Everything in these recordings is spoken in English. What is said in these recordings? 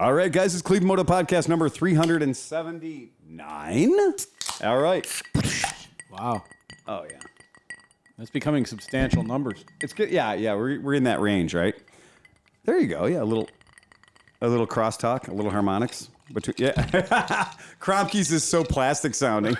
All right, guys, it's Cleveland Moto Podcast number 379. All right. Wow. Oh, yeah. That's becoming substantial numbers. It's good. Yeah, we're in that range, right? There you go. Yeah, a little crosstalk, a little harmonics. Yeah. KROMKE's is so plastic sounding.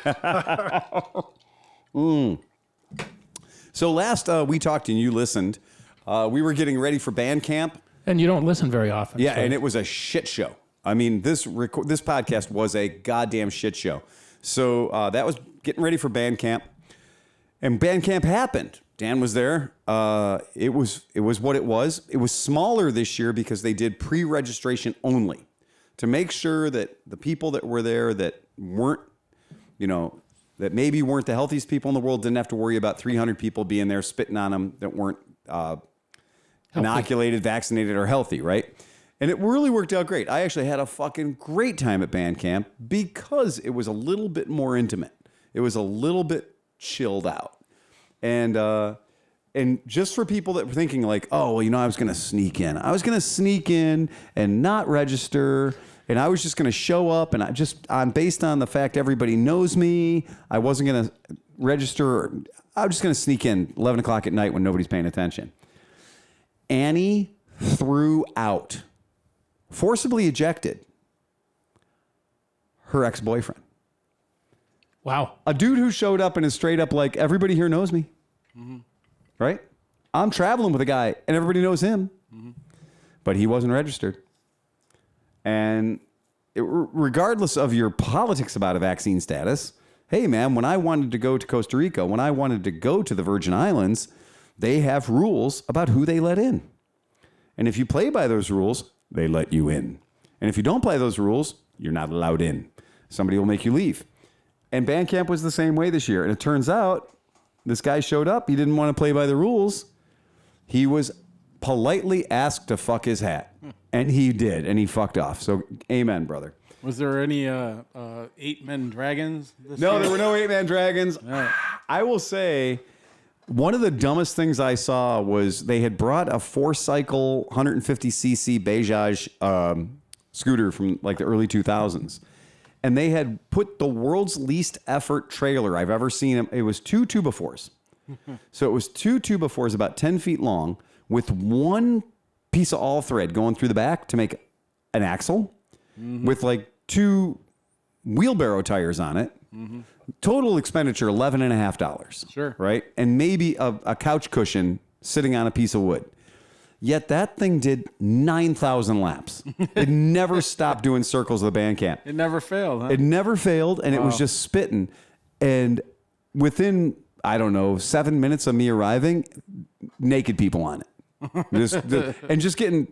So last we talked and you listened, we were getting ready for band camp. And you don't listen very often. Yeah, so. and it was a shit show. I mean, this podcast was a goddamn shit show. So that was getting ready for band camp. And band camp happened. Dan was there. It was what it was. It was smaller this year because they did pre-registration only to make sure that the people that were there that weren't, that maybe weren't the healthiest people in the world didn't have to worry about 300 people being there spitting on them that weren't inoculated, vaccinated, or healthy, right? And it really worked out great. I actually had a fucking great time at band camp because it was a little bit more intimate. It was a little bit chilled out. And just for people that were thinking like, oh, well, I was going to sneak in. I was going to sneak in and not register. And I was just going to show up. And I'm based on the fact everybody knows me. I wasn't going to register. I was just going to sneak in 11 o'clock at night when nobody's paying attention. Annie threw out, forcibly ejected, her ex-boyfriend. Wow. A dude who showed up and is straight up like, everybody here knows me. Mm-hmm. Right? I'm traveling with a guy and everybody knows him. Mm-hmm. But he wasn't registered. And regardless of your politics about a vaccine status, hey, man, when I wanted to go to Costa Rica, when I wanted to go to the Virgin Islands, they have rules about who they let in. And if you play by those rules, they let you in. And if you don't play those rules, you're not allowed in. Somebody will make you leave. And band camp was the same way this year. And it turns out this guy showed up. He didn't want to play by the rules. He was politely asked to fuck his hat. And he did. And he fucked off. So amen, brother. Was there any 8-man dragons? No, there were no 8-man dragons. Right. I will say one of the dumbest things I saw was they had brought a 4-cycle 150cc Bajaj scooter from like the early 2000s. And they had put the world's least effort trailer I've ever seen. It was 2 2x4s. So it was 2 2x4s about 10 feet long with one piece of all thread going through the back to make an axle with like 2 wheelbarrow tires on it. Mm-hmm. Total expenditure, $11.50. Sure. Right? And maybe a couch cushion sitting on a piece of wood. Yet that thing did 9,000 laps. It never stopped doing circles of the band camp. It never failed, huh? It never failed, and It was just spitting. And within, 7 minutes of me arriving, naked people on it. Just getting,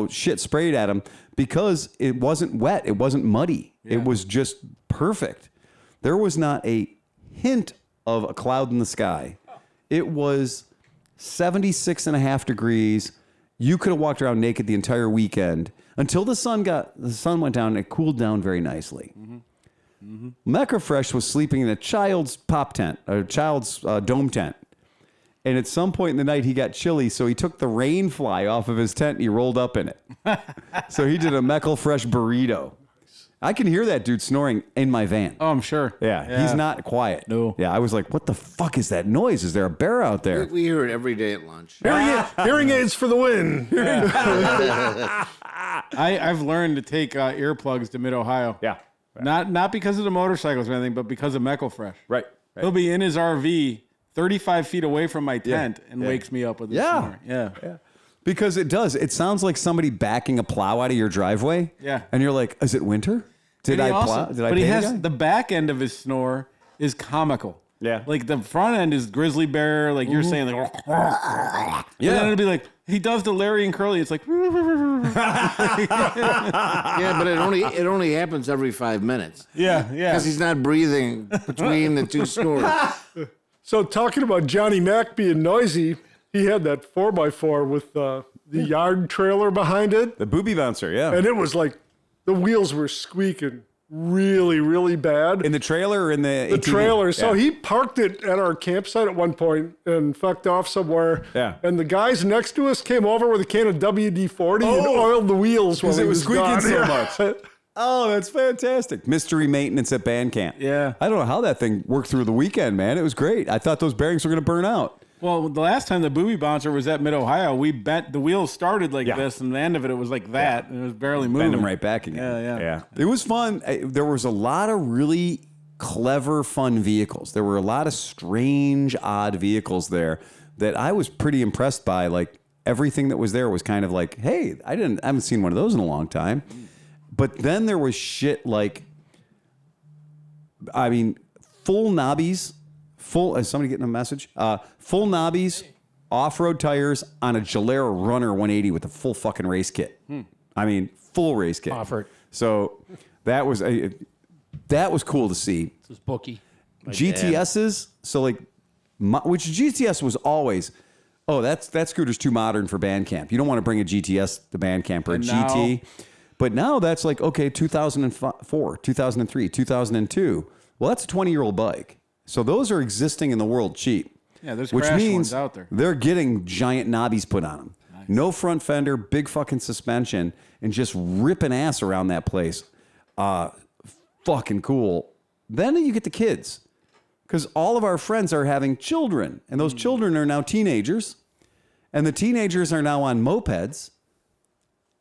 shit sprayed at them because it wasn't wet. It wasn't muddy. Yeah. It was just perfect. There was not a hint of a cloud in the sky. It was 76.5 degrees. You could have walked around naked the entire weekend until the sun went down and it cooled down very nicely. Mm-hmm. Mm-hmm. Mecca Fresh was sleeping in a child's pop tent, a child's dome tent. And at some point in the night, he got chilly, so he took the rain fly off of his tent and he rolled up in it. So he did a Mecca Fresh burrito. I can hear that dude snoring in my van. Oh, I'm sure. Yeah, he's not quiet. No. Yeah, I was like, what the fuck is that noise? Is there a bear out there? We hear it every day at lunch. Hearing aids for the win. Yeah. I've learned to take earplugs to Mid-Ohio. Yeah. Not because of the motorcycles or anything, but because of Mecca Fresh. Right. He'll be in his RV 35 feet away from my tent and wakes me up with his snore. Yeah. Because it does. It sounds like somebody backing a plow out of your driveway. Yeah. And you're like, is it winter? Did I plow? Did I But pay he the has guy? the back end of his snore is comical. Yeah. Like the front end is grizzly bear, like you're saying, like, yeah. And then it'll be like, he does the Larry and Curly. It's like, Yeah, but it only happens every 5 minutes. yeah. Because he's not breathing between the 2 snores. So talking about Johnny Mac being noisy, he had that 4x4 with the yard trailer behind it. The booby bouncer, yeah. And it was like the wheels were squeaking really, really bad. In the trailer or in the The ATV? trailer. So Yeah. he parked it at our campsite at one point and fucked off somewhere. Yeah. And the guys next to us came over with a can of WD-40 and oiled the wheels while Because he it was squeaking gone. so Yeah. much. Oh, that's fantastic. Mystery maintenance at band camp. Yeah. I don't know how that thing worked through the weekend, man. It was great. I thought those bearings were going to burn out. Well, the last time the Booby bouncer was at Mid-Ohio, we bent the wheels started like Yeah. this, and the end of it was like that, and it was barely moving. Bend them right back again. Yeah. It was fun. There was a lot of really clever, fun vehicles. There were a lot of strange, odd vehicles there that I was pretty impressed by. Like everything that was there was kind of like, hey, I haven't seen one of those in a long time. But then there was shit like, I mean, full knobbies, is somebody getting a message? Full knobbies, off-road tires on a Gilera Runner 180 with a full fucking race kit. I mean, full race kit. HOFFERT. So that was cool to see. This was bookie. GTSs, so like, which GTS was always, that scooter's too modern for band camp. You don't want to bring a GTS to band camp or a And now- GT. But now that's like, okay, 2004, 2003, 2002. Well, that's a 20-year-old bike. So those are existing in the world cheap. Yeah, there's which crash means ones out there. they're getting giant knobbies put on them. Nice. No front fender, big fucking suspension, and just ripping ass around that place. Fucking cool. Then you get the kids. Because all of our friends are having children. And those children are now teenagers. And the teenagers are now on mopeds.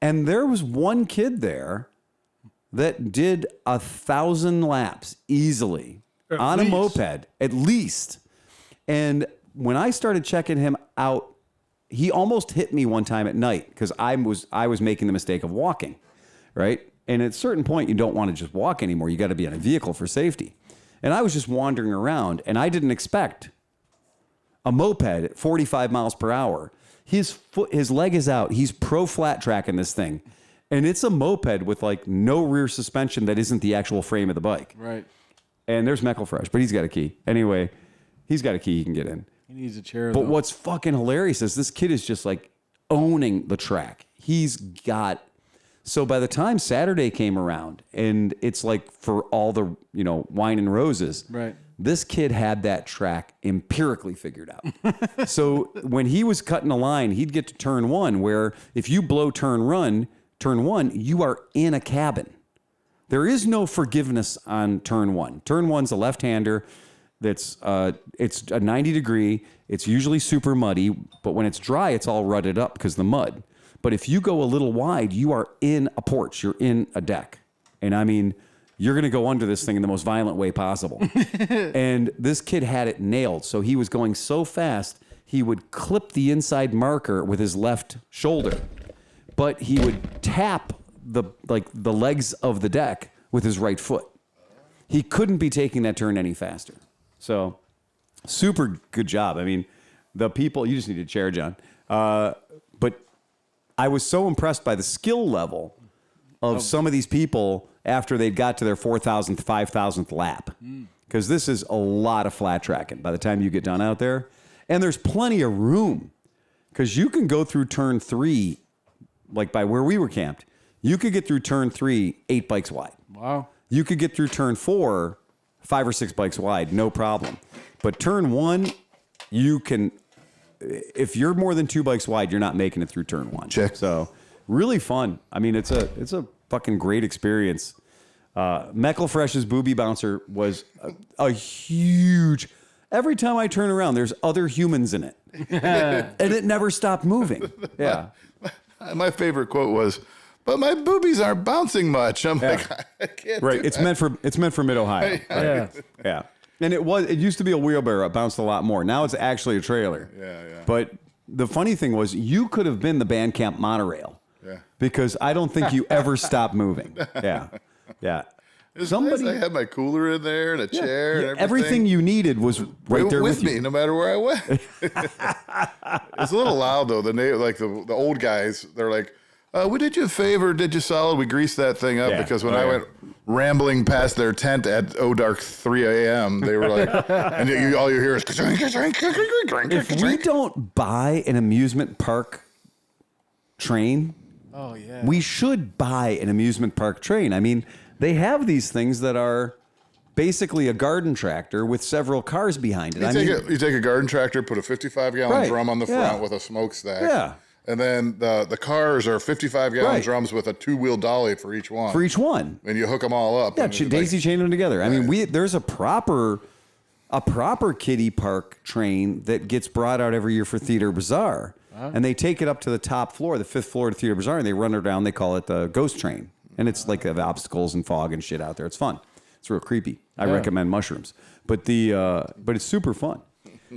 And there was one kid there that did 1,000 laps easily on a moped, at least. And when I started checking him out, he almost hit me one time at night because I was making the mistake of walking, right? And at a certain point, you don't want to just walk anymore. You got to be on a vehicle for safety. And I was just wandering around, and I didn't expect a moped at 45 miles per hour. His leg is out. He's pro flat tracking this thing. And it's a moped with like no rear suspension that isn't the actual frame of the bike. Right. And there's Meckelfresh, but he's got a key. Anyway, he's got a key he can get in. He needs a chair. But though. what's fucking hilarious is this kid is just like owning the track. So by the time Saturday came around, and it's like for all the, wine and roses, Right. this kid had that track empirically figured out. So when he was cutting a line, he'd get to turn one, where if you blow turn one, you are in a cabin. There is no forgiveness on turn one. Turn one's a left-hander. It's a 90 degree. It's usually super muddy, but when it's dry, it's all rutted up because the mud. But if you go a little wide, you are in a porch. You're in a deck. And I mean, you're going to go under this thing in the most violent way possible. And this kid had it nailed. So he was going so fast, he would clip the inside marker with his left shoulder, but he would tap the legs of the deck with his right foot. He couldn't be taking that turn any faster. So super good job. I mean, the people, you just need a chair, John. But I was so impressed by the skill level of some of these people after they got to their 4,000th, 5,000th lap. Because this is a lot of flat tracking by the time you get done out there. And there's plenty of room. Because you can go through turn 3, like by where we were camped. You could get through turn 3, 8 bikes wide. Wow. You could get through turn 4, 5 or 6 bikes wide, no problem. But turn 1, you can... If you're more than 2 bikes wide, you're not making it through turn 1. Check. So really fun. I mean, it's a fucking great experience. Meckelfresh's Booby Bouncer was a huge. Every time I turn around, there's other humans in it, and it never stopped moving. Yeah, My favorite quote was, "But my boobies aren't bouncing much." I'm like, I can't. right. do It's that. meant for Mid Ohio. Yeah. Yeah. And it used to be a wheelbarrow. It bounced a lot more. Now it's actually a trailer. Yeah. But the funny thing was, you could have been the band camp monorail. Yeah. Because I don't think you ever stopped moving. Yeah. It's nice. I had my cooler in there and a chair and everything. Everything you needed was right there with me, you. no matter where I went. It's a little loud though. The old guys, they're like, "We did you a favor, did you solid? We greased that thing up." Yeah. Because when I went rambling past their tent at dark 3 a.m., they were like, and all you hear is, If we don't buy an amusement park train, Oh yeah. we should buy an amusement park train. I mean, they have these things that are basically a garden tractor with several cars behind it. You take a garden tractor, put a 55-gallon Right. drum on the Yeah. front with a smokestack. Yeah. And then the cars are 55-gallon Right. drums with a 2-wheel dolly for each one. for each one. And you hook them all up. Yeah, and it's daisy chain them together. I mean, Right. there's a proper kiddie park train that gets brought out every year for Theater Bazaar, and they take it up to the top floor, the 5th floor to Theater Bazaar, and they run her down. They call it the Ghost Train, and it's like they have obstacles and fog and shit out there. It's fun. It's real creepy. I recommend mushrooms, but it's super fun.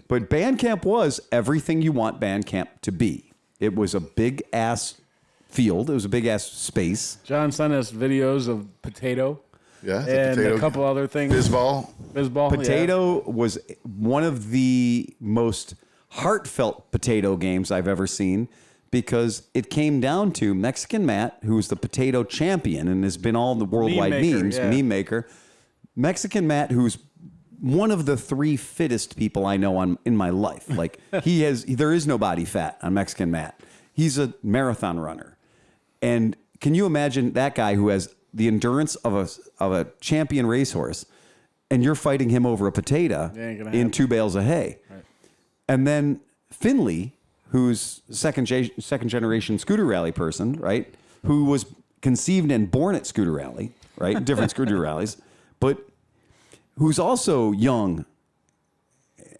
But Bandcamp was everything you want Bandcamp to be. It was a big ass field. It was a big ass space. John sent us videos of Potato Yeah, the and potato a couple other things. Bizball. Bizball. Potato was one of the most heartfelt Potato games I've ever seen because it came down to Mexican Matt, who's the Potato champion and has been all the worldwide Meme maker, memes, yeah. meme maker. Mexican Matt, who's one of the 3 fittest people I know in my life. Like there is no body fat on Mexican Matt. He's a marathon runner. And can you imagine that guy who has the endurance of a champion racehorse, and you're fighting him over a potato ain't gonna in happen. 2 bales of hay? Right. And then Finley, who's second generation scooter rally person, right? Who was conceived and born at scooter rally, right? Different scooter rallies, but who's also young,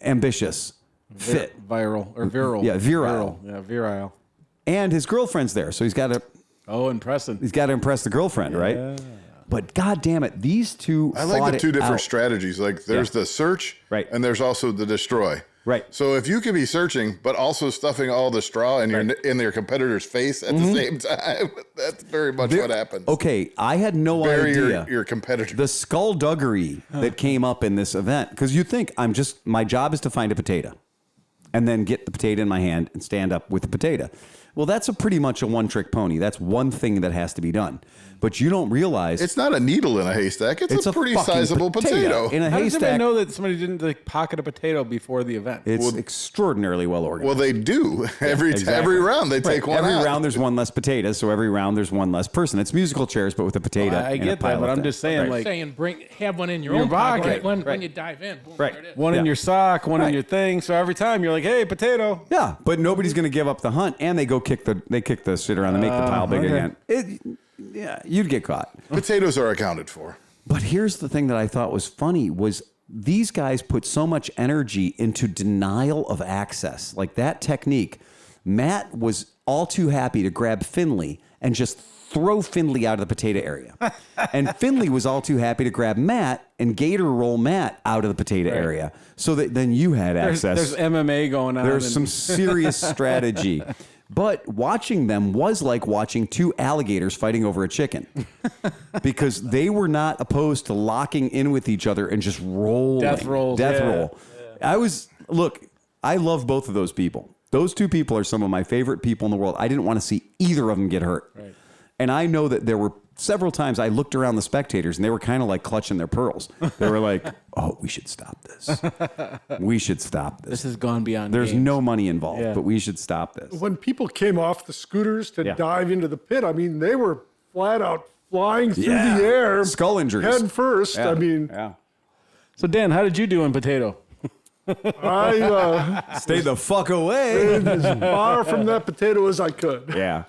ambitious, fit, Viral or virile. Yeah, virile. Yeah, virile. and his girlfriend's there, so he's got to Impressive. impress the girlfriend, right? But god damn it, these two I like the fought 2 it different out. strategies. Like there's the search, Right. and there's also the destroy. Right. So if you could be searching, but also stuffing all the straw in your competitor's face at the same time, that's very much what happens. Okay, I had no Bury idea your competitor. the skullduggery that came up in this event, because you think my job is to find a potato and then get the potato in my hand and stand up with the potato. Well, that's pretty much a one-trick pony. That's one thing that has to be done. But you don't realize It's not a needle in a haystack. It's a pretty fucking sizable potato. in a How does haystack. everybody know that somebody didn't pocket a potato before the event? It's extraordinarily well organized. Well, they do. Every round they take one Every out. round there's one less potato, so every round there's one less person. It's musical chairs, but with a potato. I and a get pile that, but of I'm just saying, like, saying have one in your Your own pocket pocket. when you dive in. Boom, Right. there it is. one in Yeah. your sock, one in Right. your thing. So every time you're like, hey, potato. Yeah, but nobody's going to give up the hunt, and they kick the shit around and make the pile big okay. again. Yeah, you'd get caught. Potatoes are accounted for. But here's the thing that I thought was funny was these guys put so much energy into denial of access. Like that technique, Matt was all too happy to grab Finley and just throw Finley out of the potato area. And Finley was all too happy to grab Matt and gator roll Matt out of the potato area so that then you had access. There's MMA going on. There's and- some serious strategy. But watching them was like watching 2 alligators fighting over a chicken because they were not opposed to locking in with each other and just rolling. Death rolls, Death yeah. roll. I love both of those people. Those 2 people are some of my favorite people in the world. I didn't want to see either of them get hurt. Right. And I know that there were several times I looked around the spectators and they were kind of like clutching their pearls. They were like, oh, we should stop this. We should stop this. This has gone beyond. There's games. no money involved, Yeah. but we should stop this. When people came off the scooters to Yeah. dive into the pit, I mean, they were flat out flying through Yeah. the air. Skull injuries. Head first. Yeah. I mean, Yeah. So Dan, how did you do in potato? I Stay the fuck away. as far from that potato as I could. Yeah.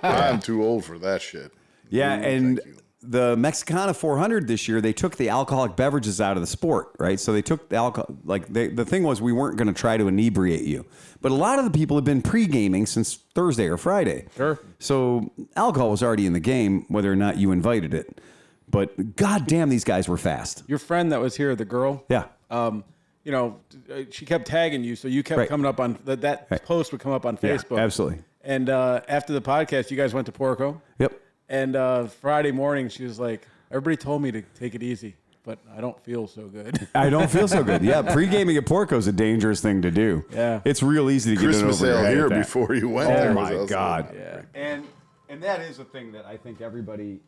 I'm too old for that shit. Yeah. No, And thank you. the Mexicana 400 this year, they took the alcoholic beverages out of the sport, right? So they took the alcohol. Like the thing was, we weren't going to try to inebriate you. But a lot of the people have been pre-gaming since Thursday or Friday. Sure. So alcohol was already in the game, whether or not you invited it. But goddamn, these guys were fast. Your friend that was here, the girl. Yeah. She kept tagging you, so you kept Right. coming up on that Right. post would come up on Yeah, Facebook. absolutely. And after the podcast, you guys went to Porco. Yep. And Friday morning, she was like, "Everybody told me to take it easy, but I don't feel so good." I don't feel so good. Yeah, pre-gaming at Porco is a dangerous thing to do. Yeah. It's real easy to get it Christmas over your ale head here at that. before you went Oh there. my was also- God. Yeah. And that is a thing that I think everybody,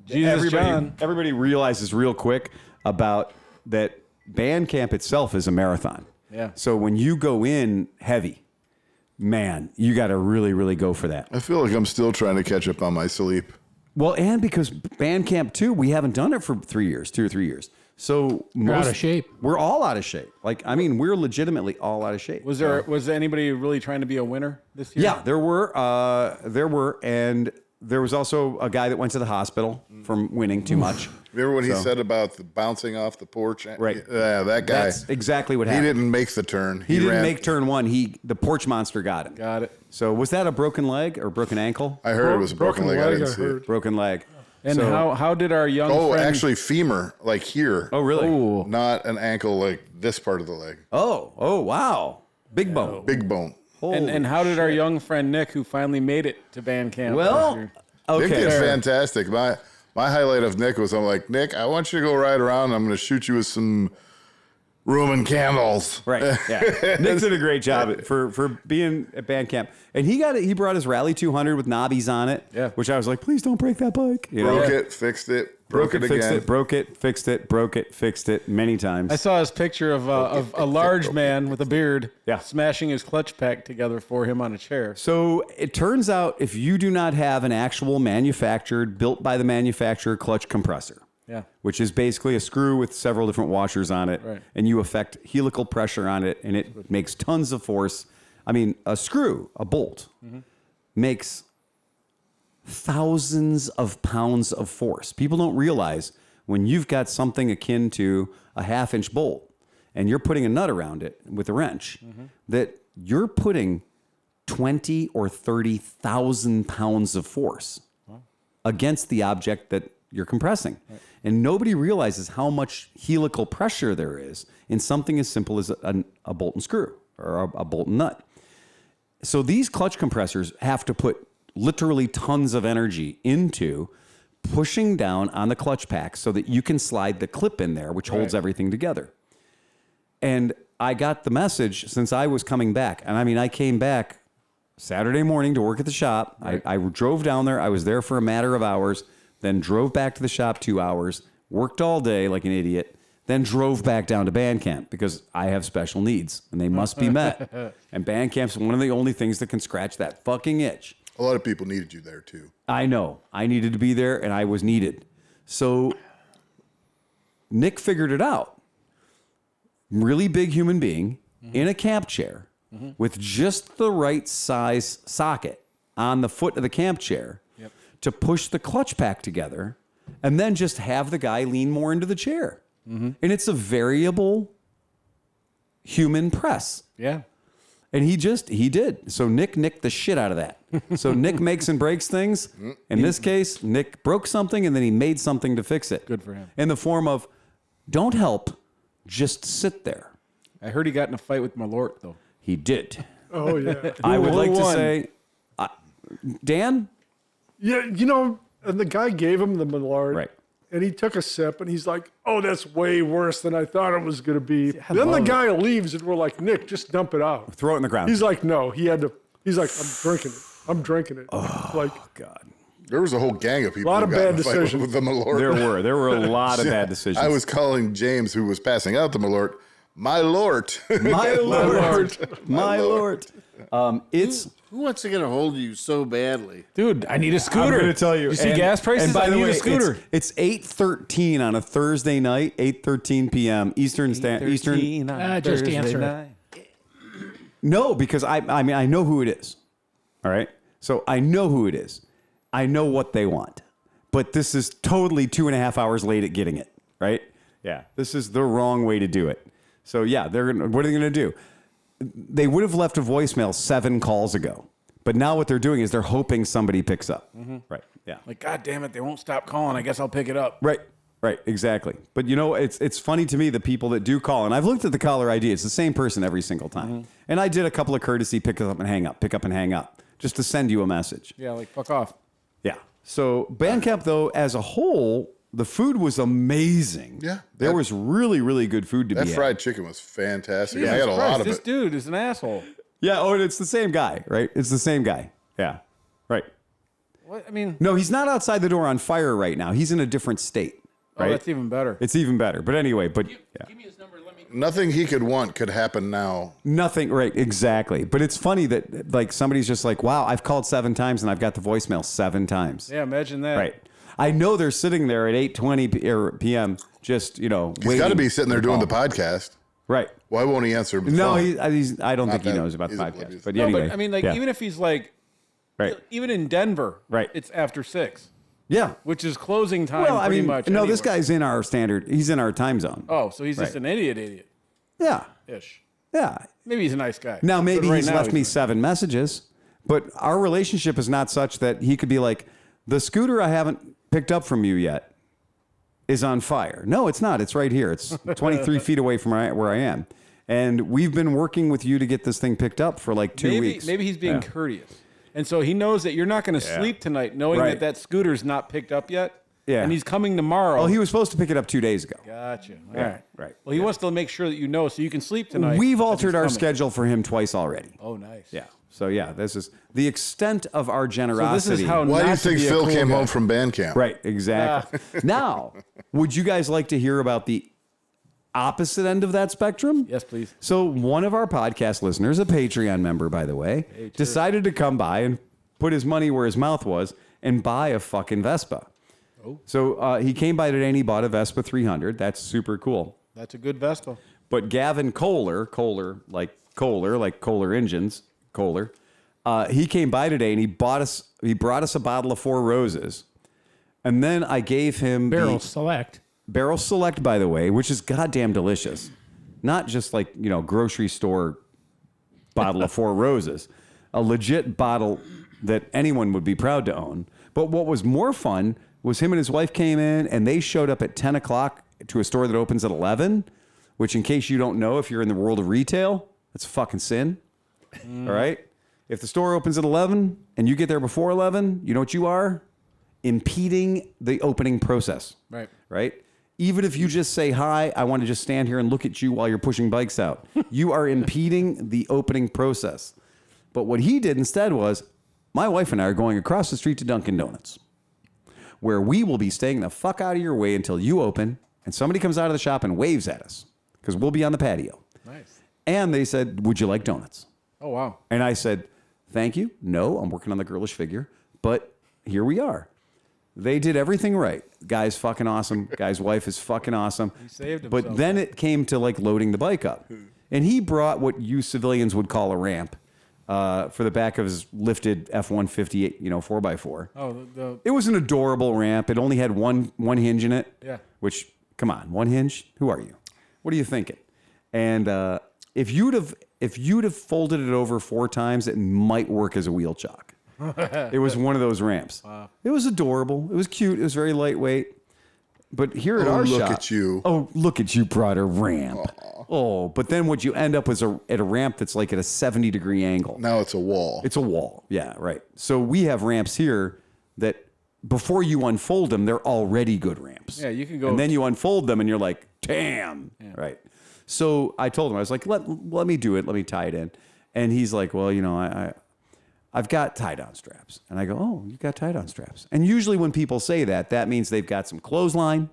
Jesus, John. everybody realizes real quick about that Bandcamp itself is a marathon. Yeah. So when you go in heavy, man, you got to really, really go for that. I feel like I'm still trying to catch up on my sleep. Well, and because band camp too, we haven't done it for 3 years, 2 or 3 years. So You're out of shape. We're all out of shape. Like, I mean, we're legitimately all out of shape. Was anybody really trying to be a winner this year? Yeah, there were, and there was also a guy that went to the hospital from winning too much. Remember what he said about the bouncing off the porch? Right. Yeah, that guy. That's exactly what He happened. didn't make the turn. He didn't ran- make turn one. The porch monster got him. Got it. So was that a broken leg or broken ankle? I heard it was a broken leg. I didn't see it. Broken leg. And So- how did our young Oh, friend... actually, femur, like here. Oh, really? Ooh. Not an ankle like this part of the leg. Oh, wow. Big bone. Big bone. And how did our young friend Nick, who finally made it to band camp this Well, year? Nick okay. did fantastic. My highlight of Nick was I'm like, Nick, I want you to go ride around. I'm going to shoot you with some Roman candles. Right. Yeah. Nick did a great job for being at band camp. And he brought his Rally 200 with knobbies on it. Yeah. Which I was like, please don't break that bike. You know? Broke it, fixed it, broke it fixed again. it, broke it, fixed it, broke it, fixed it many times. I saw his picture of a large man with a beard Yeah. smashing his clutch pack together for him on a chair. So it turns out if you do not have an actual manufactured, built by the manufacturer clutch compressor, Yeah. which is basically a screw with several different washers on it, Right. and you affect helical pressure on it, and it makes tons of force. I mean, a screw, a bolt, makes thousands of pounds of force. People don't realize when you've got something akin to a 1/2-inch bolt and you're putting a nut around it with a wrench, that you're putting 20 or 30,000 pounds of force against the object that you're compressing. And nobody realizes how much helical pressure there is in something as simple as a bolt and screw or a bolt and nut. So these clutch compressors have to put literally tons of energy into pushing down on the clutch pack so that you can slide the clip in there, which holds everything together. And I got the message since I was coming back. And I mean, I came back Saturday morning to work at the shop. I drove down there. I was there for a matter of hours, then drove back to the shop 2 hours, worked all day like an idiot, then drove back down to band camp because I have special needs and they must be met. And band camp's one of the only things that can scratch that fucking itch. A lot of people needed you there, too. I know. I needed to be there and I was needed. So Nick figured it out. Really big human being in a camp chair with just the right size socket on the foot of the camp chair to push the clutch pack together and then just have the guy lean more into the chair. And it's a variable human press. Yeah. And he did. So Nick nicked the shit out of that. So Nick makes and breaks things. In this case, Nick broke something and then he made something to fix it. Good for him. In the form of, don't help, just sit there. I heard he got in a fight with Malort, though. He did. Oh, yeah. I would Who like to won? say, Dan? Yeah, you know, and the guy gave him the Millard. Right. And he took a sip and he's like, oh, that's way worse than I thought it was going to be. Then the love it. guy leaves and we're like, Nick, just dump it out. Throw it in the ground. He's like, no, he's like, I'm drinking it. I'm drinking it. Like, God. There was a whole gang of people Lot who of got in bad a fight decisions. with the Malort. There were a lot of bad decisions. I was calling James, who was passing out the Malort, my Lord. my Lord. My Lord. It's Who wants to get a hold of you so badly? Dude, I need a scooter. I'm going to tell you. You see and- gas prices? And by I the need way, a scooter. It's 8:13 on a Thursday night, 8:13 p.m. Eastern. Just answer it. No, because I mean I know who it is. All right, so I know who it is. I know what they want, but this is totally 2.5 hours late at getting it. Right? Yeah, this is the wrong way to do it. So yeah, what are they gonna do? They would have left a voicemail 7 calls ago, but now what they're doing is they're hoping somebody picks up. Right? Yeah. Like, God damn it, they won't stop calling. I guess I'll pick it up. Right. Right, exactly. But you know, it's funny to me, the people that do call, and I've looked at the caller ID, it's the same person every single time. And I did a couple of courtesy pick up and hang up, just to send you a message. Yeah, like, fuck off. Yeah. So Bandcamp, though, as a whole, the food was amazing. Yeah. There was really, really good food to That be had. fried chicken was fantastic. I Jesus had a lot Christ, of this it. dude is an asshole. Yeah, oh, and it's the same guy, right? It's the same guy. Yeah. Right. What? I mean, No, he's not outside the door on fire right now. He's in a different state. oh, Right? that's even better. It's even better. But anyway, yeah. Give me his number. Let me Nothing he could want could happen now. Nothing, right, exactly. But it's funny that like somebody's just like, wow, I've called 7 times and I've got the voicemail 7 times. Yeah, imagine that. Right. I know they're sitting there at 8:20 p.m. just, He's waiting. got to be sitting there doing the podcast. Right. Why won't he answer? The No, phone? I don't think he that- knows about the he's podcast. oblivious. But No, anyway. but I mean, like, yeah. even if he's like, Right. even in Denver, Right. it's after 6, Yeah. which is closing time Well, I pretty mean, much. no, this anywhere. guy's in our standard. He's in our time zone. Oh, so he's just Right. an idiot-ish. Yeah. Yeah. Maybe he's a nice guy. Now, But maybe right he's now left me 7 messages, but our relationship is not such that he could be like, the scooter I haven't picked up from you yet is on fire. No, it's not. It's right here. It's 23 feet away from where I am. And we've been working with you to get this thing picked up for like 2 weeks. Maybe he's being courteous. And so he knows that you're not going to sleep tonight knowing Right. that scooter's not picked up yet. Yeah. And he's coming tomorrow. Oh, he was supposed to pick it up 2 days ago. Gotcha. All Yeah, right. right. Well, he wants to make sure that you know so you can sleep tonight. We've that altered he's our coming. schedule for him twice already. Oh, nice. Yeah. So yeah, this is the extent of our So generosity. this is how Why do you not to think be a Phil cool came guy. home from band camp? Right, exactly. Now, would you guys like to hear about the opposite end of that spectrum? Yes, please. So one of our podcast listeners, a Patreon member, by the way, decided to come by and put his money where his mouth was and buy a fucking Vespa. Oh. So he came by today and he bought a Vespa 300. That's super cool. That's a good Vespa. But Gavin Kohler, like Kohler engines, Kohler, he came by today and he brought us a bottle of Four Roses. And then I gave him Barrel Select. Barrel Select, by the way, which is goddamn delicious. Not just like, grocery store bottle of Four Roses. A legit bottle that anyone would be proud to own. But what was more fun was him and his wife came in and they showed up at 10 o'clock to a store that opens at 11, which in case you don't know, if you're in the world of retail, that's a fucking sin. All right? If the store opens at 11 and you get there before 11, you know what you are? Impeding the opening process. Right. Right? Even if you just say, hi, I want to just stand here and look at you while you're pushing bikes out. You are impeding the opening process. But what he did instead was, my wife and I are going across the street to Dunkin' Donuts, where we will be staying the fuck out of your way until you open and somebody comes out of the shop and waves at us because we'll be on the patio. Nice. And they said, would you like donuts? Oh, wow. And I said, thank you. No, I'm working on the girlish figure, but here we are. They did everything right. Guy's fucking awesome. Guy's wife is fucking awesome. He saved But himself. then it came to like loading the bike up. And he brought what you civilians would call a ramp for the back of his lifted F-150, 4x4. Oh, It was an adorable ramp. It only had one hinge in it. Yeah. Which, come on, one hinge? Who are you? What are you thinking? And if you'd have folded it over 4 times, it might work as a wheel chock. It was one of those ramps. Wow. It was adorable. It was cute. It was very lightweight. But here at our look shop, at you. Oh, look at you brought a ramp. Oh, but then what you end up is at a ramp that's like at a 70-degree angle. Now it's a wall. It's a wall. Yeah, right. So we have ramps here that before you unfold them, they're already good ramps. Yeah, you can go. And then you unfold them and you're like, damn. Yeah. Right. So I told him, I was like, let me do it. Let me tie it in. And he's like, well, I've got tie-down straps. And I go, oh, you got tie-down straps. And usually when people say that, that means they've got some clothesline,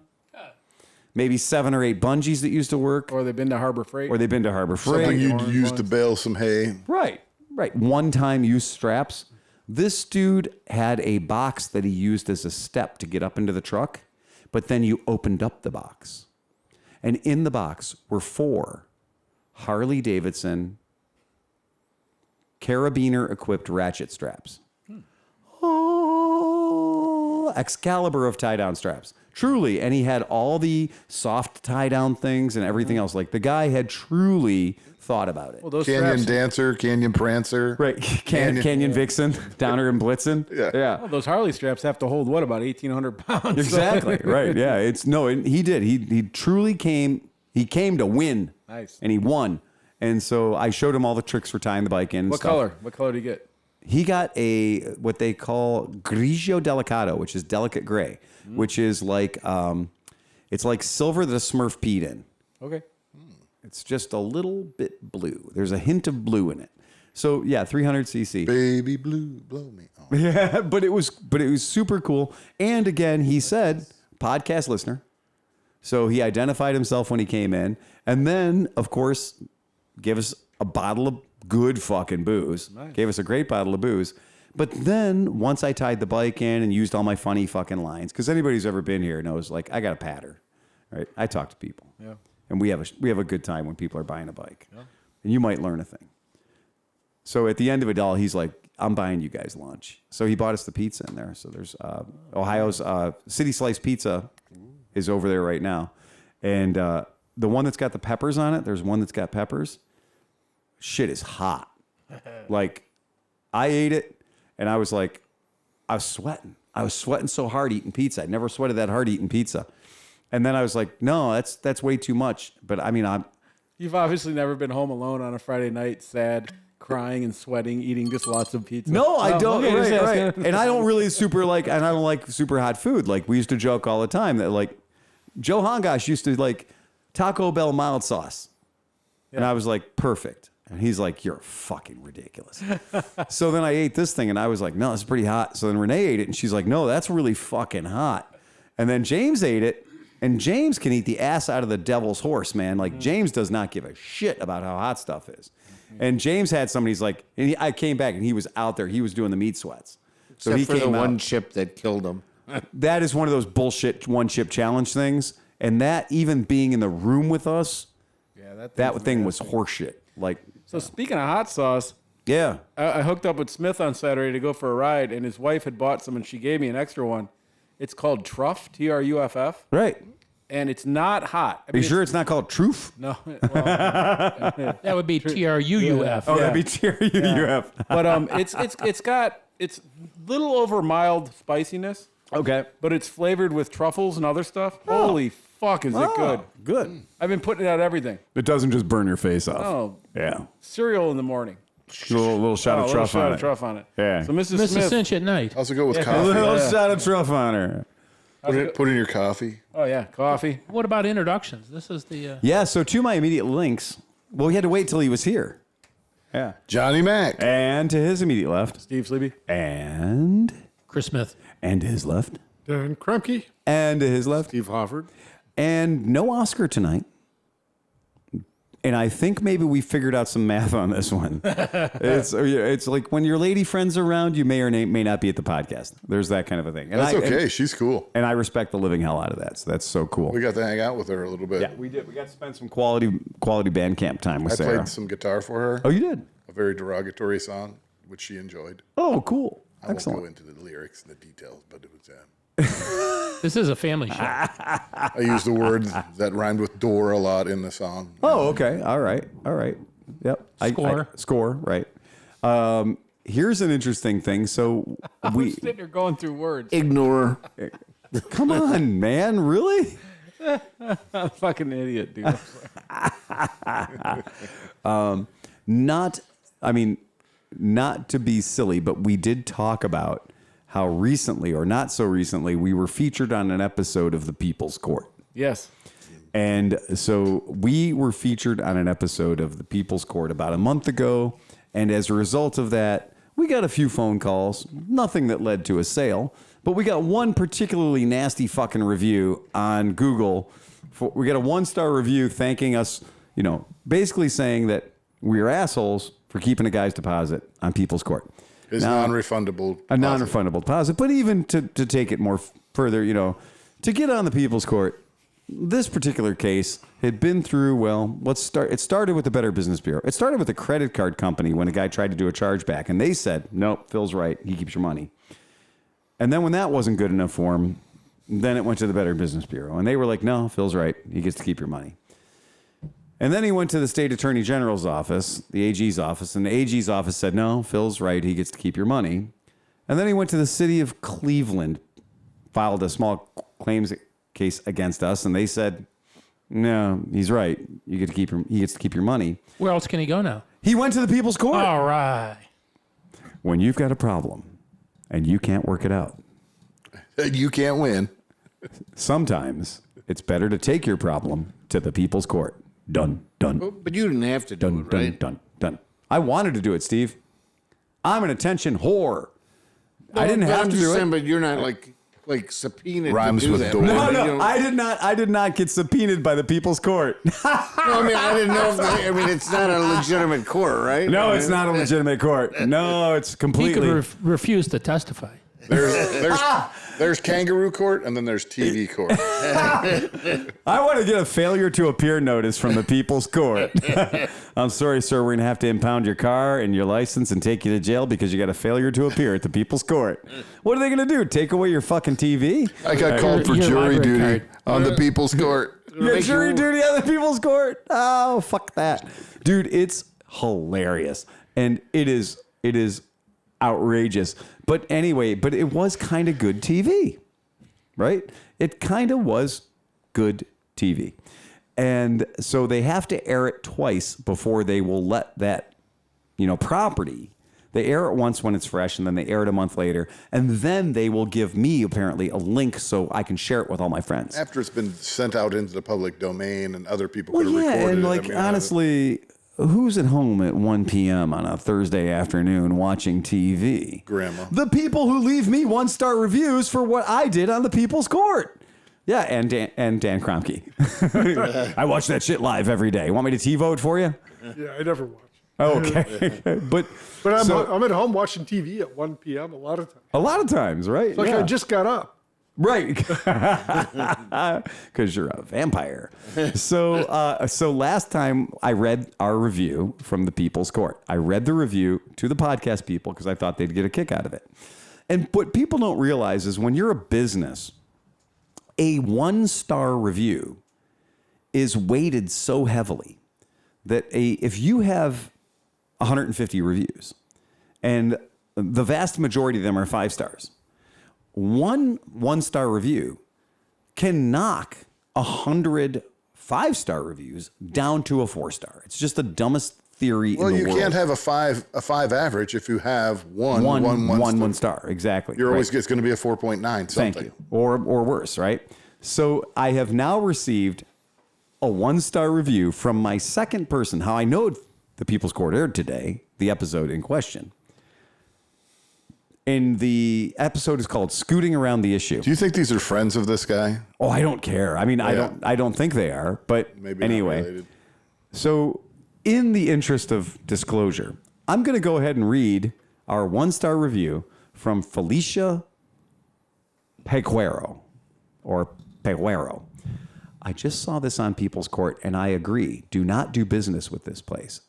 maybe 7 or 8 bungees that used to work. Or they've been to Harbor Freight. Something you'd use to bale some hay. Right. One-time use straps. This dude had a box that he used as a step to get up into the truck, but then you opened up the box. And in the box were 4 Harley-Davidson carabiner-equipped ratchet straps. Oh, Excalibur of tie-down straps. Truly. And he had all the soft tie-down things and everything else. Like, the guy had truly thought about it. Well, those Canyon straps, Dancer, Canyon Prancer. Right. Canyon Vixen, Downer and Blitzen. Yeah. well, those Harley straps have to hold, what, about 1,800 pounds? Exactly. Right. Yeah. And he did. He truly came to win. Nice. And he won. And so I showed him all the tricks for tying the bike in. And What stuff. color? What color do you get? He got what they call grigio delicato, which is delicate gray, which is like, it's like silver that a Smurf peed in. Okay. It's just a little bit blue. There's a hint of blue in it. So yeah, 300cc. Baby blue, blow me. Oh. Yeah, but it was super cool. And again, he said, podcast listener, So he identified himself when he came in. And then, of course, gave us a bottle of good fucking booze. Nice. Gave us a great bottle of booze. But then once I tied the bike in and used all my funny fucking lines, because anybody who's ever been here knows, like, I got a patter, right? I talk to people. Yeah. And we have a good time when people are buying a bike. Yeah. And you might learn a thing. So at the end of it all, he's like, I'm buying you guys lunch. So he bought us the pizza in there. So there's Ohio's City Slice Pizza is over there right now. And the one that's got the peppers on it, there's one that's got peppers. Shit is hot. Like, I ate it. And I was like, I was sweating. I was sweating so hard eating pizza. I'd never sweated that hard eating pizza. And then I was like, no, that's way too much. But I mean, You've obviously never been home alone on a Friday night, sad, crying and sweating, eating just lots of pizza. No, I don't. Okay, right. And I don't really and I don't like super hot food. Like, we used to joke all the time that, like, Joe Hongosh used to like Taco Bell mild sauce. Yeah. And I was like, perfect. And he's like, you're fucking ridiculous. So then I ate this thing and I was like, no, it's pretty hot. So then Renee ate it and she's like, no, that's really fucking hot. And then James ate it, and James can eat the ass out of the devil's horse, man. Like, James does not give a shit about how hot stuff is. And James had somebody's like, and I came back and he was out there. He was doing the meat sweats. So he came one chip that killed him. That is one of those bullshit one chip challenge things. And that, even being in the room with us, that thing was horseshit. Like, so speaking of hot sauce, yeah, I hooked up with Smith on Saturday to go for a ride, and his wife had bought some, and she gave me an extra one. It's called Truff, Truff. Right. And it's not hot. Are you sure it's not called Truff? No. Well, that would be TRUUF. Oh, that'd be TRUUF. But it's little over mild spiciness. Okay. But it's flavored with truffles and other stuff. Oh. Holy fuck, is it good? Good. I've been putting it out everything. It doesn't just burn your face off. Oh. Yeah. Cereal in the morning. A little shot of truff on it. Truff on it. Yeah. So Mrs. Mrs. Smith. Cinch at night. Also go with A coffee. little shot of truff on her. Put in your coffee. Oh, yeah. Coffee. What about introductions? This is the... Yeah, so to my immediate links, well, we had to wait till he was here. Yeah. Johnny Mac. And to his immediate left. Steve Sleepy. And... Chris Smith. And to his left. Dan KROMKE. And to his left. Steve Hoffert. And no Oscar tonight. And I think maybe we figured out some math on this one. It's like when your lady friends are around, you may or may not be at the podcast. There's that kind of a thing. And That's okay. She's cool. And I respect the living hell out of that. So that's so cool. We got to hang out with her a little bit. Yeah, we did. We got to spend some quality band camp time with I Sarah. played some guitar for her. Oh, you did? A very derogatory song, which she enjoyed. Oh, cool. I Excellent. won't go into the lyrics and the details, but it was... This is a family show. I used the word that rhymed with door a lot in the song. Oh, okay. All right. Yep. Score. Right. Here's an interesting thing. So We're sitting here going through words. Ignore. Come on, man. Really? I'm a fucking idiot, dude. Not to be silly, but we did talk about how recently, or not so recently, we were featured on an episode of The People's Court. Yes. And so we were featured on an episode of The People's Court about a month ago. And as a result of that, we got a few phone calls, nothing that led to a sale, but we got one particularly nasty fucking review on Google. We got a 1-star review thanking us, basically saying that we are assholes for keeping a guy's deposit on People's Court. It's non-refundable. A non-refundable deposit. But even to take it more further, to get on the People's Court, this particular case had been through, it started with the Better Business Bureau. It started with a credit card company when a guy tried to do a chargeback, and they said, nope, Phil's right. He keeps your money. And then when that wasn't good enough for him, then it went to the Better Business Bureau. And they were like, no, Phil's right. He gets to keep your money. And then he went to the state attorney general's office, the AG's office, and the AG's office said, no, Phil's right. He gets to keep your money. And then he went to the city of Cleveland, filed a small claims case against us, and they said, no, he's right. He gets to keep your money. Where else can he go now? He went to the People's Court. All right. When you've got a problem and you can't work it out, You can't win. sometimes it's better to take your problem to the People's Court. Done. But you didn't have to do it, right? Done. I wanted to do it, Steve. I'm an attention whore. I didn't But have I'm to just do saying, it. But you're not like like subpoenaed Rhymes to do with that. door. right? No, You know- I did not get subpoenaed by the People's Court. No, I mean, I didn't know if it's not a legitimate court, right? No, it's not a legitimate court. No, it's He could completely. refuse to testify. There's kangaroo court and then there's TV court. I want to get a failure to appear notice from the People's Court. I'm sorry, sir. We're going to have to impound your car and your license and take you to jail because you got a failure to appear at the People's Court. What are they going to do? Take away your fucking TV? I got called for Your jury library duty card. on the People's Court. You got jury duty on the People's Court? Oh, fuck that. Dude, it's hilarious. And it is outrageous. But anyway, it was kind of good TV, right? It kind of was good TV. And so they have to air it twice before they will let that, property. They air it once when it's fresh, and then they air it a month later. And then they will give me, apparently, a link so I can share it with all my friends. After it's been sent out into the public domain and other people Well, could have yeah, recorded and it. like, honestly, who's at home at 1 p.m. on a Thursday afternoon watching TV? Grandma. The people who leave me 1-star reviews for what I did on the People's Court. Yeah, and Dan KROMKE. I watch that shit live every day. Want me to T-vote for you? Yeah, I never watch. Oh, okay. But I'm at home watching TV at 1 p.m. a lot of times. a lot of times, right? It's like I just got up. Right. Because you're a vampire. So last time I read our review from the People's Court. I read the review to the podcast people because I thought they'd get a kick out of it. And what people don't realize is when you're a business, a 1-star review is weighted so heavily that if you have 150 reviews and the vast majority of them are 5 stars, one-star review can knock 100 5-star reviews down to a 4-star. It's just the dumbest theory in the world. Well, you can't have a five average if you have one star. Exactly. You're always it's going to be a 4.9 something. Thank you. Or worse, right? So I have now received a 1-star review from my second person. How I know the People's Court aired today, the episode in question. And the episode is called Scooting Around the Issue. Do you think these are friends of this guy? Oh, I don't care. I mean, Yeah. I don't think they are, but Maybe anyway. not related. So in the interest of disclosure, I'm going to go ahead and read our 1-star review from Felicia Peguero or Peguero. I just saw this on People's Court and I agree. Do not do business with this place! !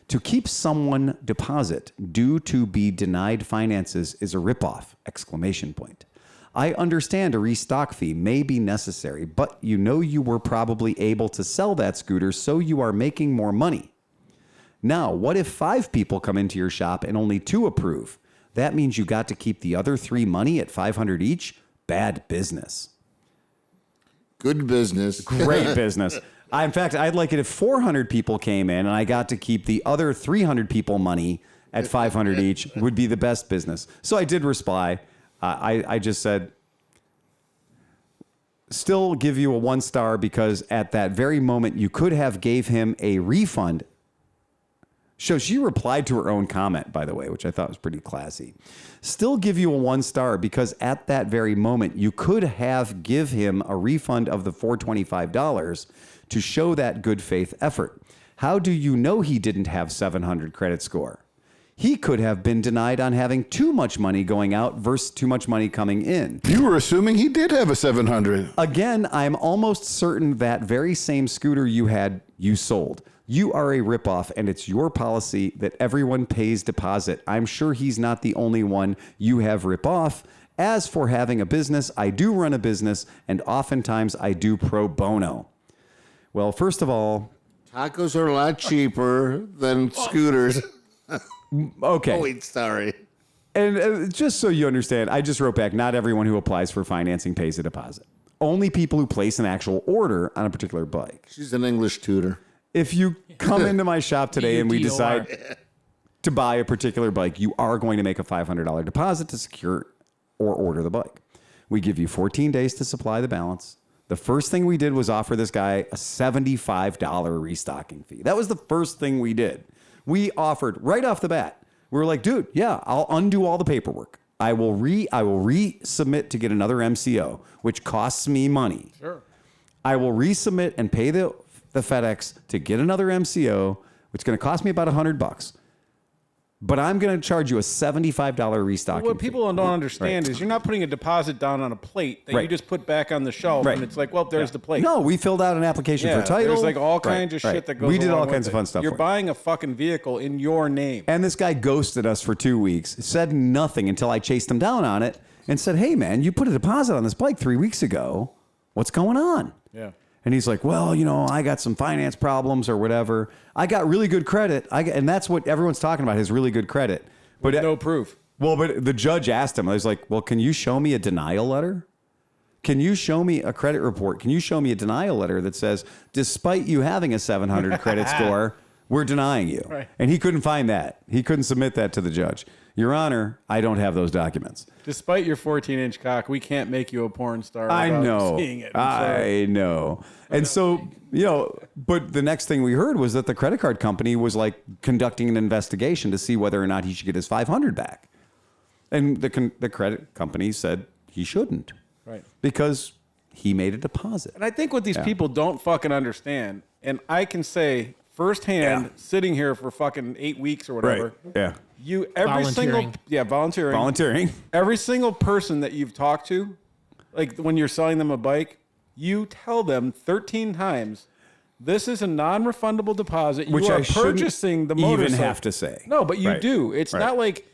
To keep someone deposit due to be denied finances is a ripoff! ! I understand a restock fee may be necessary, but you were probably able to sell that scooter, so you are making more money. Now, what if 5 people come into your shop and only 2 approve? That means you got to keep the other 3 money at $500 each? Bad business. Good business. Great business. In fact, I'd like it if 400 people came in and I got to keep the other 300 people money at $500 each would be the best business. So I did reply. I just said, still give you a 1-star because at that very moment you could have gave him a refund. So she replied to her own comment, by the way, which I thought was pretty classy. Still give you a 1-star because at that very moment you could have give him a refund of the $425 to show that good faith effort. How do you know he didn't have 700 credit score? He could have been denied on having too much money going out versus too much money coming in. You were assuming he did have a 700. Again, I'm almost certain that very same scooter you had, you sold. You are a ripoff, and it's your policy that everyone pays deposit. I'm sure he's not the only one you have rip off. As for having a business, I do run a business, and oftentimes I do pro bono. Well, first of all... Tacos are a lot cheaper than scooters. Okay. Oh, wait, sorry. And just so you understand, I just wrote back, not everyone who applies for financing pays a deposit. Only people who place an actual order on a particular bike. She's an English tutor. If you come into my shop today and we EUTOR. decide to buy a particular bike, you are going to make a $500 deposit to secure or order the bike. We give you 14 days to supply the balance. The first thing we did was offer this guy a $75 restocking fee. That was the first thing we did. We offered right off the bat. We were like, dude, yeah, I'll undo all the paperwork. I will resubmit to get another MCO, which costs me money. Sure. I will resubmit and pay the FedEx to get another MCO, which is going to cost me about $100. But I'm going to charge you a $75 restocking What fee. people don't understand is you're not putting a deposit down on a plate that you just put back on the shelf, and it's like, well, there's the plate. No, we filled out an application for title. There's like all kinds of shit that goes. We did all along kinds with of fun it. stuff. You're for it. buying a fucking vehicle in your name. And this guy ghosted us for 2 weeks, said nothing until I chased him down on it and said, hey, man, you put a deposit on this bike 3 weeks ago. What's going on? Yeah. And he's like, well, I got some finance problems or whatever. I got really good credit. And that's what everyone's talking about, his really good credit. But no proof. Well, but the judge asked him, I was like, well, can you show me a denial letter? Can you show me a credit report? Can you show me a denial letter that says, despite you having a 700 credit score, we're denying you? Right. And he couldn't find that. He couldn't submit that to the judge. Your Honor, I don't have those documents. Despite your 14-inch cock, we can't make you a porn star. I without know. Seeing it. I know. And so, but the next thing we heard was that the credit card company was like conducting an investigation to see whether or not he should get his 500 back. And the credit company said he shouldn't. Right. Because he made a deposit. And I think what these people don't fucking understand, and I can say firsthand, sitting here for fucking 8 weeks or whatever. Yeah. Volunteering. Every single person that you've talked to, like when you're selling them a bike, you tell them 13 times, this is a non-refundable deposit. Which you are I shouldn't purchasing the even motorcycle. have to say. No, but you Right. do. It's Right. not like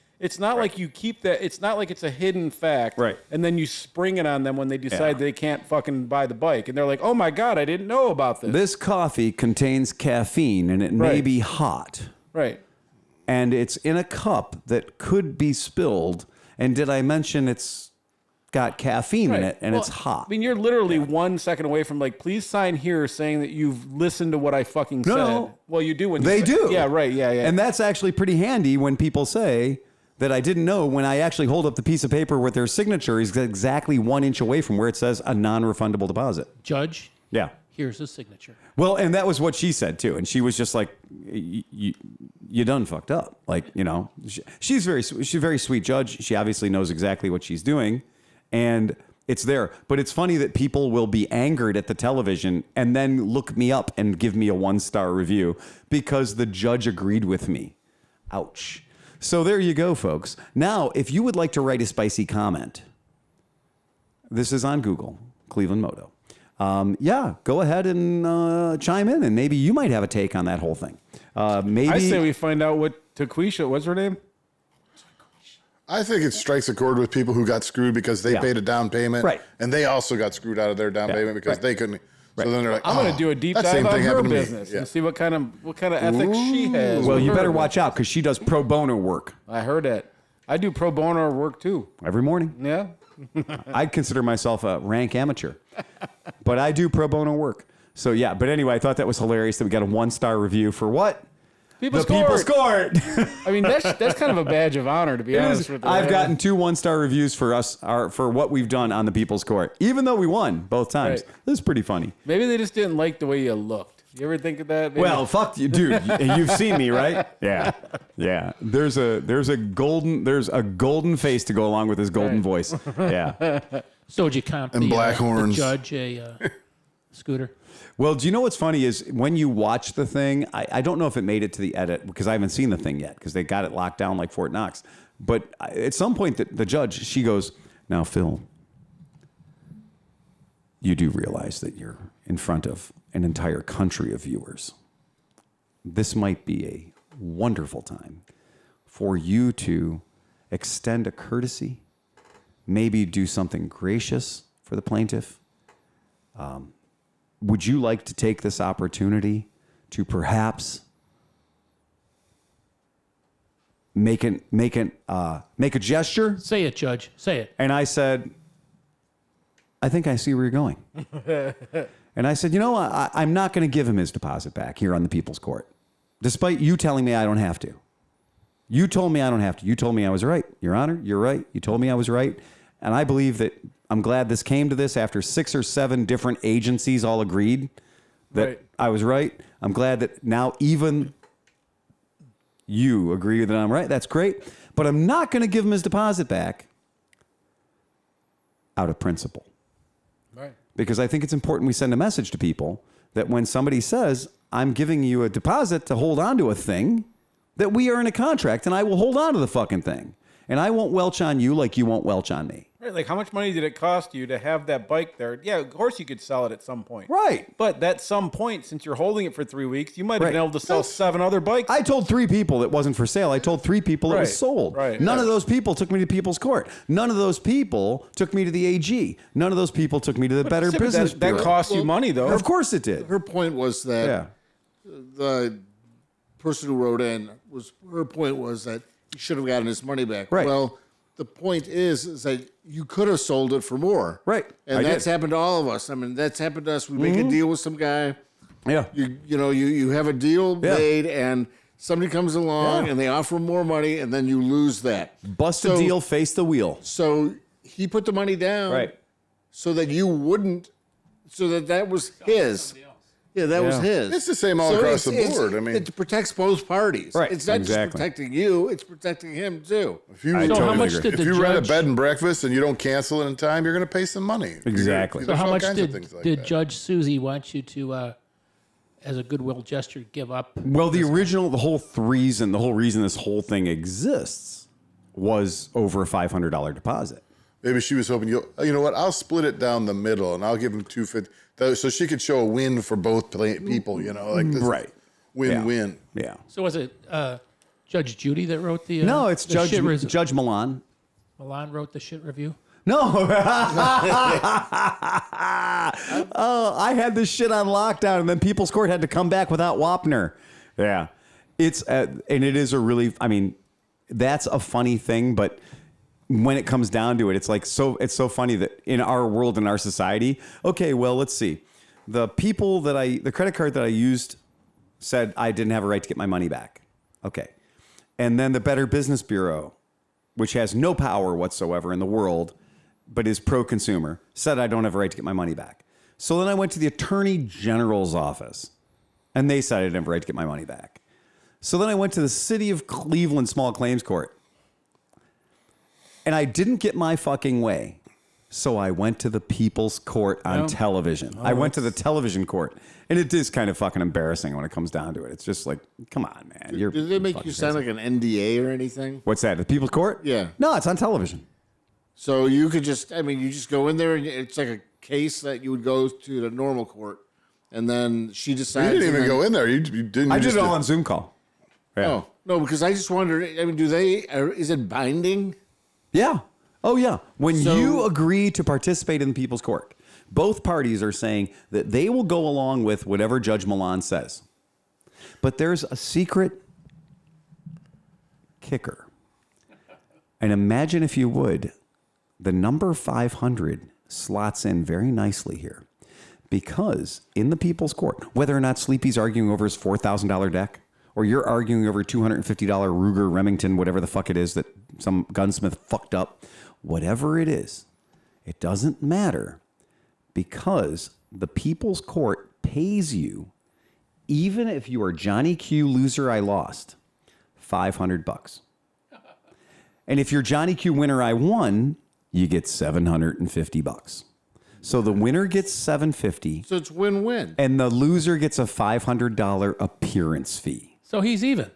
like you keep that. It's not like it's a hidden fact. Right. And then you spring it on them when they decide they can't fucking buy the bike, and they're like, "Oh my god, I didn't know about this." This coffee contains caffeine and it may Right. be hot. Right. And it's in a cup that could be spilled. And did I mention it's got caffeine in it and Well, it's hot? I mean, you're literally 1 second away from like, please sign here saying that you've listened to what I fucking said. No. Well, you do when you They say- do. Yeah, right. Yeah, yeah. And that's actually pretty handy when people say that I didn't know when I actually hold up the piece of paper with their signature is exactly 1 inch away from where it says a non-refundable deposit. Judge, Yeah. here's his signature. Well, and that was what she said too. And she was just like, you done fucked up. Like, she's a very sweet judge. She obviously knows exactly what she's doing. And it's there. But it's funny that people will be angered at the television and then look me up and give me a 1-star review because the judge agreed with me. Ouch. So there you go, folks. Now, if you would like to write a spicy comment, this is on Google, Cleveland Moto. Go ahead and chime in, and maybe you might have a take on that whole thing. Maybe I say we find out what Taquisha, what's her name? I think it strikes a chord with people who got screwed because they paid a down payment. Right. And they also got screwed out of their down payment because they couldn't. So then they're like, I'm going to do a deep that dive same on thing her happened to me. business Yeah. and see what kind of ethics she has. Well, with you her better business. watch out because she does pro bono work I heard it. I do pro bono work too. every morning. Yeah. I'd consider myself a rank amateur, but I do pro bono work. So yeah, but anyway, I thought that was hilarious that we got a 1-star review for what? People The people scored. scored. I mean, that's kind of a badge of honor, to be honest with you. I've gotten 2 1-star reviews for us for what we've done on the People's Court, even though we won both times. Right. This is pretty funny. Maybe they just didn't like the way you looked. You ever think of that? Maybe? Well, fuck you, dude. You've seen me, right? Yeah, yeah. There's a golden face to go along with his golden voice. Yeah. So would you comp And black the horns. judge a scooter? Well, do you know what's funny is when you watch the thing, I don't know if it made it to the edit because I haven't seen the thing yet because they got it locked down like Fort Knox. But at some point, the judge, she goes, now, Phil, you do realize that you're in front of an entire country of viewers. This might be a wonderful time for you to extend a courtesy, maybe do something gracious for the plaintiff. Would you like to take this opportunity to perhaps make a gesture? Say it, Judge. Say it. And I said, I think I see where you're going. And I said, I'm not going to give him his deposit back here on the People's Court, despite you telling me I don't have to. You told me I don't have to. You told me I was right. Your Honor, you're right. You told me I was right. And I believe that I'm glad this came to this after 6 or 7 different agencies all agreed that I was right. I'm glad that now even you agree that I'm right. That's great. But I'm not going to give him his deposit back out of principle. Right. Because I think it's important we send a message to people that when somebody says, I'm giving you a deposit to hold on to a thing, that we are in a contract and I will hold on to the fucking thing. And I won't welch on you like you won't welch on me. Right, like how much money did it cost you to have that bike there? Yeah, of course you could sell it at some point. Right. But at some point, since you're holding it for 3 weeks, you might have Right. been able to sell 7 other bikes. I told 3 people it wasn't for sale. I told 3 people it was Right, sold. right. None of those people took me to People's Court. None of those people took me to the AG. None of those people took me to the Better But Business that Bureau. cost you money, though. Of course it did. Her point was that Yeah. the person who wrote in her point was that he should have gotten his money back. Right. Well, the point is that you could have sold it for more. Right. And I that's did. happened to all of us. I mean, that's happened to us. We make a deal with some guy. Yeah. You have a deal Yeah. made, and somebody comes along Yeah. and they offer more money, and then you lose that. Bust a deal, face the wheel. So he put the money down, so that you wouldn't, so that was his. Yeah, that was his. It's the same all across the board. I mean, it protects both parties. Right, It's not exactly. just protecting you; it's protecting him too. if you, I So totally how much agree. did if the you rent a judge? bed and breakfast and you don't cancel it in time, you're going to pay some money. Exactly. So There's how all much kinds of did things like did that. Judge Susie want you to, as a goodwill gesture, give up? Well, the whole reason this whole thing exists was over a $500 deposit. Maybe she was hoping you know what? I'll split it down the middle and I'll give him $250 so she could show a win for both people. You know, like this Right. win-win. Yeah. So was it Judge Judy that wrote the? No, it's the shit Judge Milan. Milan wrote the shit review. No. Oh, I had this shit on lockdown, and then People's Court had to come back without Wapner. Yeah. It's and it is a really, I mean, that's a funny thing, but when it comes down to it, it's like it's so funny that in our world, in our society, okay, well, let's see. The credit card that I used said I didn't have a right to get my money back. Okay. And then the Better Business Bureau, which has no power whatsoever in the world, but is pro-consumer, said I don't have a right to get my money back. So then I went to the Attorney General's office, and they said I didn't have a right to get my money back. So then I went to the City of Cleveland Small Claims Court, and I didn't get my fucking way. So I went to the People's Court on television. I went to the television court, and it is kind of fucking embarrassing when it comes down to it. It's just like, come on, man. Did they make fucking you sign crazy. like an NDA or anything? What's that? The People's Court? Yeah. No, it's on television. So you could just, you just go in there and it's like a case that you would go to the normal court, and then she You decides. didn't even and then- go in there. You didn't. I you did just it all on Zoom call. Yeah. Oh no, because I just wondered. Do they? Is it binding? Yeah. Oh, yeah. When So- you agree to participate in the People's Court, both parties are saying that they will go along with whatever Judge Milan says. But there's a secret kicker. And imagine, if you would, the number 500 slots in very nicely here. Because in the People's Court, whether or not Sleepy's arguing over his $4,000 deck, or you're arguing over $250 Ruger Remington, whatever the fuck it is that some gunsmith fucked up, whatever it is, it doesn't matter, because the People's Court pays you, even if you are Johnny Q, loser, I lost, $500. And if you're Johnny Q, winner, I won, you get $750. So the winner gets $750, So it's win-win. and the loser gets a $500 appearance fee. So he's even.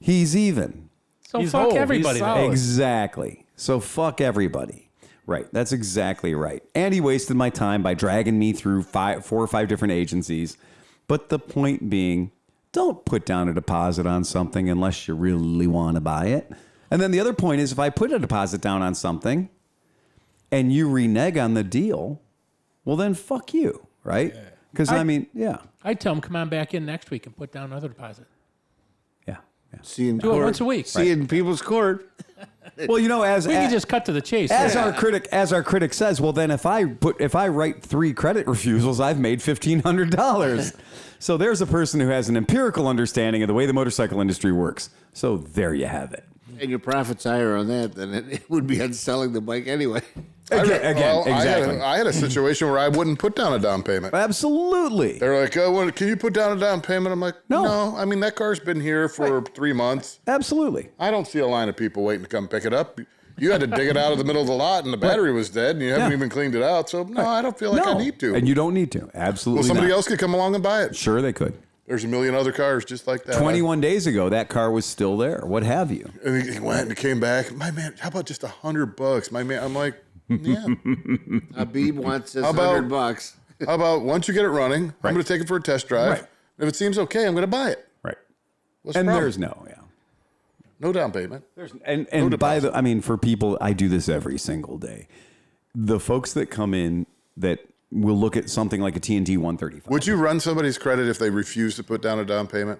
He's even. So He's fuck whole. He's everybody. then. solid. Exactly. So fuck everybody. Right. That's exactly right. And he wasted my time by dragging me through 4 or 5 different agencies. But the point being, don't put down a deposit on something unless you really want to buy it. And then the other point is, if I put a deposit down on something and you renege on the deal, well, then fuck you. Right? Because yeah. I'd tell him, come on back in next week and put down another deposit. Yeah. Yeah. See in Do it court. once a week. See in People's Court. Well, you know, We can just cut to the chase. As our critic says, well, then if I write 3 credit refusals, I've made $1,500. So there's a person who has an empirical understanding of the way the motorcycle industry works. So there you have it. And your profit's higher on that than it would be on selling the bike anyway. Exactly. I had a situation where I wouldn't put down a down payment. Absolutely. They're like, "Oh, well, can you put down a down payment?" I'm like, No. I mean, that car's been here for 3 months. Absolutely. I don't see a line of people waiting to come pick it up. You had to dig it out of the middle of the lot, and the battery was dead, and you haven't even cleaned it out. So, no, I don't feel like I need to. And you don't need to. Absolutely Well, somebody not. else could come along and buy it. Sure, they could. There's a million other cars just like that. 21 days ago, that car was still there. What have you? And he went and came back. My man, how about just $100? My man, I'm like, yeah. Habib wants his How about- $100. How about once you get it running, I'm going to take it for a test drive. Right. If it seems okay, I'm going to buy it. Right. What's the And problem? there's No down payment. And by the, I mean, for people, I do this every single day. The folks that come in that will look at something like a TNT 135. Would you run somebody's credit if they refuse to put down a down payment?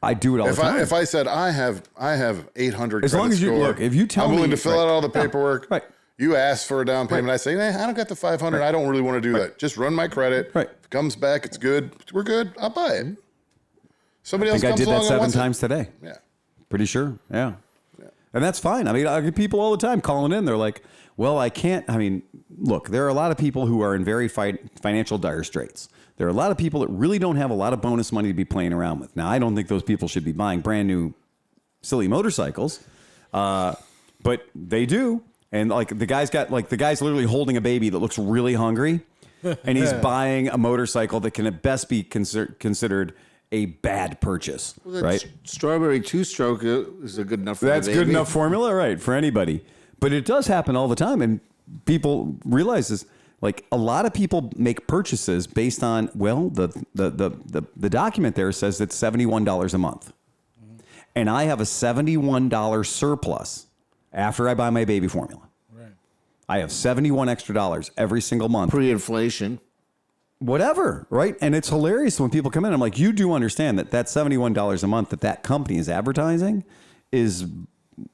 I do it all the time. If I said I have 800 As long credit as you score, look, if you tell me I'm willing to fill out all the paperwork. Right. You ask for a down payment. I say, I don't got the 500. I don't really want to do that. Just run my credit. Right. If it comes back, it's good. We're good. I'll buy it. Somebody I else think I comes did that along and 7 wants times today. Yeah. Pretty sure. Yeah. And that's fine. I mean, I get people all the time calling in. They're like, well, I can't. I mean, look, there are a lot of people who are in very financial dire straits. There are a lot of people that really don't have a lot of bonus money to be playing around with. Now, I don't think those people should be buying brand new silly motorcycles, but they do. And like the guy's literally holding a baby that looks really hungry, and he's buying a motorcycle that can at best be considered a bad purchase, Well, right? Strawberry two-stroke is a good enough for That's the good baby. enough formula, right, for anybody. But it does happen all the time, and people realize this. Like a lot of people make purchases based on, well, the document there says it's $71 a month, and I have a $71 surplus after I buy my baby formula. Right. I have $71 extra every single month. Pre-inflation. Whatever, right? And it's hilarious when people come in. I'm like, you do understand that $71 a month that company is advertising is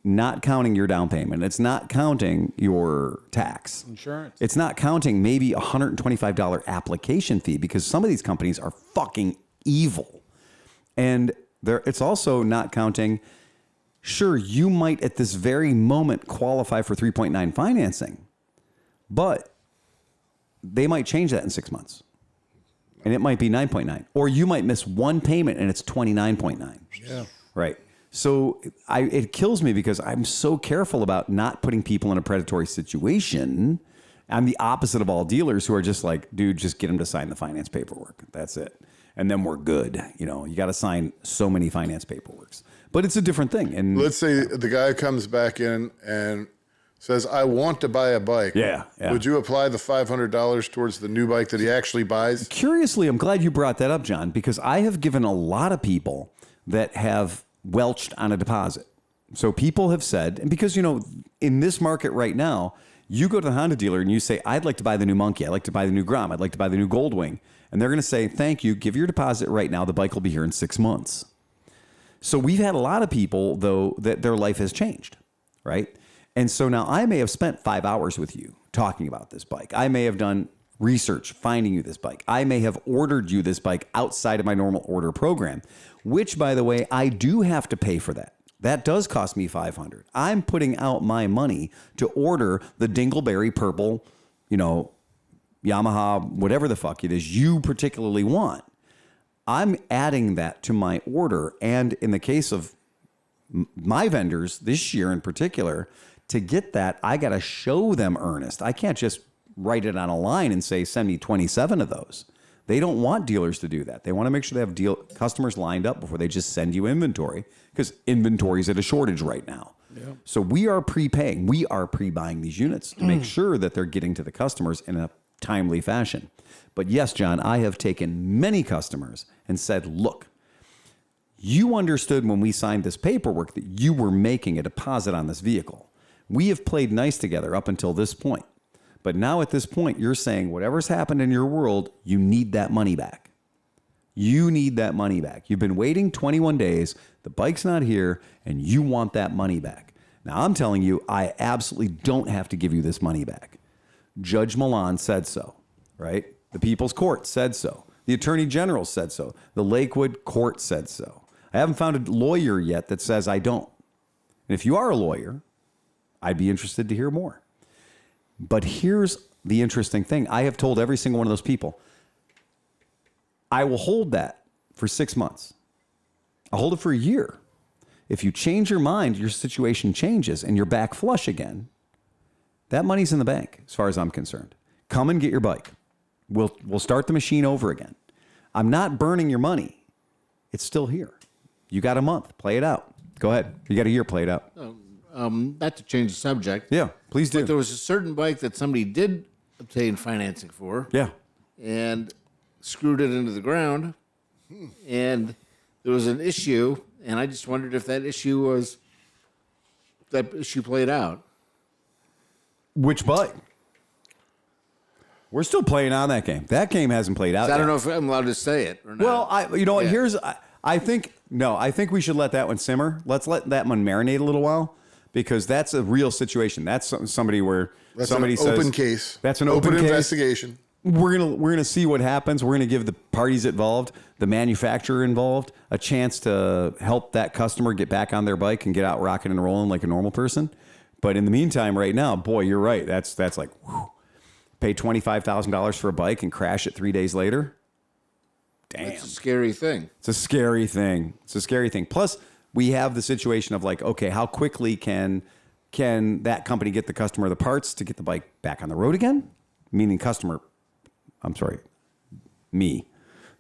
not counting your down payment. It's not counting your tax. Insurance. It's not counting maybe a $125 application fee, because some of these companies are fucking evil. And it's also not counting, sure, you might at this very moment qualify for 3.9 financing, but they might change that in 6 months. And it might be 9.9, or you might miss one payment and it's 29.9. Yeah. Right. So it kills me because I'm so careful about not putting people in a predatory situation. I'm the opposite of all dealers who are just like, dude, just get them to sign the finance paperwork. That's it. And then we're good. You know, you got to sign so many finance paperworks, but it's a different thing. And Let's say the guy comes back in and says, I want to buy a bike. Yeah. Would you apply the $500 towards the new bike that he actually buys? Curiously, I'm glad you brought that up, John, because I have given a lot of people that have welched on a deposit. So people have said, and because, you know, in this market right now, you go to the Honda dealer and you say, I'd like to buy the new Monkey. I'd like to buy the new Grom. I'd like to buy the new Goldwing. And they're going to say, thank you. Give your deposit right now. The bike will be here in 6 months. So we've had a lot of people, though, that their life has changed, right? And so now I may have spent 5 hours with you talking about this bike. I may have done research finding you this bike. I may have ordered you this bike outside of my normal order program, which, by the way, I do have to pay for that. That does cost me $500. I'm putting out my money to order the dingleberry purple, you know, Yamaha, whatever the fuck it is you particularly want. I'm adding that to my order. And in the case of my vendors this year in particular, to get that, I got to show them earnest. I can't just write it on a line and say, send me 27 of those. They don't want dealers to do that. They want to make sure they have customers lined up before they just send you inventory, because inventory is at a shortage right now. Yeah. So we are prepaying. We are pre-buying these units to make sure that they're getting to the customers in a timely fashion. But yes, John, I have taken many customers and said, look, you understood when we signed this paperwork that you were making a deposit on this vehicle. We have played nice together up until this point. But now at this point, you're saying whatever's happened in your world, you need that money back. You need that money back. You've been waiting 21 days. The bike's not here, and you want that money back. Now, I'm telling you, I absolutely don't have to give you this money back. Judge Milan said so, right? The People's Court said so. The Attorney General said so. The Lakewood Court said so. I haven't found a lawyer yet that says I don't. And if you are a lawyer, I'd be interested to hear more. But here's the interesting thing. I have told every single one of those people, I will hold that for 6 months. I'll hold it for a year. If you change your mind, your situation changes and you're back flush again, That money's in the bank, as far as I'm concerned. Come and get your bike. We'll start the machine over again. I'm not burning your money. It's still here. You got a month. Play it out. Go ahead. You got a year. Play it out. Not to change the subject. Yeah, please do. But there was a certain bike that somebody did obtain financing for. Yeah. And screwed it into the ground. And there was an issue, and I just wondered if that issue played out. Which bike? We're still playing on that game. That game hasn't played out I yet. don't know if I'm allowed to say it or not. Well, you know what? I think we should let that one simmer. Let's let that one marinate a little while, because that's a real situation. That's somebody where somebody says open case. That's an open case. Investigation. We're gonna see what happens. We're gonna give the parties involved, the manufacturer involved, a chance to help that customer get back on their bike and get out rocking and rolling like a normal person. But in the meantime, right now, boy, you're right. That's like, whew, pay $25,000 for a bike and crash it 3 days later. Damn, it's a scary thing. It's a scary thing. It's a scary thing. Plus, we have the situation of like, okay, how quickly can that company get the customer the parts to get the bike back on the road again? Meaning me,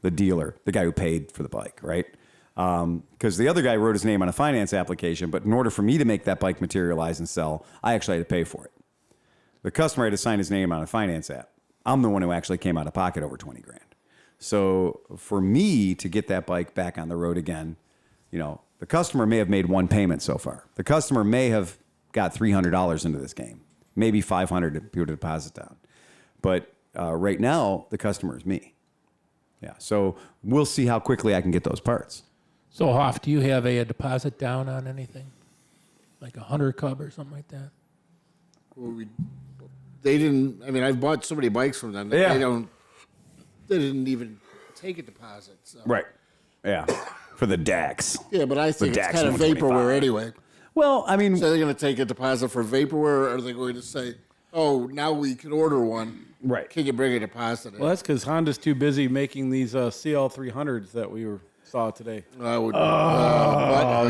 the dealer, the guy who paid for the bike, right? Because the other guy wrote his name on a finance application, but in order for me to make that bike materialize and sell, I actually had to pay for it. The customer had to sign his name on a finance app. I'm the one who actually came out of pocket over 20 grand. So for me to get that bike back on the road again, the customer may have made one payment so far. The customer may have got $300 into this game, maybe $500 to put a deposit down. But right now, the customer is me. Yeah. So we'll see how quickly I can get those parts. So, Hoff, do you have a deposit down on anything? Like a Hunter Cub or something like that? Well, they didn't. I mean, I've bought so many bikes from them. Yeah. They didn't even take a deposit. So. Right. Yeah. For the DAX. Yeah, but I think it's DAX kind of 125. vaporware anyway. Well, I mean, So they're going to take a deposit for vaporware, or are they going to say, "Oh, now we can order one"? Right. Can you bring a deposit in? Well, that's because Honda's too busy making these CL300s that we saw today. I would.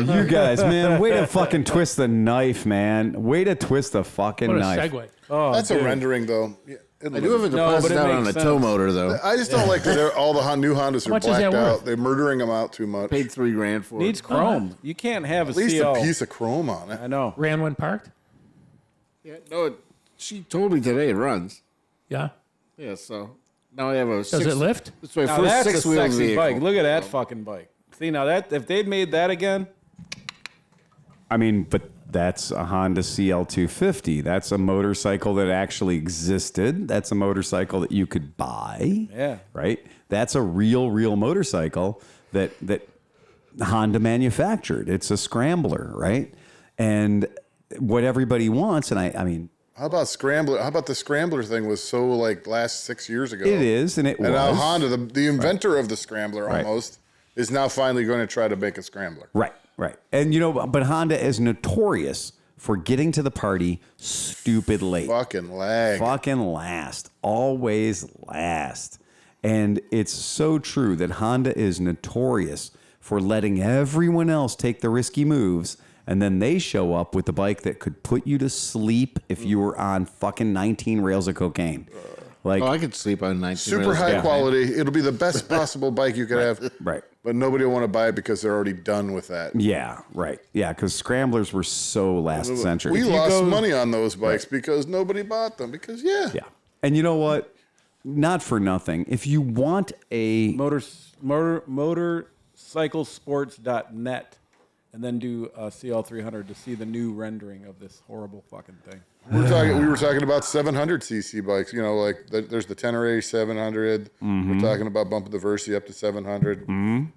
you guys, man, way to fucking twist the knife, man. Way to twist the fucking What a knife. segue. Oh, That's dude. a rendering, though. Yeah, I do have a No, deposit but it down on makes a sense. tow motor, though. I just don't like that all the new Hondas are much is that blacked out. worth? They're murdering them out too much. Paid $3,000 for Needs it. chrome. You can't have At least CL. a piece of chrome on it. I know. Ran when parked? Yeah, no, she told me today it runs. Yeah. Yeah, so now I have a. Does it lift? It's my Now first that's a six-wheel sexy vehicle. bike. Look at that fucking bike. See, now that if they'd made that again, I mean, but that's a Honda CL250. That's a motorcycle that actually existed. That's a motorcycle that you could buy. Yeah. Right? That's a real motorcycle that Honda manufactured. It's a Scrambler, right? And what everybody wants, and I mean, How about Scrambler? How about the Scrambler thing was so like last 6 years ago? it is, and it And was. now Honda, the inventor of the Scrambler Right. almost, is now finally going to try to make a Scrambler. Right. And, but Honda is notorious for getting to the party stupid late. Fucking lag. Fucking last. Always last. And it's so true that Honda is notorious for letting everyone else take the risky moves, and then they show up with the bike that could put you to sleep if you were on fucking 19 rails of cocaine. Like, Oh, I could sleep on 19. Super rails. high Yeah. quality. It'll be the best possible bike you could have. right. But nobody will want to buy it because they're already done with that. Yeah, right. Yeah, because Scramblers were so last century. We If you lost go- money on those bikes because nobody bought them. Because, yeah. And you know what? Not for nothing. If you want a motorcyclesports.net and then do CL300 to see the new rendering of this horrible fucking thing. We were talking about 700cc bikes. You know, like there's the Tenere 700. We're talking about bumping the Versi up to 700.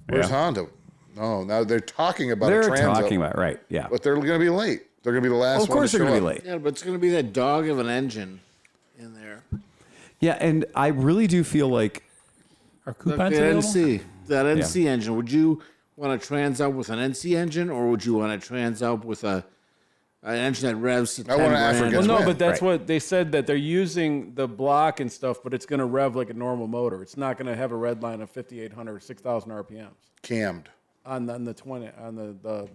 Where's Honda? No, now they're talking about a they're Transo. talking about, right, yeah. But they're going to be late. They're going to be the last Of one course to they're show going to be up. late. Yeah, but it's going to be that dog of an engine in there. Yeah, and I really do feel like Are That coupons available? NC. That NC engine. Would you want to trans out with an NC engine, or would you want to trans out with an engine that revs to 10 want an grand? African. Well, no, win. but that's Right. what they said, that they're using the block and stuff, but it's going to rev like a normal motor. It's not going to have a red line of 5,800 or 6,000 RPMs Cammed. on the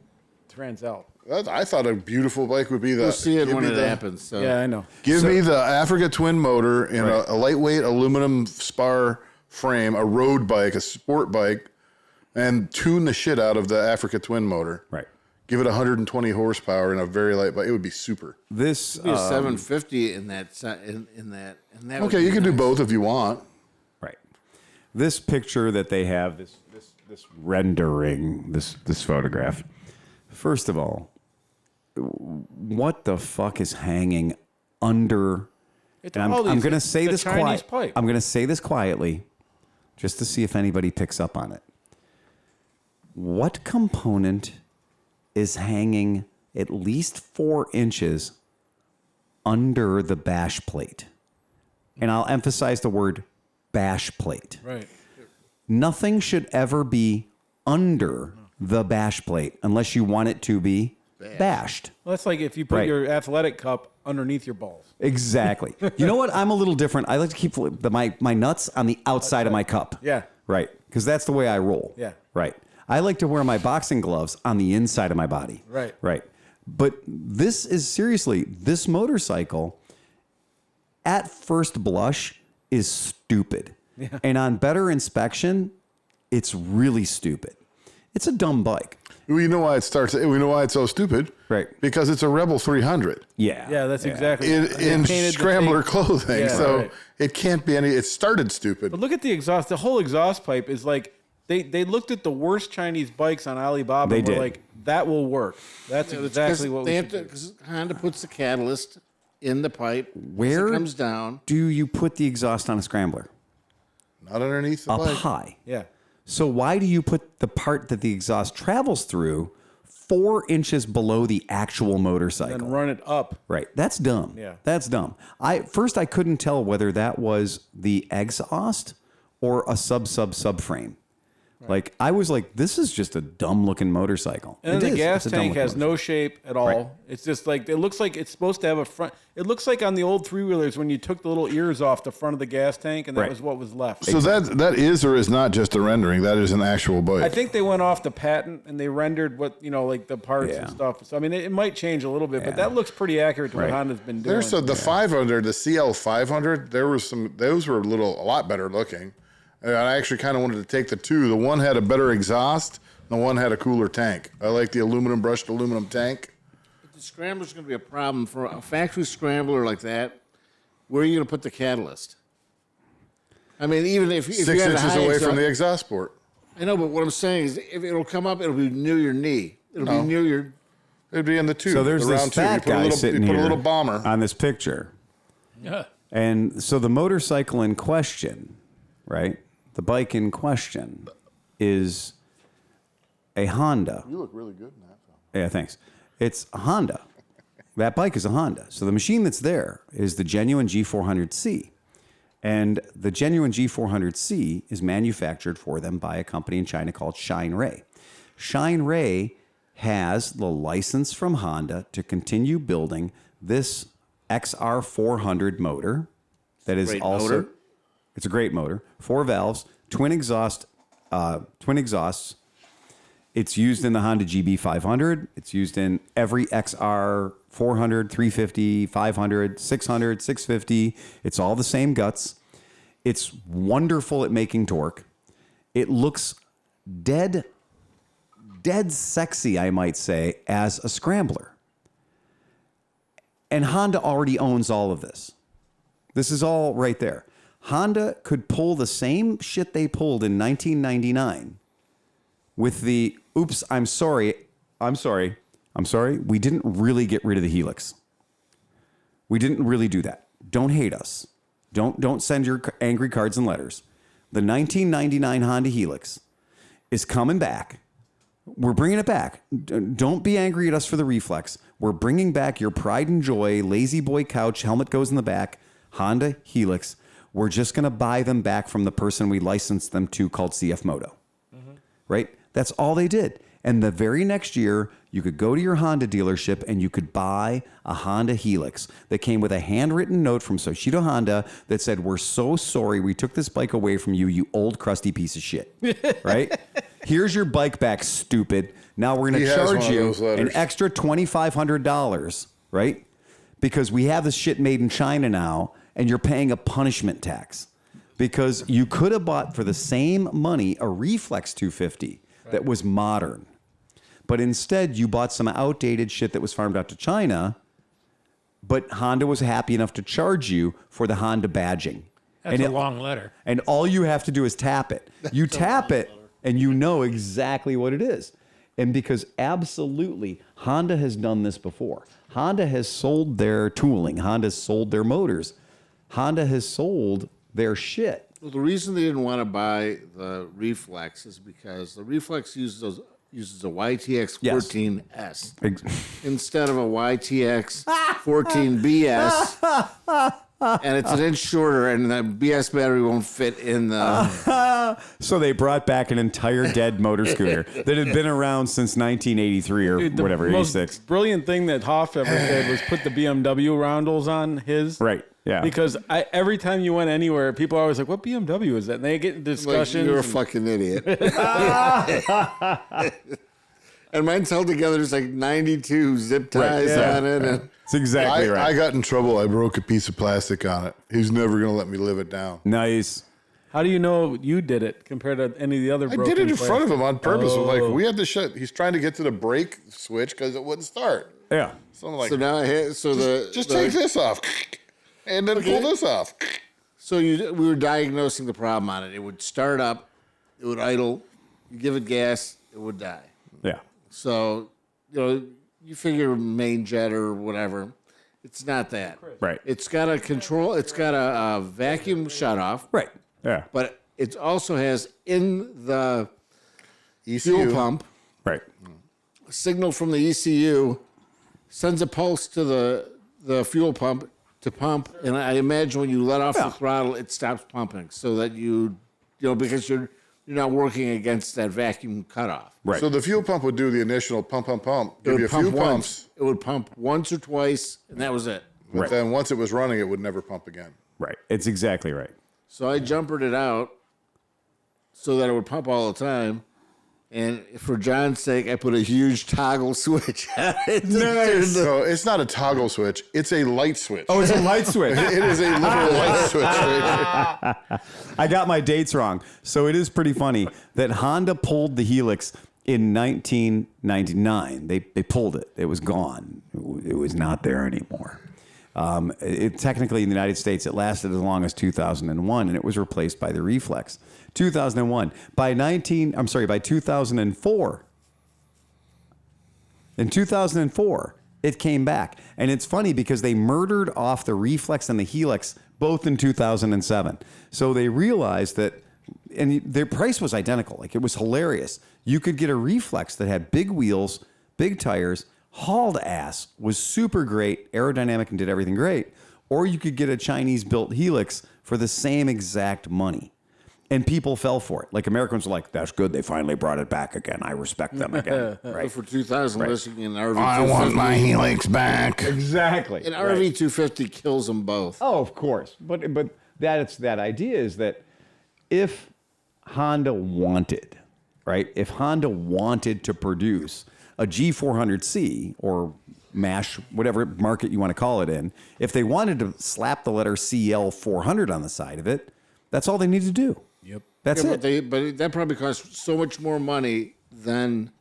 Transalp. I thought a beautiful bike would be the. We'll see it give when me it the- happens. So. Yeah, I know. Give me the Africa Twin motor in a lightweight aluminum spar frame, a road bike, a sport bike, and tune the shit out of the Africa Twin motor. Right. Give it 120 horsepower in a very light bike. It would be super. This Be a 750 in that. In that. And that would Okay, be you can do nice. both if you want. right. This picture that they have, this rendering, this photograph. First of all, what the fuck is hanging under? It's And all I'm these- going to it's say the this Chinese quiet. pipe. I'm going to say this quietly, just to see if anybody picks up on it. What component is hanging at least 4 inches under the bash plate? And I'll emphasize the word bash plate. Right. Nothing should ever be under the bash plate unless you want it to be bashed. Well, that's like if you put Right. your athletic cup underneath your balls. Exactly. You know what? I'm a little different. I like to keep my nuts on the outside of my cup. Yeah. Right. Because that's the way I roll. Yeah. Right. I like to wear my boxing gloves on the inside of my body. Right. Right. But this is seriously, this motorcycle at first blush is stupid. Yeah. And on better inspection, it's really stupid. It's a dumb bike. We know why it starts. We know why it's so stupid. Right. Because it's a Rebel 300 Yeah. Yeah, that's exactly. in They painted the Scrambler thing- clothing. Yeah, so right. it can't be any. It started stupid. But look at the exhaust. The whole exhaust pipe is like they looked at the worst Chinese bikes on Alibaba They and were did. like, that will work. That's exactly what we they should have to. do. Because Honda puts the catalyst in the pipe. Where it comes down. do you put the exhaust on a Scrambler? Not underneath the Up bike. high. Yeah. So why do you put the part that the exhaust travels through 4 inches below the actual motorcycle? And run it up. Right. That's dumb. Yeah. That's dumb. I couldn't tell whether that was the exhaust or a subframe. Like I was like, this is just a dumb looking motorcycle. And then It the is. gas It's a dumb tank looking has motorcycle. no shape at all. Right. It's just like it looks like it's supposed to have a front. It looks like on the old 3-wheelers when you took the little ears off the front of the gas tank, and that Right. was what was left. So that is or is not just a rendering. That is an actual bike. I think they went off the patent and they rendered what like the parts Yeah. and stuff. So I mean, it might change a little bit, but Yeah. that looks pretty accurate to what Right. Honda's been doing. There's the 500, the CL 500. There was some. Those were a lot better looking. And I actually kind of wanted to take the two. The one had a better exhaust. The one had a cooler tank. I like the brushed aluminum tank. The Scrambler's going to be a problem for a factory Scrambler like that. Where are you going to put the catalyst? I mean, even if 6 you had a inches high away exhaust, from the exhaust port. I know, but what I'm saying is, if it'll come up, it'll be near your knee. It'll be near your. It'd be in the tube. So there's the this round tube. fat You put a guy little, sitting you put here a little bomber. on this picture. Yeah. And so the motorcycle in question, right? The bike in question is a Honda. You look really good in that. Yeah, thanks. It's a Honda. That bike is a Honda. So the machine that's there is the genuine G400C. And the genuine G400C is manufactured for them by a company in China called Shine Ray. Shine Ray has the license from Honda to continue building this XR400 motor that is Great also motor. it's a great motor. 4 valves, twin exhausts. It's used in the Honda GB500. It's used in every XR 400, 350, 500, 600, 650. It's all the same guts. It's wonderful at making torque. It looks dead sexy, I might say, as a Scrambler. And Honda already owns all of this. This is all right there. Honda could pull the same shit they pulled in 1999 with the, oops, I'm sorry, we didn't really get rid of the Helix. We didn't really do that. Don't hate us. Don't send your angry cards and letters. The 1999 Honda Helix is coming back. We're bringing it back. Don't be angry at us for the reflex. We're bringing back your pride and joy, lazy boy couch, helmet goes in the back, Honda Helix. We're just going to buy them back from the person we licensed them to called CF Moto. Right? That's all they did. And the very next year, you could go to your Honda dealership and you could buy a Honda Helix that came with a handwritten note from Soshito Honda that said, "We're so sorry we took this bike away from you, you old crusty piece of shit." Right? Here's your bike back, stupid. Now we're going He to has charge one of you those letters. an extra $2,500, right? Because we have this shit made in China now, and you're paying a punishment tax. Because you could have bought for the same money a Reflex 250 that was modern. But instead, you bought some outdated shit that was farmed out to China, but Honda was happy enough to charge you for the Honda badging. That's a long letter. And all you have to do is tap it. You tap it, and you know exactly what it is. And because absolutely, Honda has done this before. Honda has sold their tooling. Honda has sold their motors. Honda has sold their shit. Well, the reason they didn't want to buy the Reflex is because the Reflex uses a YTX 14S instead of a YTX 14BS, and it's an inch shorter, and the BS battery won't fit in the. So they brought back an entire dead motor scooter that had been around since 1983 or Dude, the whatever, most 86. brilliant thing that Hoff ever did was put the BMW roundels on his. Right. Yeah. Because every time you went anywhere, people are always like, "What BMW is that?" And they get in Like, discussions. you're a fucking idiot. And mine's held together. There's like 92 zip ties yeah. on it. And That's exactly right. I got in trouble. I broke a piece of plastic on it. He's never going to let me live it down. Nice. How do you know you did it compared to any of the other? I did it in front of him on purpose. Oh. Like, we had to shut. He's trying to get to the brake switch because it wouldn't start. Yeah. So I'm like, so now just take this off, and then pull this off. So we were diagnosing the problem on it. It would start up, it would idle, you give it gas, it would die. Yeah. So, you figure main jet or whatever. It's not that. Right. It's got a control, it's got a vacuum shutoff, Right. Yeah. but it also has in the ECU. fuel pump, Right. a signal from the ECU, sends a pulse to the fuel pump to pump, and I imagine when you let off the throttle, it stops pumping, so that because you're not working against that vacuum cutoff. Right. So the fuel pump would do the initial pump, It give would you a pump few once. pumps, It would pump once or twice, and that was it. but Right. then once it was running, it would never pump again. Right. It's exactly right. So I jumpered it out so that it would pump all the time. And for John's sake, I put a huge toggle switch on it. So it's not a toggle switch; it's a light switch. Oh, it's a light switch. It is a literal light switch right here. I got my dates wrong. So it is pretty funny that Honda pulled the Helix in 1999. They pulled it. It was gone. It was not there anymore. Technically, in the United States, it lasted as long as 2001, and it was replaced by the Reflex. 2001. By 2004. In 2004, it came back. And it's funny because they murdered off the Reflex and the Helix both in 2007. So they realized that, and their price was identical. Like, it was hilarious. You could get a Reflex that had big wheels, big tires, hauled ass, was super great, aerodynamic, and did everything great. Or you could get a Chinese-built Helix for the same exact money. And people fell for it. Like, Americans were like, that's good. They finally brought it back again. I respect them again. Right. For 2000, listening in RV250. I want my Helix back. Exactly. And RV250 kills them both. Oh, of course. But that idea is that if Honda wanted, right? If Honda wanted to produce a G400C or MASH, whatever market you want to call it in, if they wanted to slap the letter CL400 on the side of it, that's all they need to do. Yep. That's it. But that probably costs so much more money than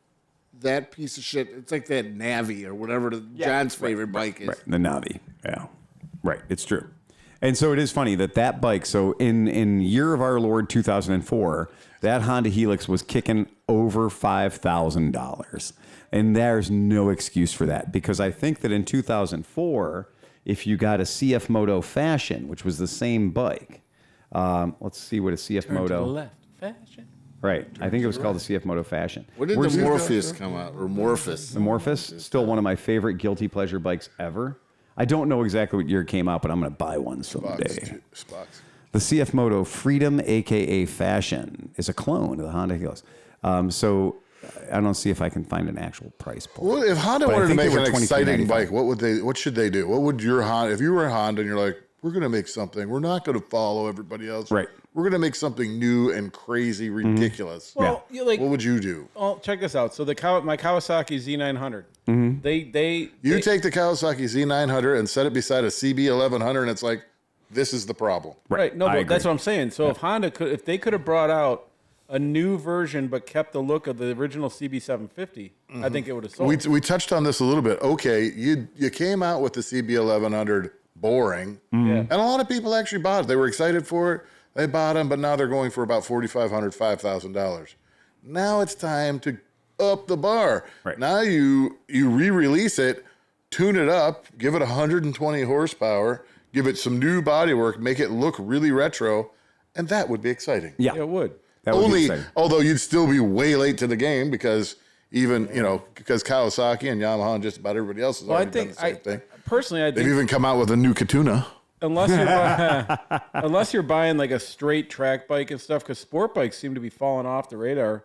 that piece of shit. It's like that Navi or whatever John's favorite bike is. Right, the Navi. Yeah, right. It's true. And so it is funny that bike, so in year of our Lord 2004, that Honda Helix was kicking over $5,000. And there's no excuse for that, because I think that in 2004, if you got a CF Moto Fashion, which was the same bike, let's see what a CF Turn to the Moto. left. Fashion. Right. I think it was called the CF Moto Fashion. When did the Morpheus come out? Or Morphus? The Morphus, still one of my favorite guilty pleasure bikes ever. I don't know exactly what year it came out, but I'm going to buy one someday. Spots. The CF Moto Freedom, a.k.a. Fashion, is a clone of the Honda Helix. So I don't see if I can find an actual price point. Well, if Honda But I wanted to think they make were an exciting $23.95. bike, what should they do? What would your Honda, if you were a Honda and you're like, we're going to make something. We're not going to follow everybody else. Right. We're going to make something new and crazy, ridiculous. Well, you like, what would you do? well, check this out. So my Kawasaki Z900, You take the Kawasaki Z900 and set it beside a CB1100, and it's like, this is the problem. right. No, I but that's agree. what I'm saying. So if they could have brought out a new version but kept the look of the original CB750, I think it would have sold. We touched on this a little bit. Okay, you came out with the CB1100 boring, Yeah. and a lot of people actually bought it. They were excited for it. They bought them, but now they're going for about $4,500, $5,000. Now it's time to up the bar. Right. Now you re-release it, tune it up, give it 120 horsepower, give it some new bodywork, make it look really retro, and that would be exciting. Yeah. Yeah, it would. That would be Only, exciting. although you'd still be way late to the game because because Kawasaki and Yamaha and just about everybody else has Well, I already done think the same thing. Personally, I They've think even come out with a new Katuna. unless you're buying like a straight track bike and stuff, because sport bikes seem to be falling off the radar,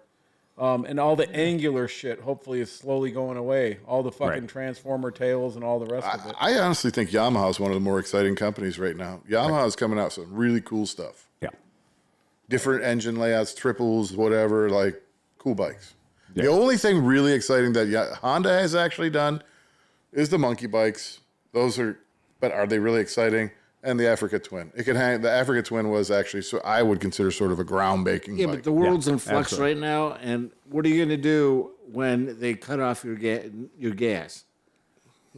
and all the angular shit hopefully is slowly going away. All the fucking Right. transformer tails and all the rest of it. I honestly think Yamaha is one of the more exciting companies right now. Yamaha is coming out with some really cool stuff. Yeah. Different engine layouts, triples, whatever, like cool bikes. The only thing really exciting that Honda has actually done is the monkey bikes. But are they really exciting? And the Africa Twin. The Africa Twin was actually, so I would consider sort of a groundbreaking Yeah, bike. but the world's in flux absolutely. right now, and what are you going to do when they cut off your gas?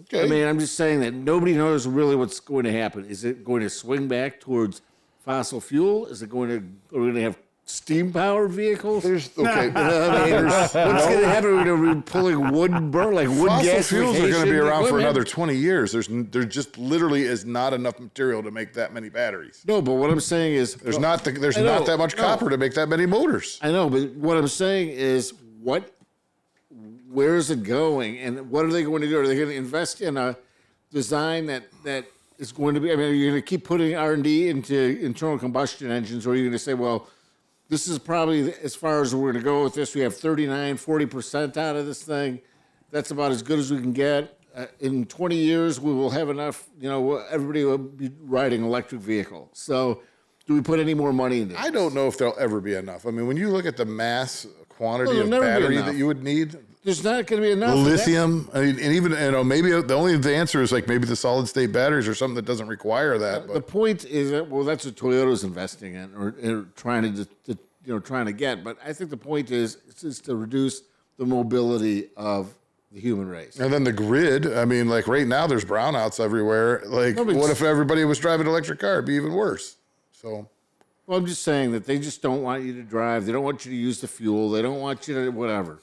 Okay. I mean, I'm just saying that nobody knows really what's going to happen. Is it going to swing back towards fossil fuel? Are we going to have steam-powered vehicles? okay. I mean, what's going to happen? We're going to be pulling wood Fossil gas fuels are going to be around for another 20 years. There just literally is not enough material to make that many batteries. No, but what I'm saying is There's not know, that much no. copper to make that many motors. I know, but what I'm saying is where is it going, and what are they going to do? Are they going to invest in a design that is going to be? I mean, are you going to keep putting R&D into internal combustion engines, or are you going to say, well, this is probably as far as we're going to go with this. We have 40% out of this thing. That's about as good as we can get. In 20 years, we will have enough. Everybody will be riding an electric vehicle. So, do we put any more money into this? I don't know if there'll ever be enough. I mean, when you look at the mass quantity Well, of there'll never be battery enough. that you would need, There's not going to be enough. the of that. lithium, I mean, and even maybe the answer is like maybe the solid state batteries or something that doesn't require that. The But point is that that's what Toyota's investing in or trying to get. But I think the point is to reduce the mobility of the human race. and then the grid. I mean, like right now, there's brownouts everywhere. Like, No, but what it's- if everybody was driving an electric car? It'd be even worse. So. Well, I'm just saying that they just don't want you to drive. They don't want you to use the fuel. They don't want you to whatever.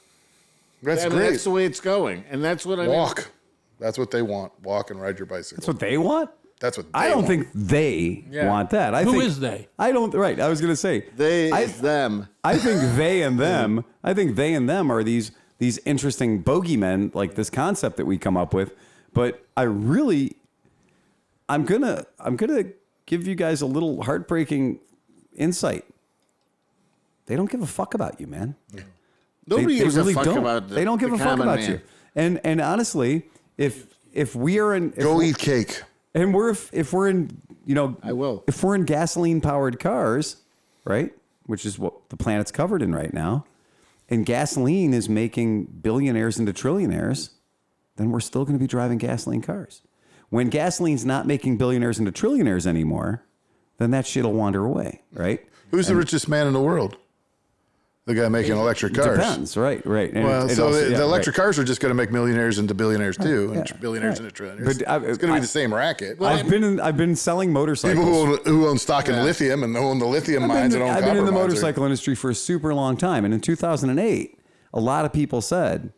That's I mean, great. that's the way it's going, and that's what I mean. Walk. That's what they want. Walk and ride your bicycle. That's what they want? That's what I they don't want. think they want that. Who think, is they? I don't, right. I was going to say. Them. I think they and them. I think they and them are these interesting bogeymen, like this concept that we come up with. But I'm gonna give you guys a little heartbreaking insight. They don't give a fuck about you, man. Nobody They gives really a fuck don't. about They don't give the a fuck common about man. you. And honestly, if we are in Go eat cake. and if we're in I will. if we're in gasoline powered cars, right, which is what the planet's covered in right now, and gasoline is making billionaires into trillionaires, then we're still going to be driving gasoline cars. When gasoline's not making billionaires into trillionaires anymore, then that shit will wander away, right? Who's the richest man in the world? The guy making electric cars. Depends, right? And Well, it so also- the yeah, electric right. cars are just going to make millionaires into billionaires too, and yeah, billionaires right. into trillionaires. But It's going to be the same racket. I've been selling motorcycles. People who own stock in lithium and own the lithium mines and own I've been in the copper mines are- motorcycle industry for a super long time, and in 2008, a lot of people said,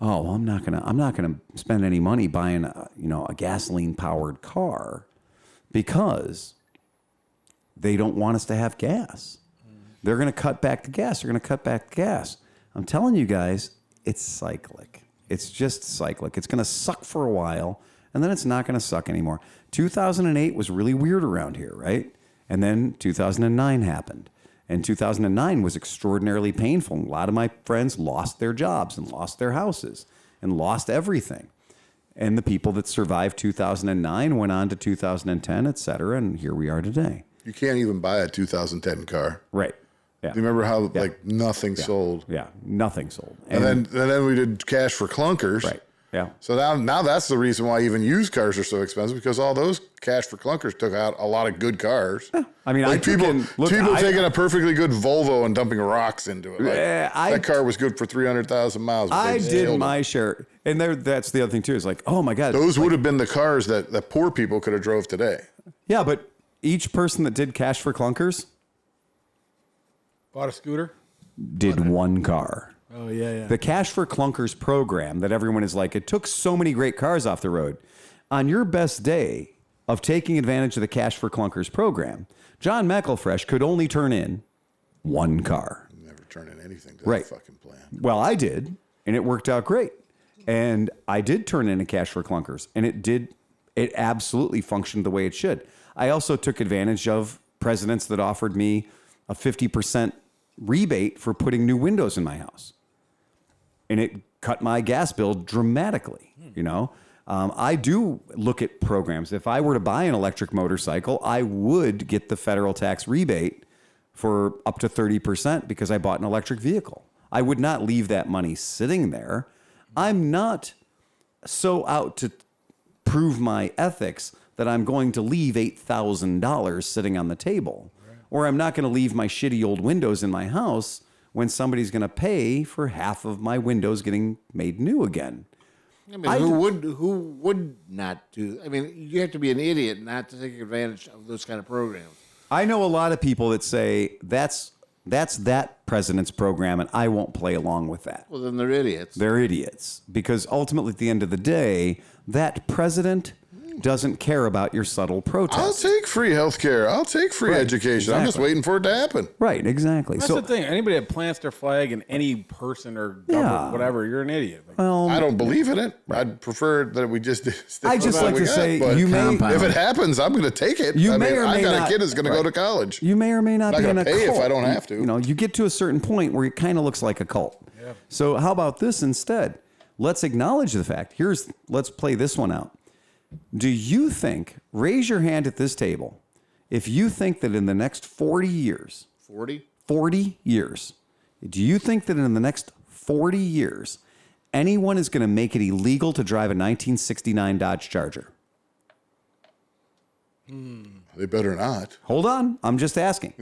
"Oh, well, I'm not gonna spend any money buying a gasoline powered car because they don't want us to have gas. They're going to cut back the gas. They're going to cut back the gas." I'm telling you guys, it's cyclic. It's just cyclic. It's going to suck for a while, and then it's not going to suck anymore. 2008 was really weird around here, right? And then 2009 happened. And 2009 was extraordinarily painful. A lot of my friends lost their jobs and lost their houses and lost everything. And the people that survived 2009 went on to 2010, et cetera, and here we are today. You can't even buy a 2010 car. Right. Yeah. Do you remember how like nothing sold? Yeah, nothing sold. And then we did cash for clunkers. Right. Yeah. So now that's the reason why even used cars are so expensive, because all those cash for clunkers took out a lot of good cars. I mean, like people taking a perfectly good Volvo and dumping rocks into it. Like, that car was good for 300,000 miles. I did my share. And that's the other thing too, is like, oh my God. Those would have been the cars that poor people could have drove today. Yeah, but each person that did cash for clunkers Bought a scooter? did one car. Oh, yeah. The Cash for Clunkers program that everyone is like, it took so many great cars off the road. On your best day of taking advantage of the Cash for Clunkers program, John McElfresh could only turn in one car. Never turn in anything to Right. that fucking plan. Well, I did, and it worked out great. And I did turn in a Cash for Clunkers, and it absolutely functioned the way it should. I also took advantage of presidents that offered me a 50% rebate for putting new windows in my house. And it cut my gas bill dramatically, you know. I do look at programs. If I were to buy an electric motorcycle, I would get the federal tax rebate for up to 30% because I bought an electric vehicle. I would not leave that money sitting there. I'm not so out to prove my ethics that I'm going to leave $8,000 sitting on the table. Or I'm not going to leave my shitty old windows in my house when somebody's going to pay for half of my windows getting made new again. I mean, who would not do? I mean, you have to be an idiot not to take advantage of those kind of programs. I know a lot of people that say that's that president's program and I won't play along with that. Well, then they're idiots. They're idiots because ultimately at the end of the day, that president doesn't care about your subtle protest. I'll take free health care. I'll take free education. I'm just waiting for it to happen. Right, exactly. That's the thing. Anybody that plants their flag in any person or government, whatever, you're an idiot. Like, I don't believe in it. I'd prefer that we just stick I with just what like we to got, say but you may if it happens, I'm going to take it. You may or may I got not- a kid that's going to go to college. You may or may not I'm be not in a gonna pay cult. if I don't have to. You know, you get to a certain point where it kind of looks like a cult. Yeah. So how about this instead? Let's acknowledge the fact. Let's play this one out. Do you think, raise your hand at this table, if you think that in the next 40 years, 40 years, do you think that in the next 40 years, anyone is going to make it illegal to drive a 1969 Dodge Charger? They better not. Hold on. I'm just asking.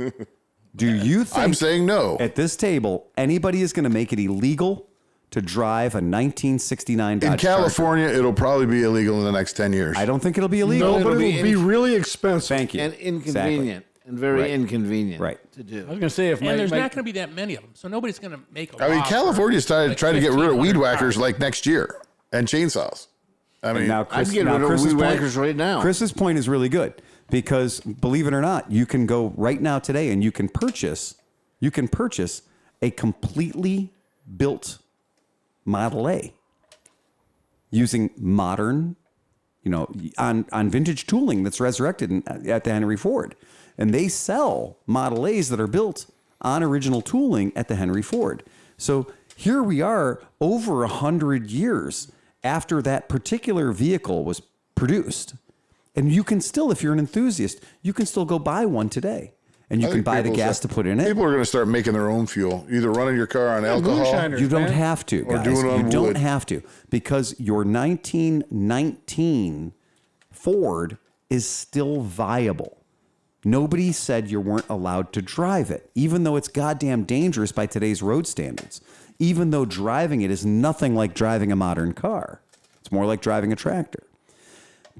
Do you think I'm saying no. at this table, anybody is going to make it illegal to drive a 1969 Dodge In California, it'll probably be illegal in the next 10 years. Charger? I don't think it'll be illegal. No, but it'll it'll be be really expensive. Thank you. And inconvenient. And very Right. inconvenient Right. to do. I was going to say, if And there's not going to be that many of them, so nobody's going to make a I mean, law for, California started like, trying to get rid of weed 1,500 whackers cars. like next year and chainsaws. I mean, Now, I'd get rid of Chris's weed point- whackers right now. Chris's point is really good because believe it or not, you can go right now today and you can purchase a completely built Model A using modern, on vintage tooling that's resurrected at the Henry Ford. And they sell Model A's that are built on original tooling at the Henry Ford. So here we are over 100 years after that particular vehicle was produced. And you can still, if you're an enthusiast, you can still go buy one today. And you I can think buy the people gas to put in it. People are going to start making their own fuel, either running your car on alcohol. moonshiners. You don't man. have to, Or guys. doing it on You don't wood. have to because your 1919 Ford is still viable. Nobody said you weren't allowed to drive it, even though it's goddamn dangerous by today's road standards. Even though driving it is nothing like driving a modern car. It's more like driving a tractor.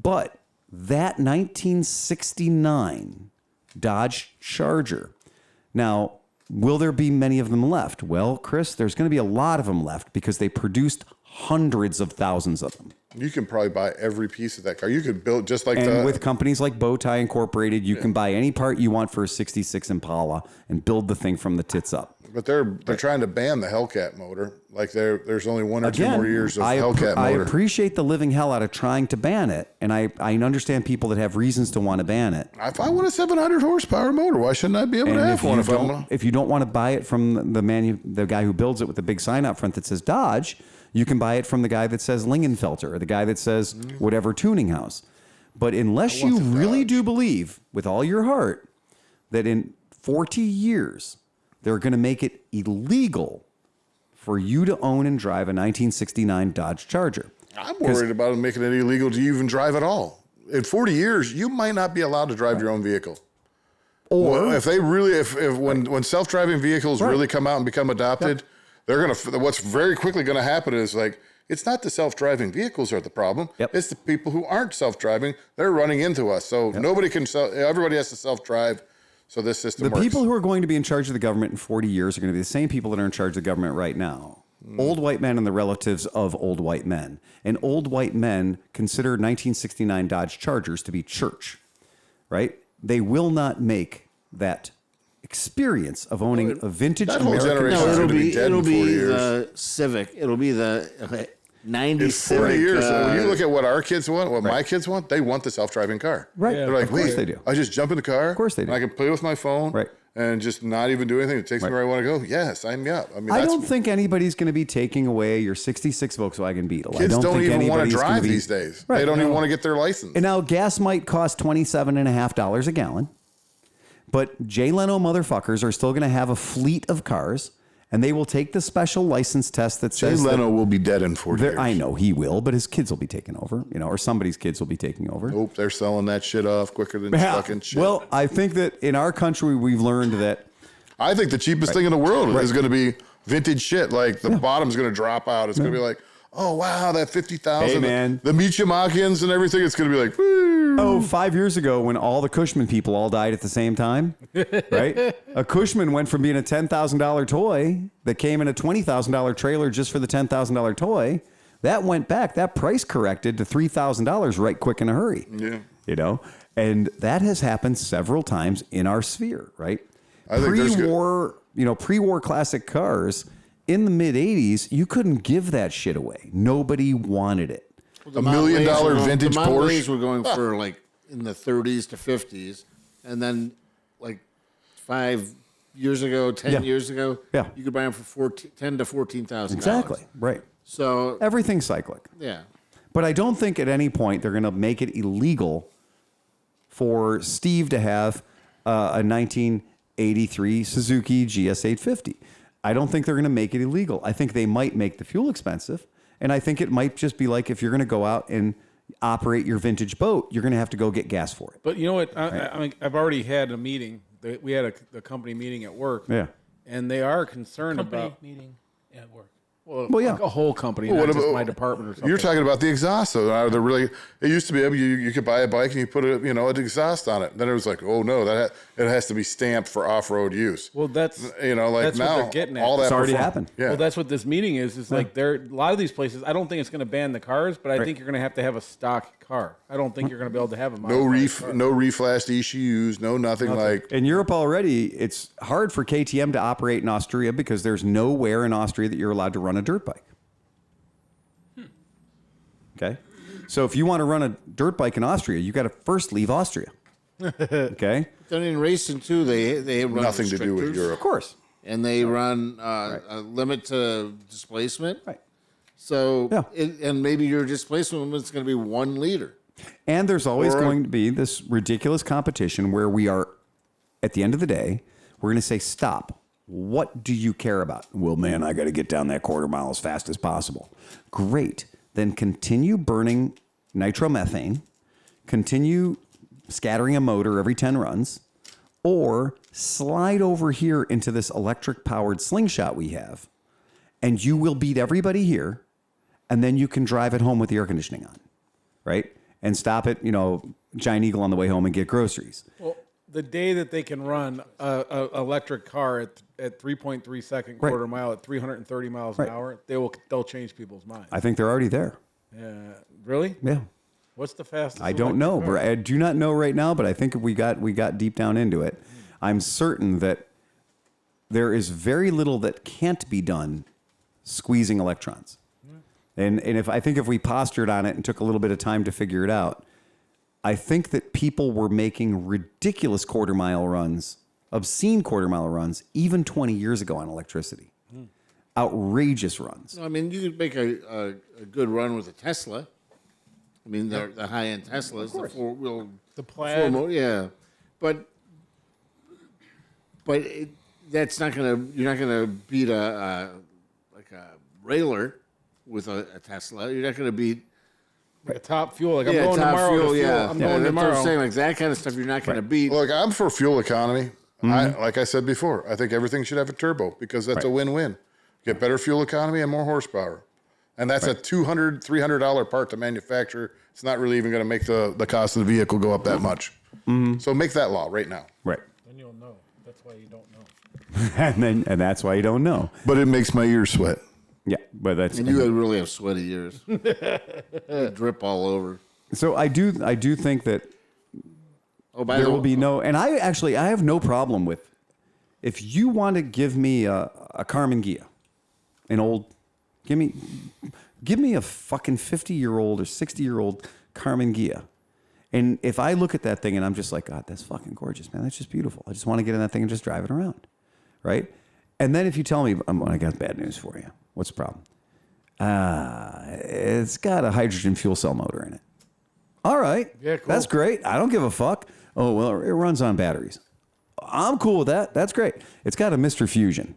But that 1969 Dodge Charger. Now, will there be many of them left? Well, Chris, there's going to be a lot of them left because they produced hundreds of thousands of them. You can probably buy every piece of that car. You could build just like And the with companies like Bowtie Incorporated, you can buy any part you want for a 66 Impala and build the thing from the tits up. But they're trying to ban the Hellcat motor. Like there's only 1 or 2 more years of I Hellcat I motor. appreciate the living hell out of trying to ban it, and I understand people that have reasons to want to ban it. If I want a 700 horsepower motor, why shouldn't I be able to And have one? if you don't want to buy it from the guy who builds it with the big sign out front that says Dodge, You can buy it from the guy that says Lingenfelter or the guy that says whatever tuning house. But unless you really do believe with all your heart that in 40 years they're going to make it illegal for you to own and drive a 1969 Dodge Charger. I'm worried about them making it illegal to even drive at all. In 40 years, you might not be allowed to drive your own vehicle. Or if they really, when self-driving vehicles really come out and become adopted, they're going to, what's very quickly going to happen is like, it's not the self-driving vehicles are the problem. It's the people who aren't self-driving. They're running into us. So nobody can everybody has to self-drive. So this system works. The people who are going to be in charge of the government in 40 years are going to be the same people that are in charge of the government right now. Old white men and the relatives of old white men. And old white men consider 1969 Dodge Chargers to be church, right? They will not make that experience of owning a vintage that whole American generation car. is gonna be dead in 40 years. the Civic. It'll be the 90 In 40 Civic. years, when you look at what our kids want, what my kids want, they want the self-driving car. Right. They're like, Of course wait, they do. I just jump in the car. Of course they do. And I can play with my phone. Right. And just not even do anything. It takes me where I want to go. Yeah, sign me up. I mean, I don't think anybody's going to be taking away your 66 Volkswagen Beetle. kids I don't don't think even want to anybody's gonna drive be- these days. Right. They don't even want to get their license. And now gas might cost $27.50 a gallon, but Jay Leno motherfuckers are still going to have a fleet of cars, and they will take the special license test that Jay says that Leno will be dead in 40 years. I know he will, but his kids will be taking over, or somebody's kids will be taking over. Nope, they're selling that shit off quicker than fucking shit. Well, I think that in our country, we've learned that I think the cheapest thing in the world is going to be vintage shit. Like the bottom's going to drop out. It's going to be like, oh wow, that 50,000. Hey, man. The Michimachins and everything. It's going to be like, woo. 5 years ago when all the Cushman people all died at the same time, right? A Cushman went from being a $10,000 toy that came in a $20,000 trailer just for the $10,000 toy. That went back. That price corrected to $3,000 right quick in a hurry. Yeah. And that has happened several times in our sphere, right? I think there's Pre-war, pre-war classic cars in the mid 80s, you couldn't give that shit away. Nobody wanted it. $1 million vintage the Porsche. Model A's were going for like in the 30s to 50s, and then like 5 years ago, 10 years ago, you could buy them for $10,000 to $14,000. Exactly. Right. So Everything's cyclic. yeah, But I don't think at any point they're going to make it illegal for Steve to have a 1983 Suzuki GS850. I don't think they're going to make it illegal. I think they might make the fuel expensive. And I think it might just be like if you're going to go out and operate your vintage boat, you're going to have to go get gas for it. But you know what? I've already had a meeting. We had a company meeting at work. Yeah. And they are concerned Company about meeting at work. Well, yeah. like a whole company, Well, not what just about- my department or something. You're talking about the exhaust. So they're really. It used to be you could buy a bike and you put an exhaust on it. Then it was like, oh no, it has to be stamped for off-road use. Well, that's like that's now what they're getting at. all that It's already perform- happened. Yeah. Well, that's what this meeting is. Like a lot of these places. I don't think it's going to ban the cars, but I think you're going to have a stock car. I don't think you're going to be able to have a no reflashed ECUs, no nothing like. In Europe already, it's hard for KTM to operate in Austria because there's nowhere in Austria that you're allowed to run a dirt bike. Okay. So if you want to run a dirt bike in Austria, you got to first leave Austria. Okay. then in racing too, they run Nothing to do with restrictors, Europe. Of course. and they run a limit to displacement. Right. So Yeah. and maybe your displacement limit's going to be 1 liter. And there's always Or- going to be this ridiculous competition where we are, at the end of the day, we're going to say, stop. What do you care about? Well, man, I got to get down that quarter mile as fast as possible. Great. Then continue burning nitromethane, continue scattering a motor every 10 runs, or slide over here into this electric-powered slingshot we have, and you will beat everybody here, and then you can drive it home with the air conditioning on, right? And stop at, Giant Eagle on the way home and get groceries. Well, the day that they can run a electric car at 3.3 second Right. quarter mile at 330 miles Right. an hour, they'll change people's minds. I think they're already there. Really? Yeah. What's the fastest? I don't know. electric car? I do not know right now, but I think if we got deep down into it, I'm certain that there is very little that can't be done squeezing electrons. And if we postured on it and took a little bit of time to figure it out, I think that people were making ridiculous quarter mile runs, obscene quarter mile runs, even 20 years ago on electricity. outrageous runs. I mean, you could make a good run with a Tesla. I mean, the high-end Teslas, the four-wheel, The Plaid. yeah, but that's not gonna. You're not gonna beat a railer with a Tesla. You're not gonna beat Like a top fuel. Like I'm top going tomorrow. fuel. To fuel. Yeah, I'm yeah, going that's tomorrow. what I'm saying. Like that kind of stuff, you're not gonna beat. Look, I'm for fuel economy. Like I said before, I think everything should have a turbo because that's a win-win. Get better fuel economy and more horsepower. And that's a $200, $300 part to manufacture. It's not really even going to make the cost of the vehicle go up that much. So make that law right now. Right. Then you'll know. That's why you don't know. and that's why you don't know. But it makes my ears sweat. Yeah, but that's And you really have sweaty ears. They drip all over. so. I do think that Oh, by there the will way, be no, and I have no problem with if you want to give me a Carmen Ghia, an old, give me a fucking 50-year-old or 60-year-old Carmen Ghia. And if I look at that thing and I'm just like, God, that's fucking gorgeous, man. That's just beautiful. I just want to get in that thing and just drive it around. Right. And then if you tell me, I got bad news for you. What's the problem? It's got a hydrogen fuel cell motor in it. All right. Yeah, cool. That's great. I don't give a fuck. Oh, well, it runs on batteries. I'm cool with that. That's great. It's got a Mr. Fusion.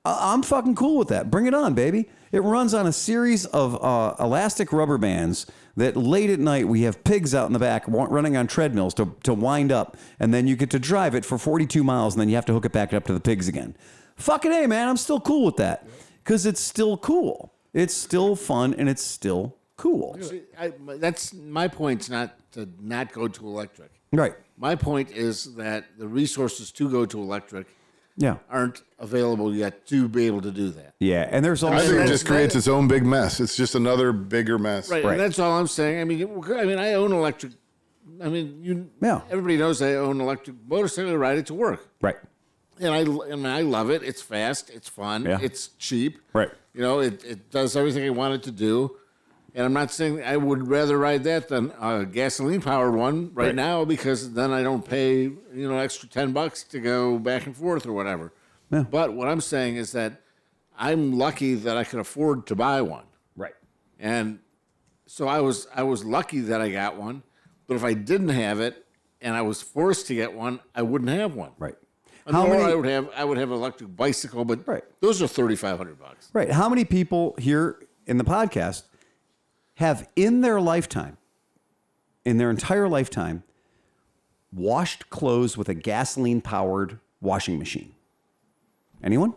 I'm fucking cool with that. Bring it on, baby. It runs on a series of elastic rubber bands that late at night we have pigs out in the back running on treadmills to wind up, and then you get to drive it for 42 miles, and then you have to hook it back up to the pigs again. Fucking A, man. I'm still cool with that because it's still cool. It's still fun, and it's still cool. see, that's my point's not to not go to electric. Right. My point is that the resources to go to electric Yeah. aren't available yet to be able to do that. Yeah, and there's I also... think it just creates its own big mess. It's just another bigger mess. Right, and that's all I'm saying. I mean, I own electric. I mean, Yeah. everybody knows I own an electric motorcycle. I ride it to work, Right. and I love it. It's fast. It's fun. Yeah. It's cheap. Right. You know, it does everything I want it to do. And I'm not saying I would rather ride that than a gasoline powered one right now because then I don't pay extra $10 to go back and forth or whatever. Yeah. But what I'm saying is that I'm lucky that I can afford to buy one. Right. And so I was lucky that I got one, but if I didn't have it and I was forced to get one, I wouldn't have one. Right. I would have an electric bicycle, but those are $3,500. Right. How many people here in the podcast have in their lifetime, in their entire lifetime, washed clothes with a gasoline-powered washing machine? Anyone?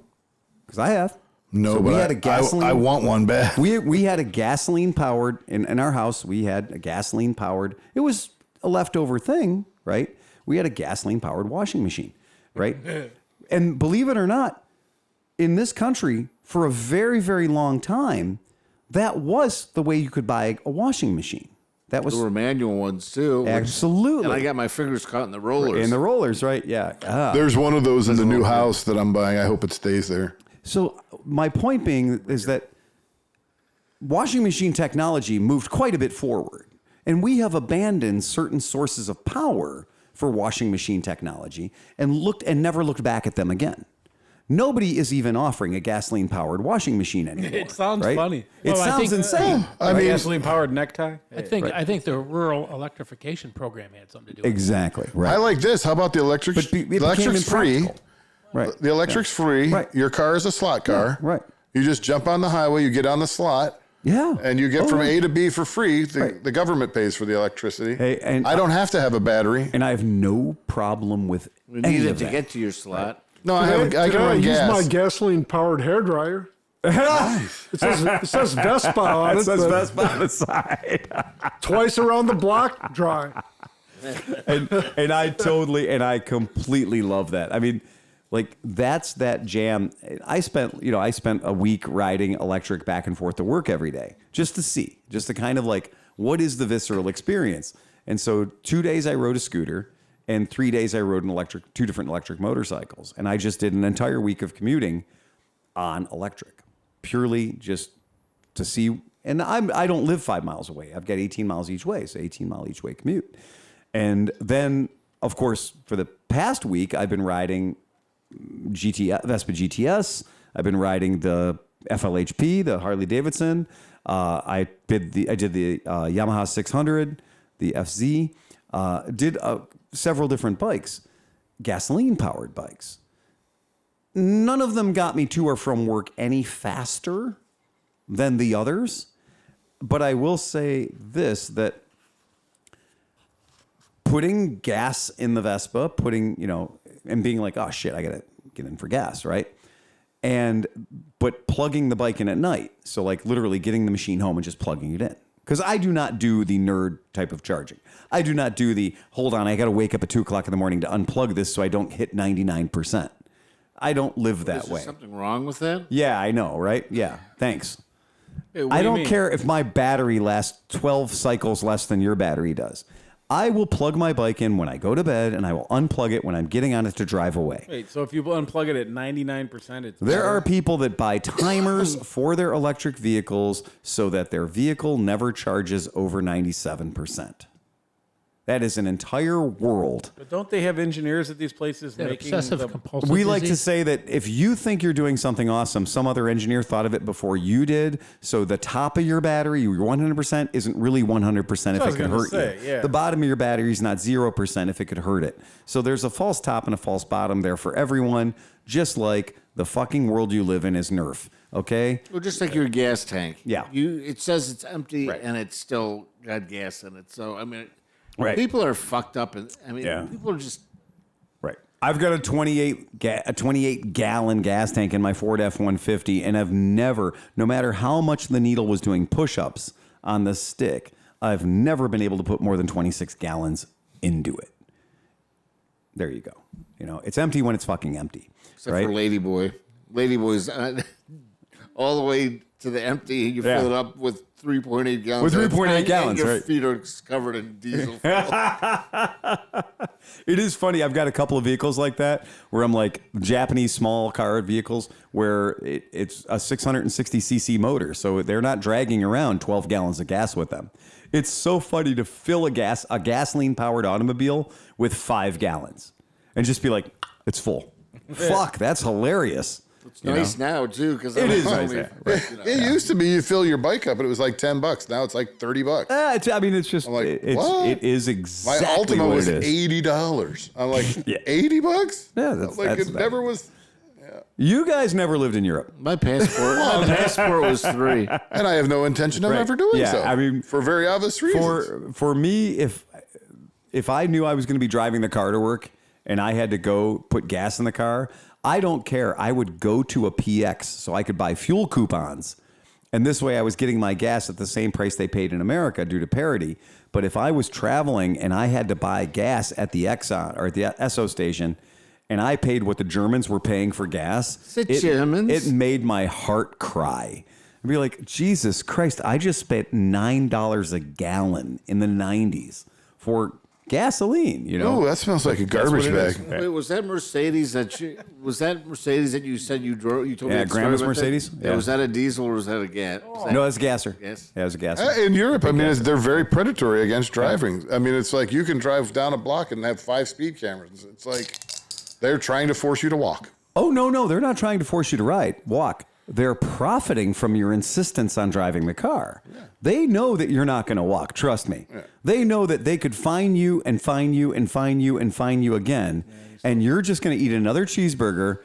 Because I have. No, So but we had a gasoline. I want one bad. We had a gasoline-powered, in our house, we had a gasoline-powered, it was a leftover thing, right? We had a gasoline-powered washing machine, right? And believe it or not, in this country, for a very, very long time, that was the way you could buy a washing machine. That was There were manual ones too. absolutely. And I got my fingers caught in the rollers. in the rollers, right? Yeah. There's one of those in the new house that I'm buying. I hope it stays there. So my point being is that washing machine technology moved quite a bit forward, and we have abandoned certain sources of power for washing machine technology and never looked back at them again. Nobody is even offering a gasoline-powered washing machine anymore. It sounds right? funny. It Well, I sounds think- insane. I mean, gasoline powered necktie. I think the rural electrification program had something to do with it. Exactly. I Right. like this. How about the electric? But it became electric's free. impractical. Right. The electric's free. Right. Your car is a slot car. right. You just jump on the highway. You get on the slot. Yeah. And you get from yeah. A to B for free. Right. The government pays for the electricity. Hey, and I don't have to have a battery. And I have no problem with We any need of it to that. get to your slot. No, I can run use gas. my gasoline-powered hairdryer. It says Vespa on it. but Vespa on the side. Twice around the block, dry. and I completely love that. I mean, like that's that jam. I spent a week riding electric back and forth to work every day just to kind of like, what is the visceral experience? And so 2 days I rode a scooter and 3 days I rode two different electric motorcycles. And I just did an entire week of commuting on electric, purely just to see. And I don't live 5 miles away. I've got 18 miles each way, so 18-mile each way commute. And then, of course, for the past week, I've been riding Vespa GTS. I've been riding the FLHP, the Harley Davidson. I did the Yamaha 600, the FZ. Did several different bikes, gasoline powered bikes. None of them got me to or from work any faster than the others. But I will say this, that putting gas in the Vespa, and being like, oh shit, I got to get in for gas, right? But plugging the bike in at night. So like literally getting the machine home and just plugging it in. Because I do not do the nerd type of charging. I do not do the, hold on, I got to wake up at 2 o'clock in the morning to unplug this so I don't hit 99%. I don't live that way. Is there something wrong with that? Yeah, I know, right? Yeah, thanks. Hey, what I do you don't mean? care if my battery lasts 12 cycles less than your battery does. I will plug my bike in when I go to bed, and I will unplug it when I'm getting on it to drive away. Wait, so if you unplug it at 99%, it's There better? are people that buy timers for their electric vehicles so that their vehicle never charges over 97%. That is an entire world. But don't they have engineers at these places That making obsessive the... compulsive We like to disease? say that if you think you're doing something awesome, some other engineer thought of it before you did. So the top of your battery, your 100%, isn't really 100% if I it was could gonna hurt say, you. yeah. The bottom of your battery is not 0% if it could hurt it. So there's a false top and a false bottom there for everyone, just like the fucking world you live in is Nerf. Okay? Well, just like your gas tank. Yeah. It says it's empty Right. and it's still got gas in it. So, I mean, Right. people are fucked up. And I mean, Yeah. people are just... Right. I've got a 28 gallon gas tank in my Ford F-150, and I've never, no matter how much the needle was doing push-ups on the stick, I've never been able to put more than 26 gallons into it. There you go. It's empty when it's fucking empty. Except right? for Ladyboy. Ladyboy's all the way to the empty. You Yeah. fill it up with 3.8 gallons. With 3.8 and gallons, your right. feet are covered in diesel. It is funny. I've got a couple of vehicles like that where I'm like Japanese small car vehicles where it's a 660cc motor. So they're not dragging around 12 gallons of gas with them. It's so funny to fill a gasoline powered automobile with 5 gallons and just be like, it's full. Fuck, that's hilarious. It's nice now, too, because It is nice now, It used to be you fill your bike up and it was like $10. Now it's like $30. It's just, I'm like, it what? is My exactly Ultima what was it is. $80. I'm like, Yeah. $80? Yeah, I'm like that's it never was. You guys never lived in Europe. My passport was 3. And I have no intention of Right. ever doing Yeah, so. I mean, for very obvious reasons. For me, if I knew I was going to be driving the car to work and I had to go put gas in the car, I don't care. I would go to a PX so I could buy fuel coupons. And this way I was getting my gas at the same price they paid in America due to parity. But if I was traveling and I had to buy gas at the Exxon or at the Esso station and I paid what the Germans were paying for gas, Germans? it made my heart cry. I'd be like, Jesus Christ, I just spent $9 a gallon in the 90s for gasoline, Oh, that smells like a garbage what it bag. Wait, was that Mercedes that you said you drove? You told me Yeah, at the start Grandma's about that? Mercedes? Yeah. Yeah. Was that a diesel or was that a gas? No, that's a gasser. Gas? Yeah, it was a gasser. In Europe, I mean, they're very predatory against driving. I mean, it's like you can drive down a block and have 5 speed cameras. It's like they're trying to force you to walk. Oh, no, they're not trying to force you to walk. They're profiting from your insistence on driving the car. Yeah. They know that you're not going to walk. Trust me. Yeah. They know that they could fine you and fine you and fine you and fine you again. And you're just going to eat another cheeseburger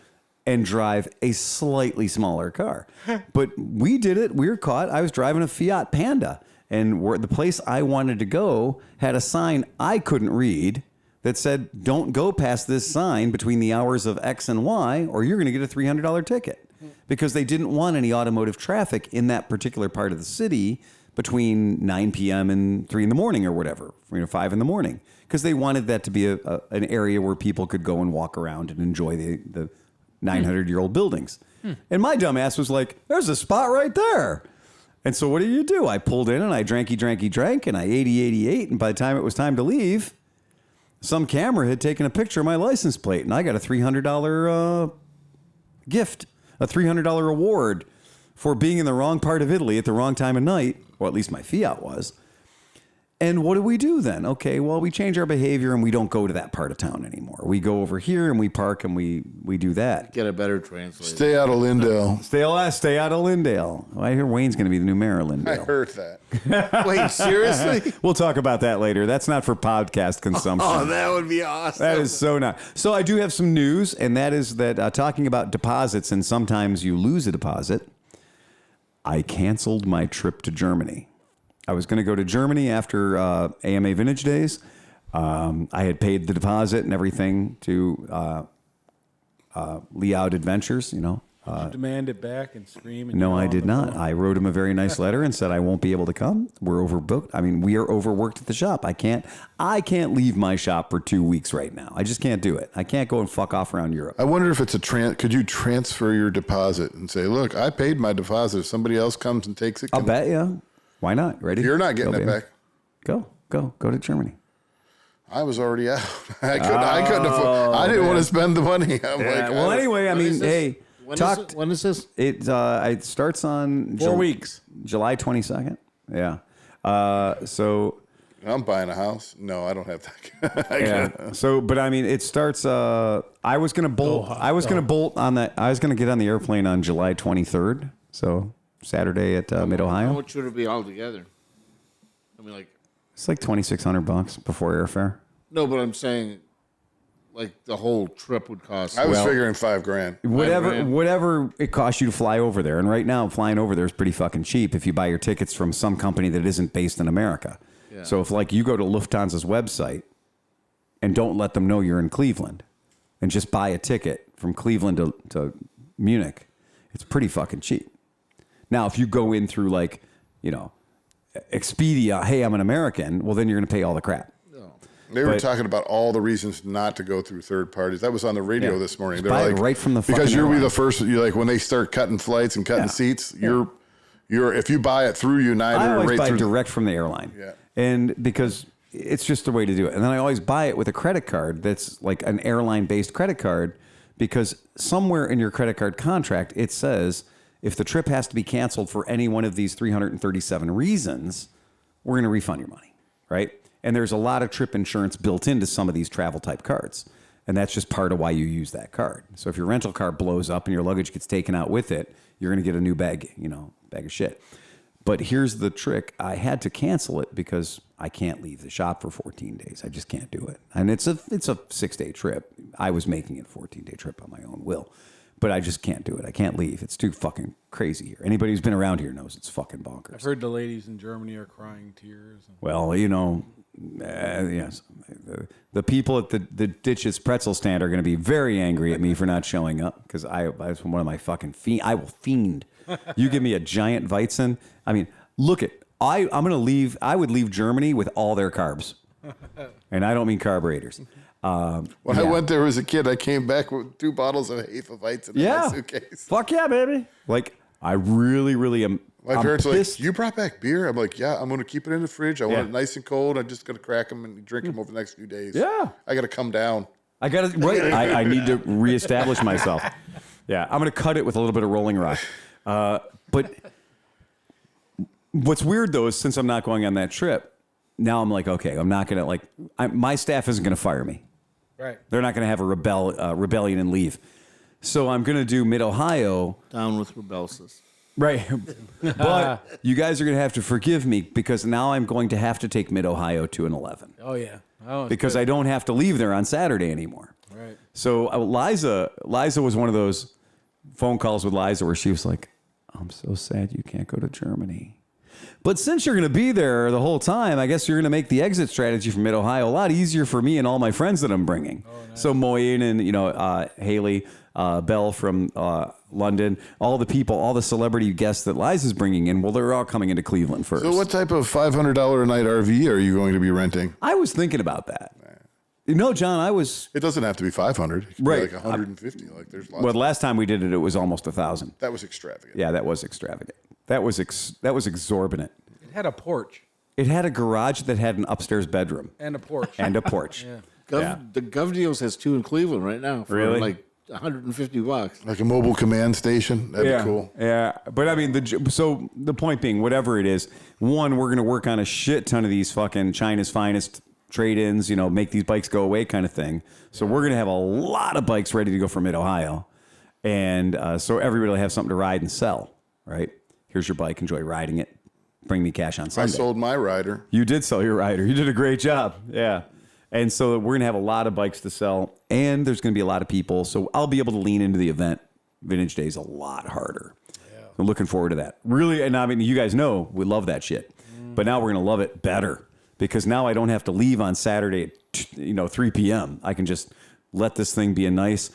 and drive a slightly smaller car. But we did it. We were caught. I was driving a Fiat Panda. And the place I wanted to go had a sign I couldn't read that said, don't go past this sign between the hours of X and Y or you're going to get a $300 ticket. Because they didn't want any automotive traffic in that particular part of the city between 9 p.m. and 3 in the morning or whatever, 5 in the morning. Because they wanted that to be an area where people could go and walk around and enjoy the 900-year-old buildings. And my dumb ass was like, there's a spot right there. And so what do? I pulled in and I drank, and I 80, and by the time it was time to leave, some camera had taken a picture of my license plate, and I got a $300 gift. A $300 award for being in the wrong part of Italy at the wrong time of night, or at least my Fiat was. And what do we do then? Okay, well, we change our behavior and we don't go to that part of town anymore. We go over here and we park and we do that. Get a better translator. Stay out of Lindale. Stay out of Lindale. Well, I hear Wayne's going to be the new mayor of I Lindale. heard that. Wait, seriously? We'll talk about that later. That's not for podcast consumption. Oh, that would be awesome. That is so not. So I do have some news, and that is that talking about deposits, and sometimes you lose a deposit, I canceled my trip to Germany. I was going to go to Germany after AMA Vintage Days. I had paid the deposit and everything to Lee Out Adventures, you know. Did you demand it back and scream? And No, yell I on did the not. phone? I wrote him a very nice letter and said I won't be able to come. We're overbooked. I mean, we are overworked at the shop. I can't leave my shop for 2 weeks right now. I just can't do it. I can't go and fuck off around Europe. I wonder if it's could you transfer your deposit and say, look, I paid my deposit. If somebody else comes and takes it, I'll bet you. Why not? Ready? You're not getting Go, it baby. back. Go to Germany. I was already out. I couldn't afford. I didn't want to spend the money. I'm like, Well, anyway, I mean, hey, When is this? it starts on 4 weeks. July 22nd. Yeah. So I'm buying a house. No, I don't have that. yeah. So, but I mean, it starts. I was gonna bolt. I was gonna bolt on that. I was gonna get on the airplane on July 23rd. So Saturday at Mid How Ohio. much would it be altogether? I mean, like, It's like $2,600 before airfare. no, but I'm saying, like, the whole trip would cost. I was figuring $5,000. Whatever it costs you to fly over there. And right now, flying over there is pretty fucking cheap if you buy your tickets from some company that isn't based in America. Yeah. So if like you go to Lufthansa's website and don't let them know you're in Cleveland and just buy a ticket from Cleveland to Munich, it's pretty fucking cheap. Now, if you go in through like, you know, Expedia, hey, I'm an American, well, then you're going to pay all the crap. They were But- talking about all the reasons not to go through third parties. That was on the radio Yeah. this morning. Just They're buy it like, right from the because fucking you'll be airline. the first. You like when they start cutting flights and cutting seats. You're if you buy it through United I or always right buy through direct from the airline. Yeah. And because it's just the way to do it. And then I always buy it with a credit card that's like an airline-based credit card because somewhere in your credit card contract, it says if the trip has to be canceled for any one of these 337 reasons, we're going to refund your money, right? And there's a lot of trip insurance built into some of these travel type cards. And that's just part of why you use that card. So if your rental car blows up and your luggage gets taken out with it, you're going to get a new bag of shit. But here's the trick. I had to cancel it because I can't leave the shop for 14 days. I just can't do it. And it's a 6-day trip. I was making it a 14-day trip on my own will. But I just can't do it. I can't leave. It's too fucking crazy here. Anybody who's been around here knows it's fucking bonkers. I've heard the ladies in Germany are crying tears. Well, you know, yes, the people at the Ditches pretzel stand are going to be very angry at me for not showing up because I was one of my fucking I will fiend. You give me a giant Weizen. I mean, look at I'm going to leave. I would leave Germany with all their carbs, and I don't mean carburetors. When I went there as a kid, I came back with 2 bottles of Hefeweizen in my suitcase. Fuck yeah, baby. Like I really am. My I'm parents are pissed. like, you brought back beer? I'm like, yeah, I'm going to keep it in the fridge. I want it nice and cold. I'm just going to crack them and drink them over the next few days. Yeah. I got to come down. I got to right. I need to reestablish myself. Yeah, I'm going to cut it with a little bit of Rolling Rock. But what's weird though is since I'm not going on that trip, now I'm like, okay, I'm not going to my staff isn't going to fire me. Right. They're not going to have a rebellion and leave. So I'm going to do Mid Ohio. Down with Rebelsis. Right. But you guys are going to have to forgive me because now I'm going to have to take Mid Ohio to an 11. Oh, yeah. Oh, Because I don't have to leave there on Saturday anymore. Right. So Liza was one of those phone calls with Liza where she was like, I'm so sad you can't go to Germany. But since you're going to be there the whole time, I guess you're going to make the exit strategy from Mid Ohio a lot easier for me and all my friends that I'm bringing. Oh, nice. So Moyen and Haley, Belle from London, all the people, all the celebrity guests that Liza's bringing in, well, they're all coming into Cleveland first. So what type of $500 a night RV are you going to be renting? I was thinking about that. No, John, I was. It doesn't have to be 500. It could Right. be like 150. Like there's lots. Well, the last time we did it was almost 1,000. That was extravagant. Yeah, that was extravagant. That was exorbitant. It had a porch It had a garage that had an upstairs bedroom and a porch. and a porch. Yeah. The Gov Deals has 2 in Cleveland right now. For Really? Like $150. Like a mobile command station. That'd be cool. Yeah, but I mean, so the point being, whatever it is, one, we're going to work on a shit ton of these fucking China's finest trade-ins, make these bikes go away kind of thing. So we're going to have a lot of bikes ready to go for Mid-Ohio. And so everybody will have something to ride and sell, right? Here's your bike. Enjoy riding it. Bring me cash on Sunday. I sold my rider. You did sell your rider. You did a great job. Yeah. And so we're going to have a lot of bikes to sell, and there's going to be a lot of people. So I'll be able to lean into the event. Vintage Day is a lot harder. Yeah. I'm looking forward to that. Really, and I mean, you guys know we love that shit. But now we're going to love it better because now I don't have to leave on Saturday at 3 p.m. I can just let this thing be a nice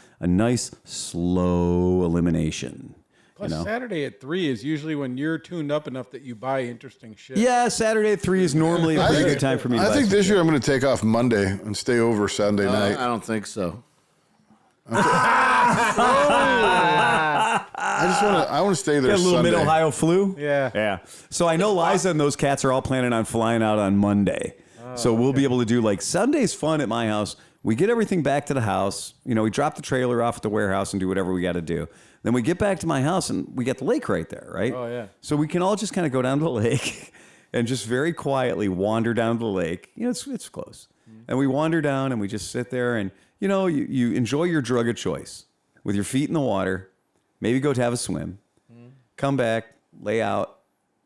slow elimination. Plus, Saturday at 3 is usually when you're tuned up enough that you buy interesting shit. Yeah, Saturday at 3 is normally a pretty good time for me to buy I think this shit. year I'm going to take off Monday and stay over Sunday night. I don't think so. I want to stay there Got a little Sunday. Mid-Ohio flu? Yeah. Yeah. So I know Liza and those cats are all planning on flying out on Monday. So we'll be able to do Sunday's fun at my house. We get everything back to the house. We drop the trailer off at the warehouse and do whatever we got to do. Then we get back to my house and we got the lake right there, right? Oh, yeah. So we can all just kind of go down to the lake and just very quietly wander down to the lake. It's close. And we wander down and we just sit there and, you enjoy your drug of choice with your feet in the water, maybe go to have a swim, come back, lay out,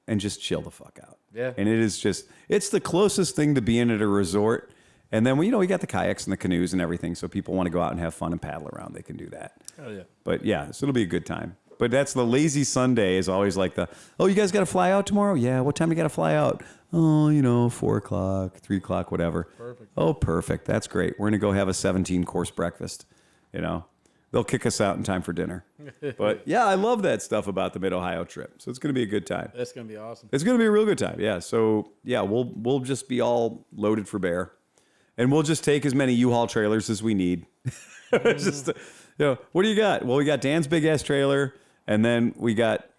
and just chill the fuck out. Yeah. And it's the closest thing to being at a resort. And then, we got the kayaks and the canoes and everything. So people want to go out and have fun and paddle around. They can do that. Oh, yeah. But yeah, so it'll be a good time. But that's the lazy Sunday is always like you guys got to fly out tomorrow? Yeah. What time do you got to fly out? Oh, 4 o'clock, 3 o'clock, whatever. Perfect. Oh, perfect. That's great. We're going to go have a 17-course breakfast. They'll kick us out in time for dinner. But yeah, I love that stuff about the Mid-Ohio trip. So it's going to be a good time. That's going to be awesome. It's going to be a real good time. Yeah. So yeah, we'll just be all loaded for bear. And we'll just take as many U-Haul trailers as we need. Just, what do you got? Well, we got Dan's big ass trailer, and then we got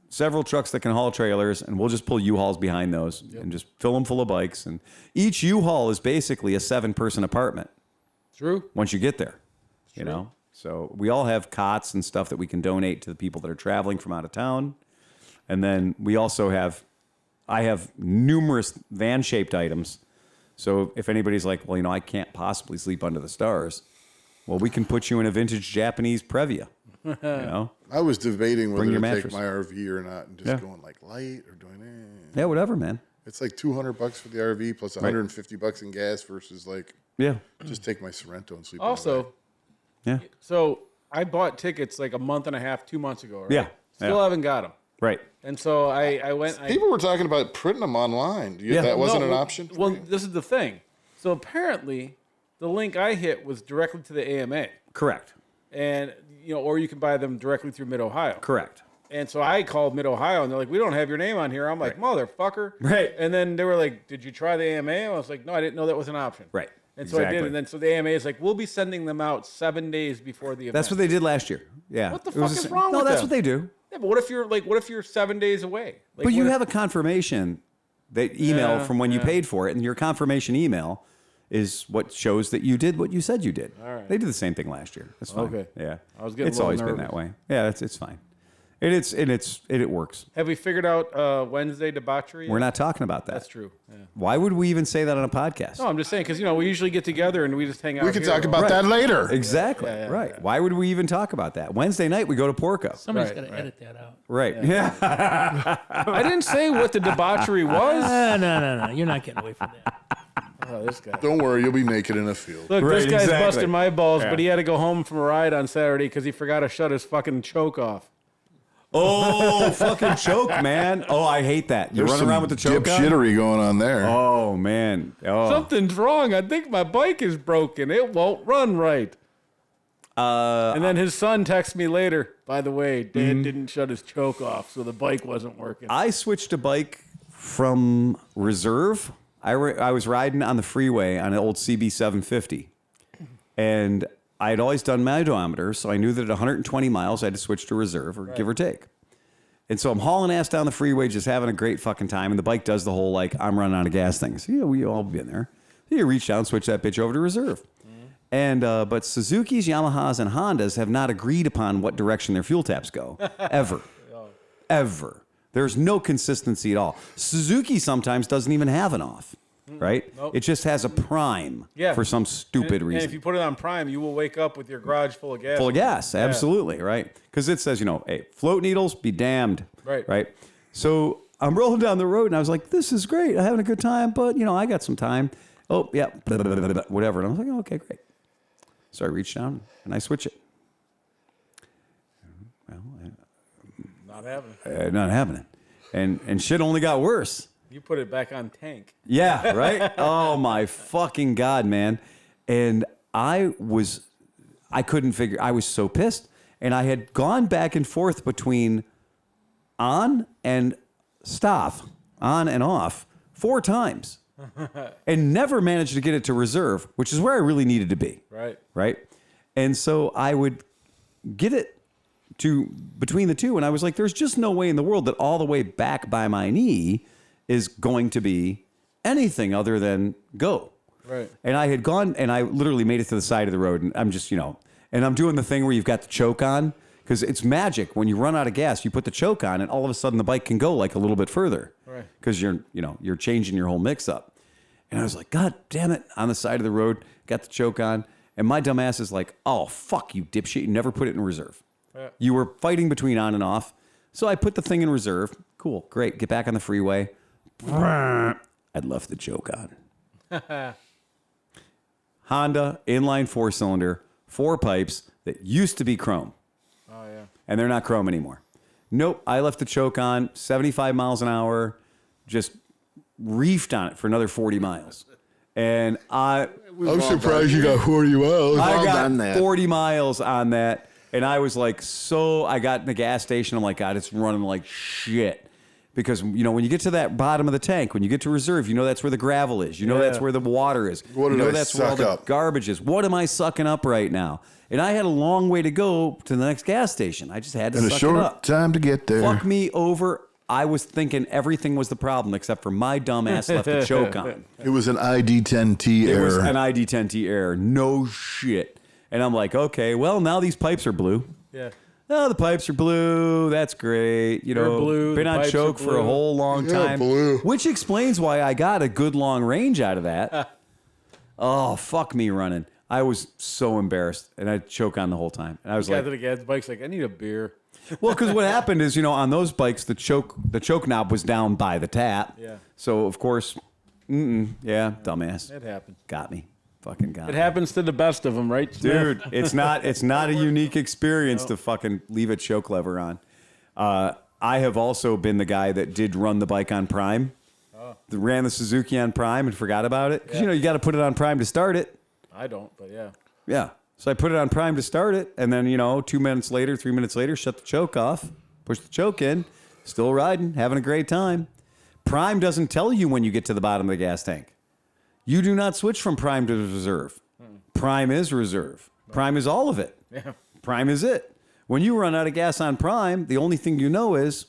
several trucks that can haul trailers, and we'll just pull U-Hauls behind those and just fill them full of bikes. And each U-Haul is basically a 7-person apartment. True. Once you get there, So we all have cots and stuff that we can donate to the people that are traveling from out of town. And then we also I have numerous van-shaped items. So if anybody's like, well, I can't possibly sleep under the stars. Well, we can put you in a vintage Japanese Previa. I was debating whether to mattress. take my RV or not and just going light or doing Yeah, whatever, man. It's like $200 for the RV plus $150 in gas versus just take my Sorrento and sleep. Also, Yeah. so I bought tickets a month and a half, 2 months ago. Right? Yeah. Still haven't got them. Right. And so I went. People were talking about printing them online. That wasn't an option? Well, this is the thing. So apparently, the link I hit was directly to the AMA. Correct. And, or you can buy them directly through Mid-Ohio. Correct. And so I called Mid-Ohio, and they're like, we don't have your name on here. I'm like, motherfucker. Right. And then they were like, did you try the AMA? I was like, no, I didn't know that was an option. Right. And so I did. And then so the AMA is like, we'll be sending them out 7 days before the event. That's what they did last year. Yeah. What the fuck is wrong with No, that's them? what they do. Yeah, but what if you're 7 days away? But you have a confirmation email from when you paid for it, and your confirmation email is what shows that you did what you said you did. All right. They did the same thing last year. That's fine. Okay. Yeah. I was getting It's a little always been nervous. that way. Yeah, it's fine. It works. Have we figured out Wednesday debauchery? We're not talking about that. That's true. Yeah. Why would we even say that on a podcast? No, I'm just saying because we usually get together and we just hang out. We can here. talk about that later. Exactly. Right. Why would we even talk about that? Wednesday night we go to Porco. Somebody's Right, got to edit that out. Right. Yeah. I didn't say what the debauchery was. No. You're not getting away from that. Oh, this guy. Don't worry, you'll be naked in a field. Look, Right, this guy's exactly. busting my balls, but he had to go home from a ride on Saturday because he forgot to shut his fucking choke off. Oh, fucking choke, man. Oh, I hate that. You There's run some around with the choke on? dipshittery going on there. Oh, man. Oh. Something's wrong. I think my bike is broken. It won't run right. And then his son texts me later. By the way, Dad didn't shut his choke off, so the bike wasn't working. I switched a bike from reserve. I was riding on the freeway on an old CB 750. And I had always done my odometer, so I knew that at 120 miles, I had to switch to reserve, or give or take. And so I'm hauling ass down the freeway, just having a great fucking time. And the bike does the whole, I'm running out of gas thing. So, we all been there. So you reach down, switch that bitch over to reserve. And but Suzuki's, Yamahas, and Hondas have not agreed upon what direction their fuel taps go ever, ever. There's no consistency at all. Suzuki sometimes doesn't even have an off, right? Nope. It just has a prime for some stupid reason. And if you put it on prime, you will wake up with your garage full of gas. Full of gas, absolutely, right? Because it says, hey, float needles, be damned, right? So I'm rolling down the road, and I was like, this is great. I'm having a good time, but, I got some time. Oh, yeah, whatever. And I was like, oh, okay, great. So I reach down, and I switch it. Well, not having it. And shit only got worse. You put it back on tank. Yeah, right? Oh, my fucking God, man. And I was so pissed. And I had gone back and forth between on and stop, on and off, 4 times. And never managed to get it to reserve, which is where I really needed to be. Right? And so I would get it to between the two, and I was like, there's just no way in the world that all the way back by my knee is going to be anything other than go. Right. And I had gone, and I literally made it to the side of the road, and I'm just, and I'm doing the thing where you've got the choke on, because it's magic. When you run out of gas, you put the choke on, and all of a sudden the bike can go like a little bit further. Right. Because you're changing your whole mix up. And I was like, God damn it, on the side of the road, got the choke on, and my dumb ass is like, oh, fuck you, dipshit, you never put it in reserve. Yeah. You were fighting between on and off. So I put the thing in reserve. Cool, great. Get back on the freeway. I'd left the choke on. Honda, inline 4-cylinder, 4 pipes that used to be chrome. Oh, yeah. And they're not chrome anymore. Nope, I left the choke on, 75 miles an hour, just reefed on it for another 40 miles. And I'm surprised you got 40 miles. I got 40 miles on that. And I was like, I got in the gas station. I'm like, God, it's running like shit. Because, when you get to that bottom of the tank, when you get to reserve, that's where the gravel is. That's where the water is. That's where all the garbage is. What am I sucking up right now? And I had a long way to go to the next gas station. I just had to suck it up. And a short time to get there. Fuck me over. I was thinking everything was the problem except for my dumb ass left the choke on. It was an ID10T error. It was an ID10T error. No shit. And I'm like, okay, well, now these pipes are blue. Yeah. Oh, the pipes are blue. That's great. Blue, been on choke for a whole long time. Blue. Which explains why I got a good long range out of that. Oh, fuck me running. I was so embarrassed. And I choke on the whole time. And I was like, the gas bike's like, I need a beer. Well, because what happened is, on those bikes, the choke knob was down by the tap. Yeah. So, of course, dumbass. It happened. Got me. Fucking got It me. happens to the best of them, right, Smith? Dude, it's not a unique experience to fucking leave a choke lever on. I have also been the guy that did run the bike on prime. That ran the Suzuki on prime and forgot about it. Because, you got to put it on prime to start it. I don't, but yeah. Yeah. So I put it on prime to start it. And then, 2 minutes later, 3 minutes later, shut the choke off, push the choke in, still riding, having a great time. Prime doesn't tell you when you get to the bottom of the gas tank. You do not switch from prime to reserve. Prime is reserve. Prime is all of it. Yeah. Prime is it. When you run out of gas on prime, the only thing you know is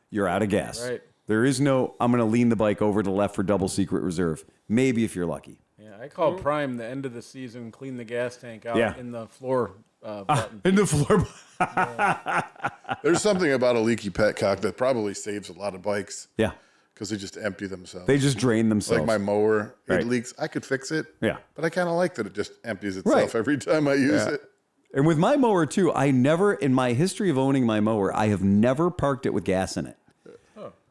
you're out of gas. Right. There is no, I'm going to lean the bike over to the left for double secret reserve. Maybe if you're lucky. Yeah, I call prime the end of the season, clean the gas tank out in the floor button. In the floor. There's something about a leaky petcock that probably saves a lot of bikes. Yeah. Because they just empty themselves. They just drain themselves. Like my mower, Right. it leaks. I could fix it. Yeah. But I kind of like that it just empties itself Right. every time I use it. And with my mower too, I never, in my history of owning my mower, I have never parked it with gas in it.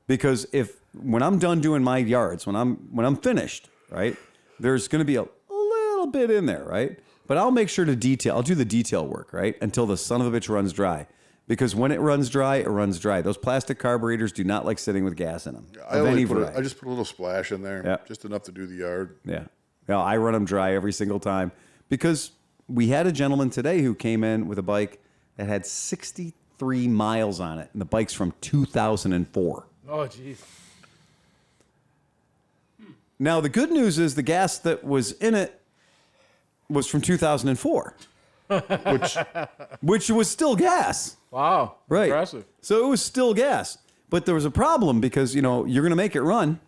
Because when I'm done doing my yards, when I'm finished, right, there's going to be a little bit in there, right? But I'll make sure to I'll do the detail work, right, until the son of a bitch runs dry. Because when it runs dry, it runs dry. Those plastic carburetors do not like sitting with gas in them. I just put a little splash in there, just enough to do the yard. Yeah. No, I run them dry every single time. Because we had a gentleman today who came in with a bike that had 63 miles on it, and the bike's from 2004. Oh, jeez. Now, the good news is the gas that was in it was from 2004, which was still gas. Wow. Right. Impressive. So it was still gas. But there was a problem because, you're going to make it run,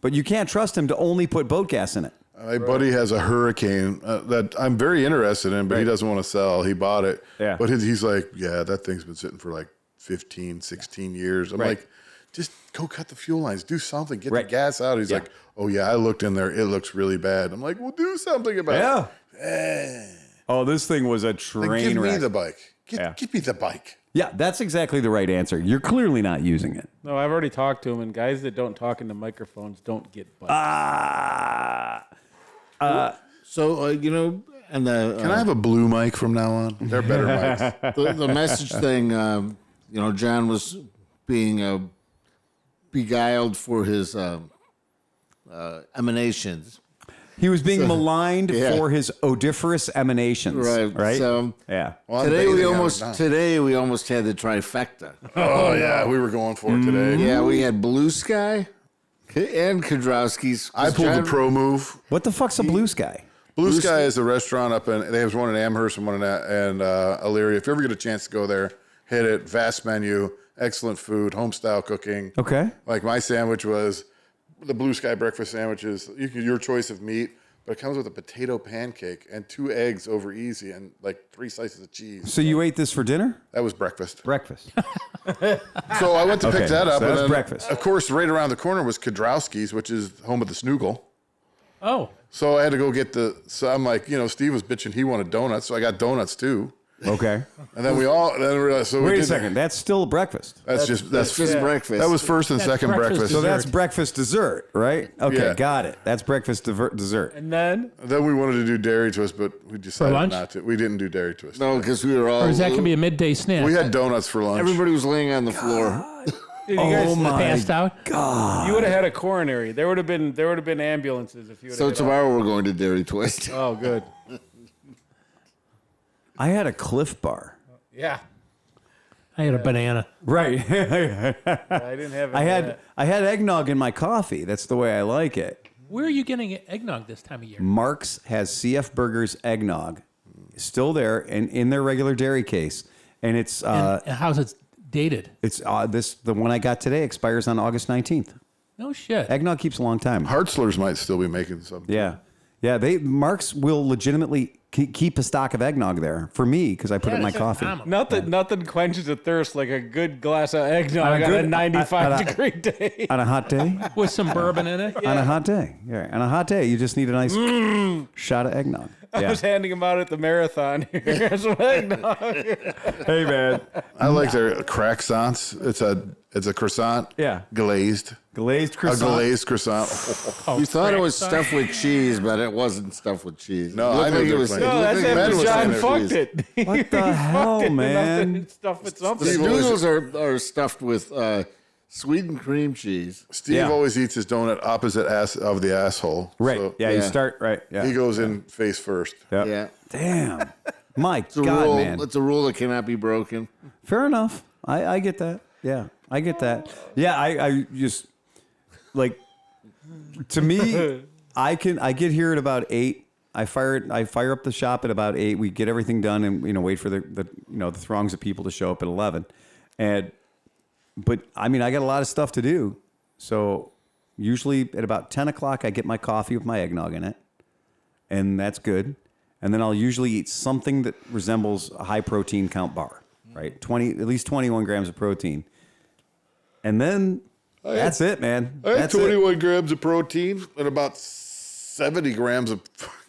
but you can't trust him to only put boat gas in it. My buddy has a Hurricane that I'm very interested in, but he doesn't want to sell. He bought it. Yeah. But he's like, yeah, that thing's been sitting for like 15, 16 years. I'm like, just go cut the fuel lines. Do something. Get the gas out. He's like, oh, yeah, I looked in there. It looks really bad. I'm like, well, do something about it. Oh, this thing was a train Then give me wreck. the bike. Give me the bike. Yeah, that's exactly the right answer. You're clearly not using it. No, I've already talked to him, and guys that don't talk into microphones don't get bikes. So, and the Can I have a blue mic from now on? They're better mics. the message thing, John was being beguiled for his emanations. He was being maligned for his odiferous emanations. Right. So Yeah. Well, I'm today bathing we on it almost now. had the trifecta. Oh, yeah, we were going for it today. Yeah, we had Blue Sky and Kodrowski's. I pulled the pro move. What the fuck's a blue sky? Blue Sky is a restaurant up in, they have one in Amherst and one in Elyria. If you ever get a chance to go there, hit it. Vast menu, excellent food, home style cooking. Okay. Like my sandwich was the Blue Sky breakfast sandwiches. Your choice of meat, but it comes with a potato pancake and 2 eggs over easy and like 3 slices of cheese. So you ate this for dinner? That was breakfast. Breakfast. So I went to pick that up. so and that's then, breakfast. Of course, right around the corner was Kodrowski's, which is home of the Snoogle. Oh, So I had to go get so I'm like, Steve was bitching he wanted donuts, so I got donuts too. Okay. And then we realized, so we Wait a did- second. That's still breakfast. That's just breakfast. That was first and That's second breakfast breakfast. So dessert. that's breakfast dessert, right? Okay, Yeah. got it. That's breakfast dessert. And then Then we wanted to do dairy twist, but we decided lunch? not to. We didn't do dairy twist. No, because we were all. or is that going to be a midday snack? We had donuts for lunch. Everybody was laying on the floor. dude, you guys, Passed out? you would have had a coronary. There would have been ambulances if you would So have. tomorrow we're going to Dairy Twist. Oh, good. I had a Cliff Bar. Yeah, I had a banana. Right. I didn't have. I had eggnog in my coffee. That's the way I like it. Where are you getting eggnog this time of year? Mark's has CF Burgers eggnog, still there and in their regular dairy case, and it's And how's it dated? the one I got today expires on August 19th. No shit. Eggnog keeps a long time. Hartzler's might still be making some. Yeah. Mark's will legitimately keep a stock of eggnog there for me because I put it in my coffee. Nothing quenches a thirst like a good glass of eggnog On a on a good- 95-degree day. On a hot day? With some bourbon in it? On a hot day. Yeah. On a hot day, you just need a nice shot of eggnog. I Yeah. was handing them out at the marathon here. Some eggnog. Hey, man. I like their croissants. It's a croissant. Yeah. Glazed. Glazed A croissant. glazed croissant. You thought it was stuffed with cheese, but it wasn't stuffed with cheese. No, It looked I knew like they it were was. playing. it No, looked that's like Ben after was John saying fucked that. it. What the hell, man? Stuff with The something. noodles are stuffed with sweetened cream cheese. Steve Yeah. always eats his donut opposite of the asshole. Right. So yeah, you yeah. start right. Yeah. He goes in face first. Yep. Yeah, Damn. My it's a God, rule. man. It's a rule that cannot be broken. Fair enough. I get that. Yeah, I get that. Yeah, I just like to me, I get here at about 8. I fire up the shop at about 8. We get everything done and wait for the throngs of people to show up at 11. But I mean, I got a lot of stuff to do. So usually at about 10 o'clock, I get my coffee with my eggnog in it, and that's good. And then I'll usually eat something that resembles a high protein count bar, right? At least 21 grams of protein. And then that's it, man. I had That's it. 21 grams of protein and about 70 grams of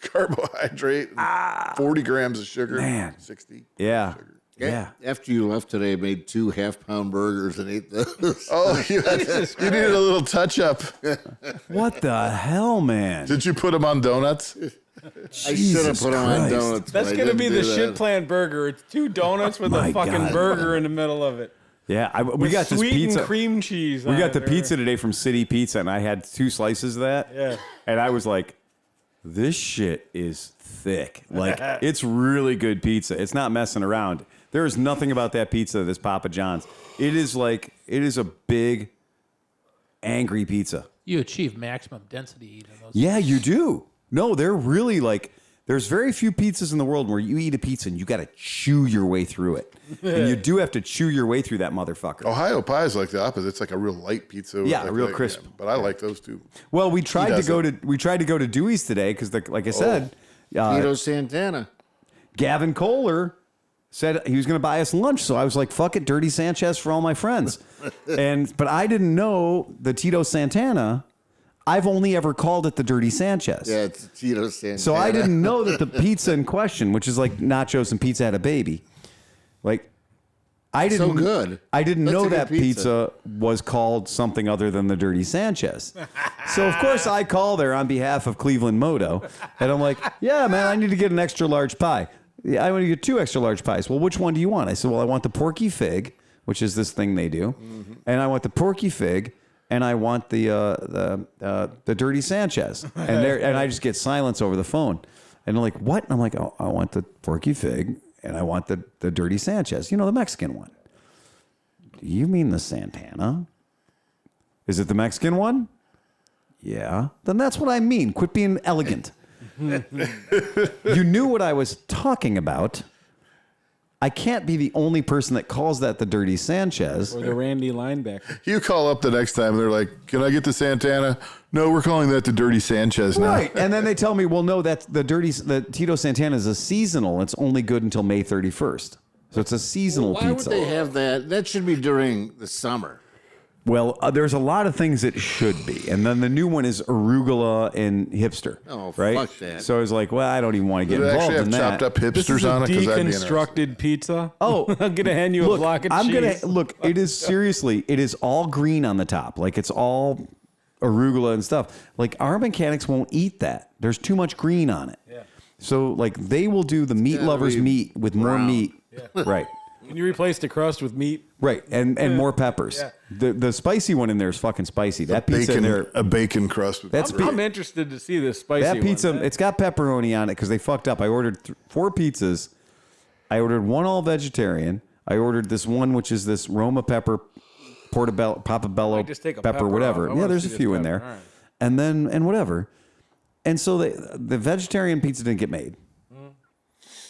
carbohydrate, and 40 grams of sugar. Man. 60. Yeah. Sugar. Yeah. After you left today, I made 2 half-pound burgers and ate those. Oh, you needed a little touch up. What the hell, man? Did you put them on donuts? I should have put them on Christ. donuts. That's but I going to be didn't the do shit that. plan burger. It's 2 donuts with My a fucking God. burger in the middle of it. Yeah, we With got this sweet pizza. and cream cheese. We on got it the there. pizza today from City Pizza, and I had 2 slices of that. Yeah. And I was like, this shit is thick. Like, it's really good pizza. It's not messing around. There is nothing about that pizza that's Papa John's. It is a big, angry pizza. You achieve maximum density eating those. Yeah, you do. No, they're really like, There's very few pizzas in the world where you eat a pizza and you got to chew your way through it. And you do have to chew your way through that motherfucker. Ohio pie is like the opposite. It's like a real light pizza. Yeah, like, real crisp. But I like those too. Well, we tried to go to Dewey's today because, like I said, Tito Santana. Gavin Kohler said he was going to buy us lunch. So I was like, fuck it, Dirty Sanchez for all my friends. But I didn't know the Tito Santana. I've only ever called it the Dirty Sanchez. Yeah, it's Tito Santana. So I didn't know that the pizza in question, which is like nachos and pizza had a baby. Like, I didn't. So good. I didn't That's know a good that pizza was called something other than the Dirty Sanchez. So of course I call there on behalf of Cleveland Moto, and I'm like, yeah, man, I need to get an extra large pie. Yeah, I want to get 2 extra large pies. Well, which one do you want? I said, well, I want the Porky Fig, which is this thing they do, and I want the Porky Fig. And I want the Dirty Sanchez, and I just get silence over the phone, and they're like, "What?" And I'm like, "Oh, I want the Porky Fig, and I want the Dirty Sanchez. You know, the Mexican one." Do you mean the Santana? Is it the Mexican one? Yeah. Then that's what I mean. Quit being elegant. You knew what I was talking about. I can't be the only person that calls that the Dirty Sanchez. Or the Randy linebacker. You call up the next time, and they're like, "Can I get the Santana?" No, we're calling that the Dirty Sanchez now. Right. And then they tell me, well, no, that's the Tito Santana is a seasonal. It's only good until May 31st. So it's a seasonal Why pizza. would they have that? That should be during the summer. Well, there's a lot of things it should be. And then the new one is arugula and hipster. Oh, right? fuck that. So I was like, well, I don't even want to get Do they involved actually have in that. chopped up This is hipsters a on it? 'Cause that'd be interesting. deconstructed pizza. Oh, I'm gonna hand you a block of cheese. Look, it is seriously, it is all green on the top. Like it's all arugula and stuff. Like our mechanics won't eat that. There's too much green on it. Yeah. So like they will do the meat lovers meat with more meat. Yeah. Right. Can you replace the crust with meat? Right. And more peppers. Yeah. The spicy one in there is fucking spicy. That pizza in there. A bacon crust. With I'm interested to see this spicy That pizza, one. it's got pepperoni on it because they fucked up. I ordered 4 pizzas. I ordered 1 all vegetarian. I ordered this one, which is this Roma pepper, Papabello just take a pepper, pepper whatever. off. I Yeah, wanna there's see a this few in pepper. there. All right. And whatever. And so the vegetarian pizza didn't get made.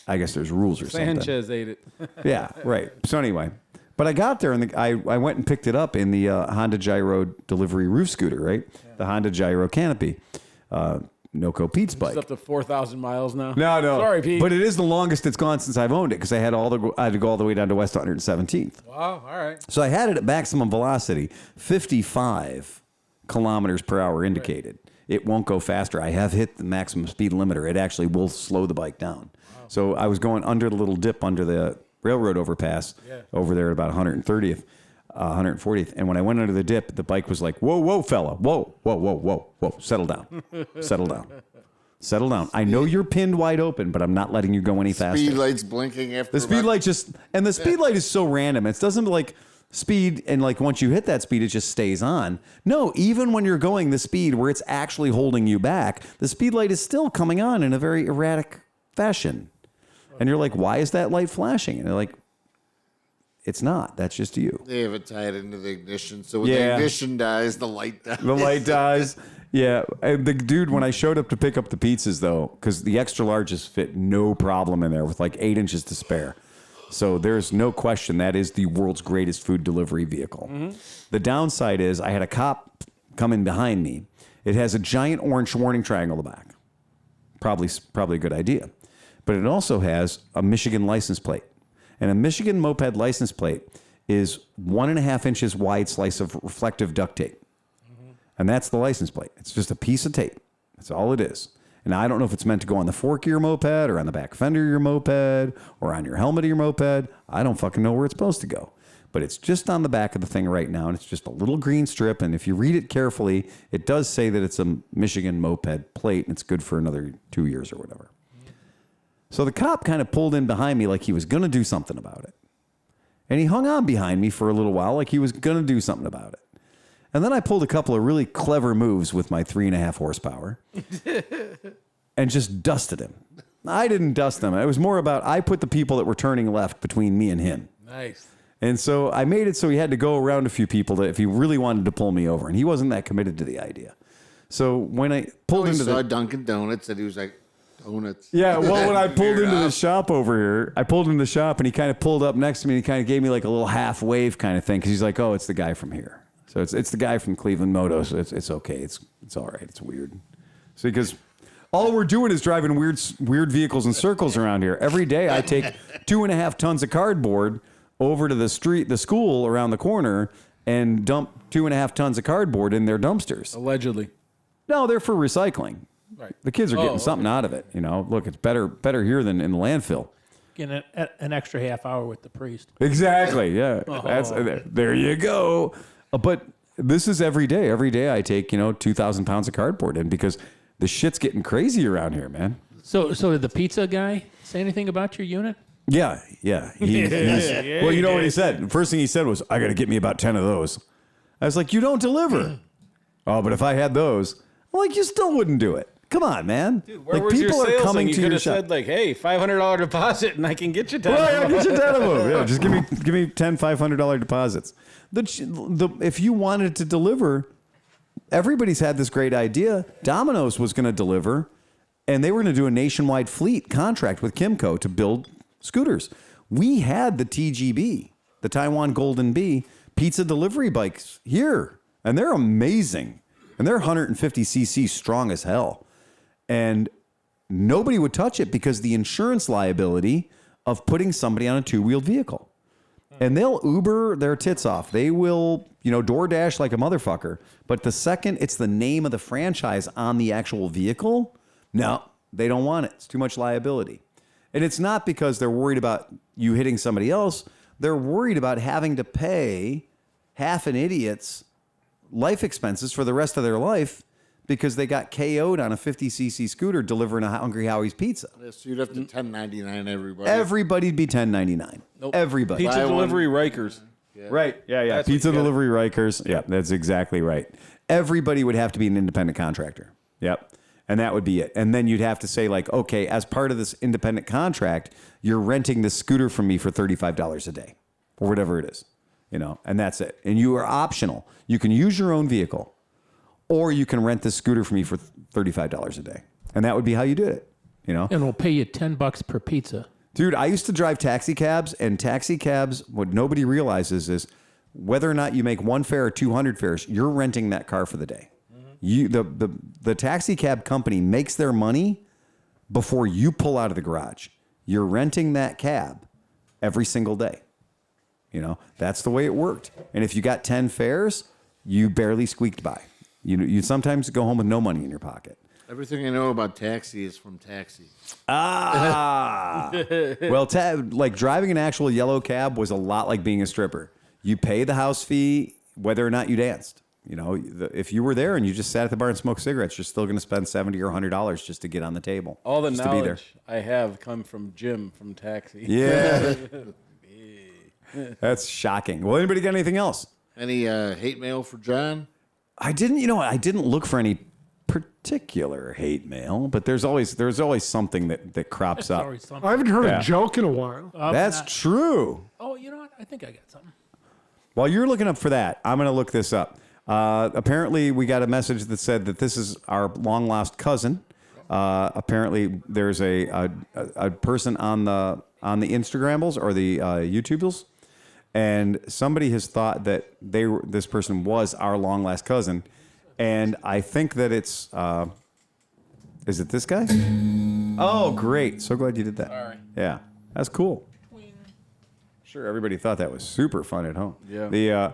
I guess there's rules or something. Sanchez ate it. Yeah, right. So anyway, but I got there and I went and picked it up in the Honda Gyro delivery roof scooter, right? Yeah. The Honda Gyro canopy, Noco Pete's bike. It's up to 4,000 miles now. No. Sorry, Pete. But it is the longest it's gone since I've owned it because I had to go all the way down to West 117th. Wow. All right. So I had it at maximum velocity, 55 kilometers per hour indicated. Right. It won't go faster. I have hit the maximum speed limiter. It actually will slow the bike down. Wow. So I was going under the little dip under the railroad overpass over there at about 130th, 140th. And when I went under the dip, the bike was like, whoa, fella. Whoa. Settle down. Settle down. I know you're pinned wide open, but I'm not letting you go any faster. Speed lights blinking after the speed light the speed light is so random. It doesn't like speed and like once you hit that speed, it just stays on. No, even when you're going the speed where it's actually holding you back, the speed light is still coming on in a very erratic fashion. And you're like, why is that light flashing? And they're like, it's not. That's just you. They have it tied into the ignition. So when the ignition dies, the light dies. The light dies. Yeah. And the dude, when I showed up to pick up the pizzas, though, because the extra larges fit no problem in there with like 8 inches to spare. So there's no question that is the world's greatest food delivery vehicle. Mm-hmm. The downside is I had a cop come in behind me. It has a giant orange warning triangle in the back. Probably a good idea. But it also has a Michigan license plate. And a Michigan moped license plate is 1.5 inches wide slice of reflective duct tape. Mm-hmm. And that's the license plate. It's just a piece of tape. That's all it is. And I don't know if it's meant to go on the fork of your moped or on the back fender of your moped or on your helmet of your moped. I don't fucking know where it's supposed to go. But it's just on the back of the thing right now, and it's just a little green strip. And if you read it carefully, it does say that it's a Michigan moped plate, and it's good for another 2 years or whatever. So the cop kind of pulled in behind me like he was going to do something about it. And he hung on behind me for a little while like he was going to do something about it. And then I pulled a couple of really clever moves with my 3.5 horsepower and just dusted him. I didn't dust him. It was more about I put the people that were turning left between me and him. Nice. And so I made it so he had to go around a few people if he really wanted to pull me over. And he wasn't that committed to the idea. So when I pulled into saw Dunkin' Donuts and he was like, Donuts. Yeah, well, when I pulled Figure it into the out. shop over here, I pulled into the shop and he kind of pulled up next to me and he kind of gave me like a little half wave kind of thing because he's like, oh, it's the guy from here. So it's the guy from Cleveland Moto, so it's okay. It's all right. It's weird. So because all we're doing is driving weird vehicles in circles around here. Every day I take 2.5 tons of cardboard over to the school around the corner and dump 2.5 tons of cardboard in their dumpsters. Allegedly. No, they're for recycling. Right. The kids are getting something out of it. You know, look, it's better here than in the landfill. Getting an extra half hour with the priest. Exactly. Yeah. There you go. But this is every day. Every day I take 2,000 pounds of cardboard in because the shit's getting crazy around here, man. So did the pizza guy say anything about your unit? Yeah. Well, you know what he said? The first thing he said was, "I got to get me about 10 of those." I was like, "You don't deliver." Oh, but if I had those, I'm like, you still wouldn't do it. Come on, man. Dude, where like was people your sales are coming thing? to You could your have shop. said like, hey, $500 deposit and I can get you 10. Right, I'll get you 10 of them. Yeah, just give me 10 $500 deposits. If you wanted to deliver, everybody's had this great idea. Domino's was going to deliver, and they were going to do a nationwide fleet contract with KROMKE to build scooters. We had the TGB, the Taiwan Golden Bee, pizza delivery bikes here, and they're amazing. And they're 150cc strong as hell. And nobody would touch it because the insurance liability of putting somebody on a two-wheeled vehicle. And they'll Uber their tits off. They will, DoorDash like a motherfucker. But the second it's the name of the franchise on the actual vehicle, no, they don't want it. It's too much liability. And it's not because they're worried about you hitting somebody else. They're worried about having to pay half an idiot's life expenses for the rest of their life because they got KO'd on a 50cc scooter delivering a Hungry Howie's pizza. So you'd have to 1099 everybody. Everybody'd be 1099. Nope. Everybody. Pizza delivery Rikers. Right. Yeah. That's Pizza what you delivery Rikers. Yeah, that's exactly right. Everybody would have to be an independent contractor. Yep. And that would be it. And then you'd have to say like, okay, as part of this independent contract, you're renting this scooter from me for $35 a day or whatever it is. And that's it. And you are optional. You can use your own vehicle or you can rent this scooter from me for $35 a day. And that would be how you did it, And we'll pay you $10 per pizza. Dude, I used to drive taxi cabs, and taxi cabs, what nobody realizes is whether or not you make one fare or 200 fares, you're renting that car for the day. The taxi cab company makes their money before you pull out of the garage. You're renting that cab every single day. That's the way it worked. And if you got 10 fares, you barely squeaked by. You sometimes go home with no money in your pocket. Everything I know about taxi is from Taxi. Well, like driving an actual yellow cab was a lot like being a stripper. You pay the house fee whether or not you danced. If you were there and you just sat at the bar and smoked cigarettes, you're still going to spend $70 or $100 just to get on the table. All the just to be there. knowledge I have come from Jim from Taxi. Yeah. That's shocking. Well, anybody got anything else? Any hate mail for John? I didn't look for any particular hate mail, but there's always something that crops up. Sorry, something. I haven't heard Yeah. a joke in a while. That's true. Oh, you know what? I think I got something. While you're looking up for that, I'm going to look this up. Apparently, we got a message that said that this is our long lost cousin. Apparently, there's a person on the Instagrams or the YouTubles, and somebody has thought that this person was our long lost cousin, and I think that it's is it this guy? Oh, great! So glad you did that. Sorry. Yeah, that's cool. Sure, everybody thought that was super fun at home. Yeah.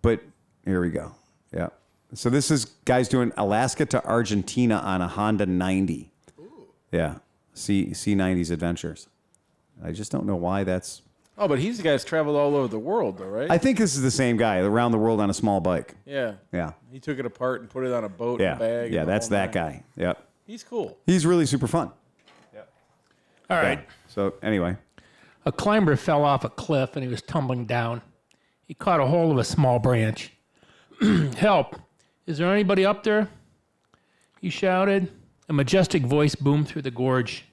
But here we go. Yeah. So this is guys doing Alaska to Argentina on a Honda 90. Ooh. Yeah. C90's adventures. I just don't know why that's. Oh, but these guys traveled all over the world, though, right? I think this is the same guy around the world on a small bike. Yeah. Yeah. He took it apart and put it on a boat Yeah. and bag. Yeah, and the that's whole that nine. guy. Yep. He's cool. He's really super fun. All right. Yeah. So anyway. A climber fell off a cliff and he was tumbling down. He caught a hold of a small branch. Help! Is there anybody up there? He shouted. A majestic voice boomed through the gorge.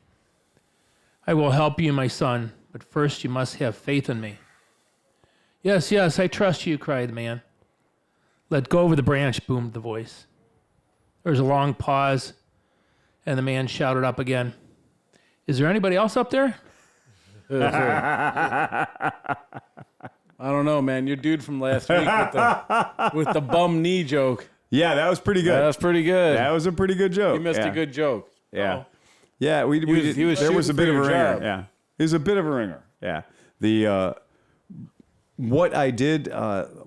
I will help you, my son, but first you must have faith in me. Yes, I trust you, cried the man. Let go of the branch, boomed the voice. There was a long pause, and the man shouted up again. Is there anybody else up there? I don't know, man. Your dude from last week with the bum knee joke. Yeah, that was pretty good. That was pretty good. That was a pretty good joke. You missed a good joke. Yeah. Oh. Yeah, we was there was a shooting bit for of a your ringer. job. Yeah. It was a bit of a ringer. Yeah. The what I did,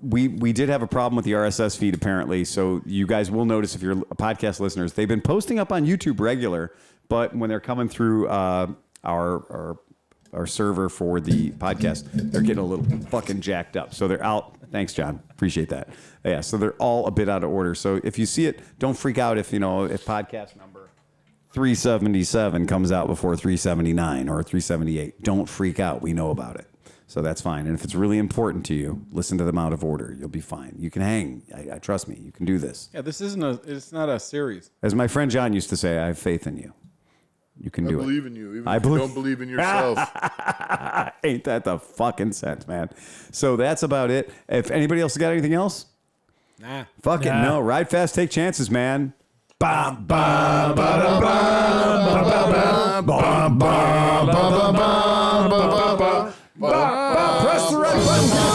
we did have a problem with the RSS feed apparently. So you guys will notice if you're podcast listeners, they've been posting up on YouTube regular, but when they're coming through our server for the podcast, they're getting a little fucking jacked up. So they're out. Thanks, John. Appreciate that. Yeah. So they're all a bit out of order. So if you see it, don't freak out if podcast number 377 comes out before 379 or 378. Don't freak out. We know about it. So that's fine. And if it's really important to you, listen to them out of order. You'll be fine. You can hang. I trust me. You can do this. Yeah, it's not a series. As my friend John used to say, I have faith in you. You can do it. I believe in you, even if you don't believe in yourself. Ain't that the fucking sense, man? So that's about it. If anybody else got anything else? Nah. Fuck it, no. Ride fast, take chances, man. Ba ba ba ba ba ba ba ba ba ba ba ba ba. Press the right button.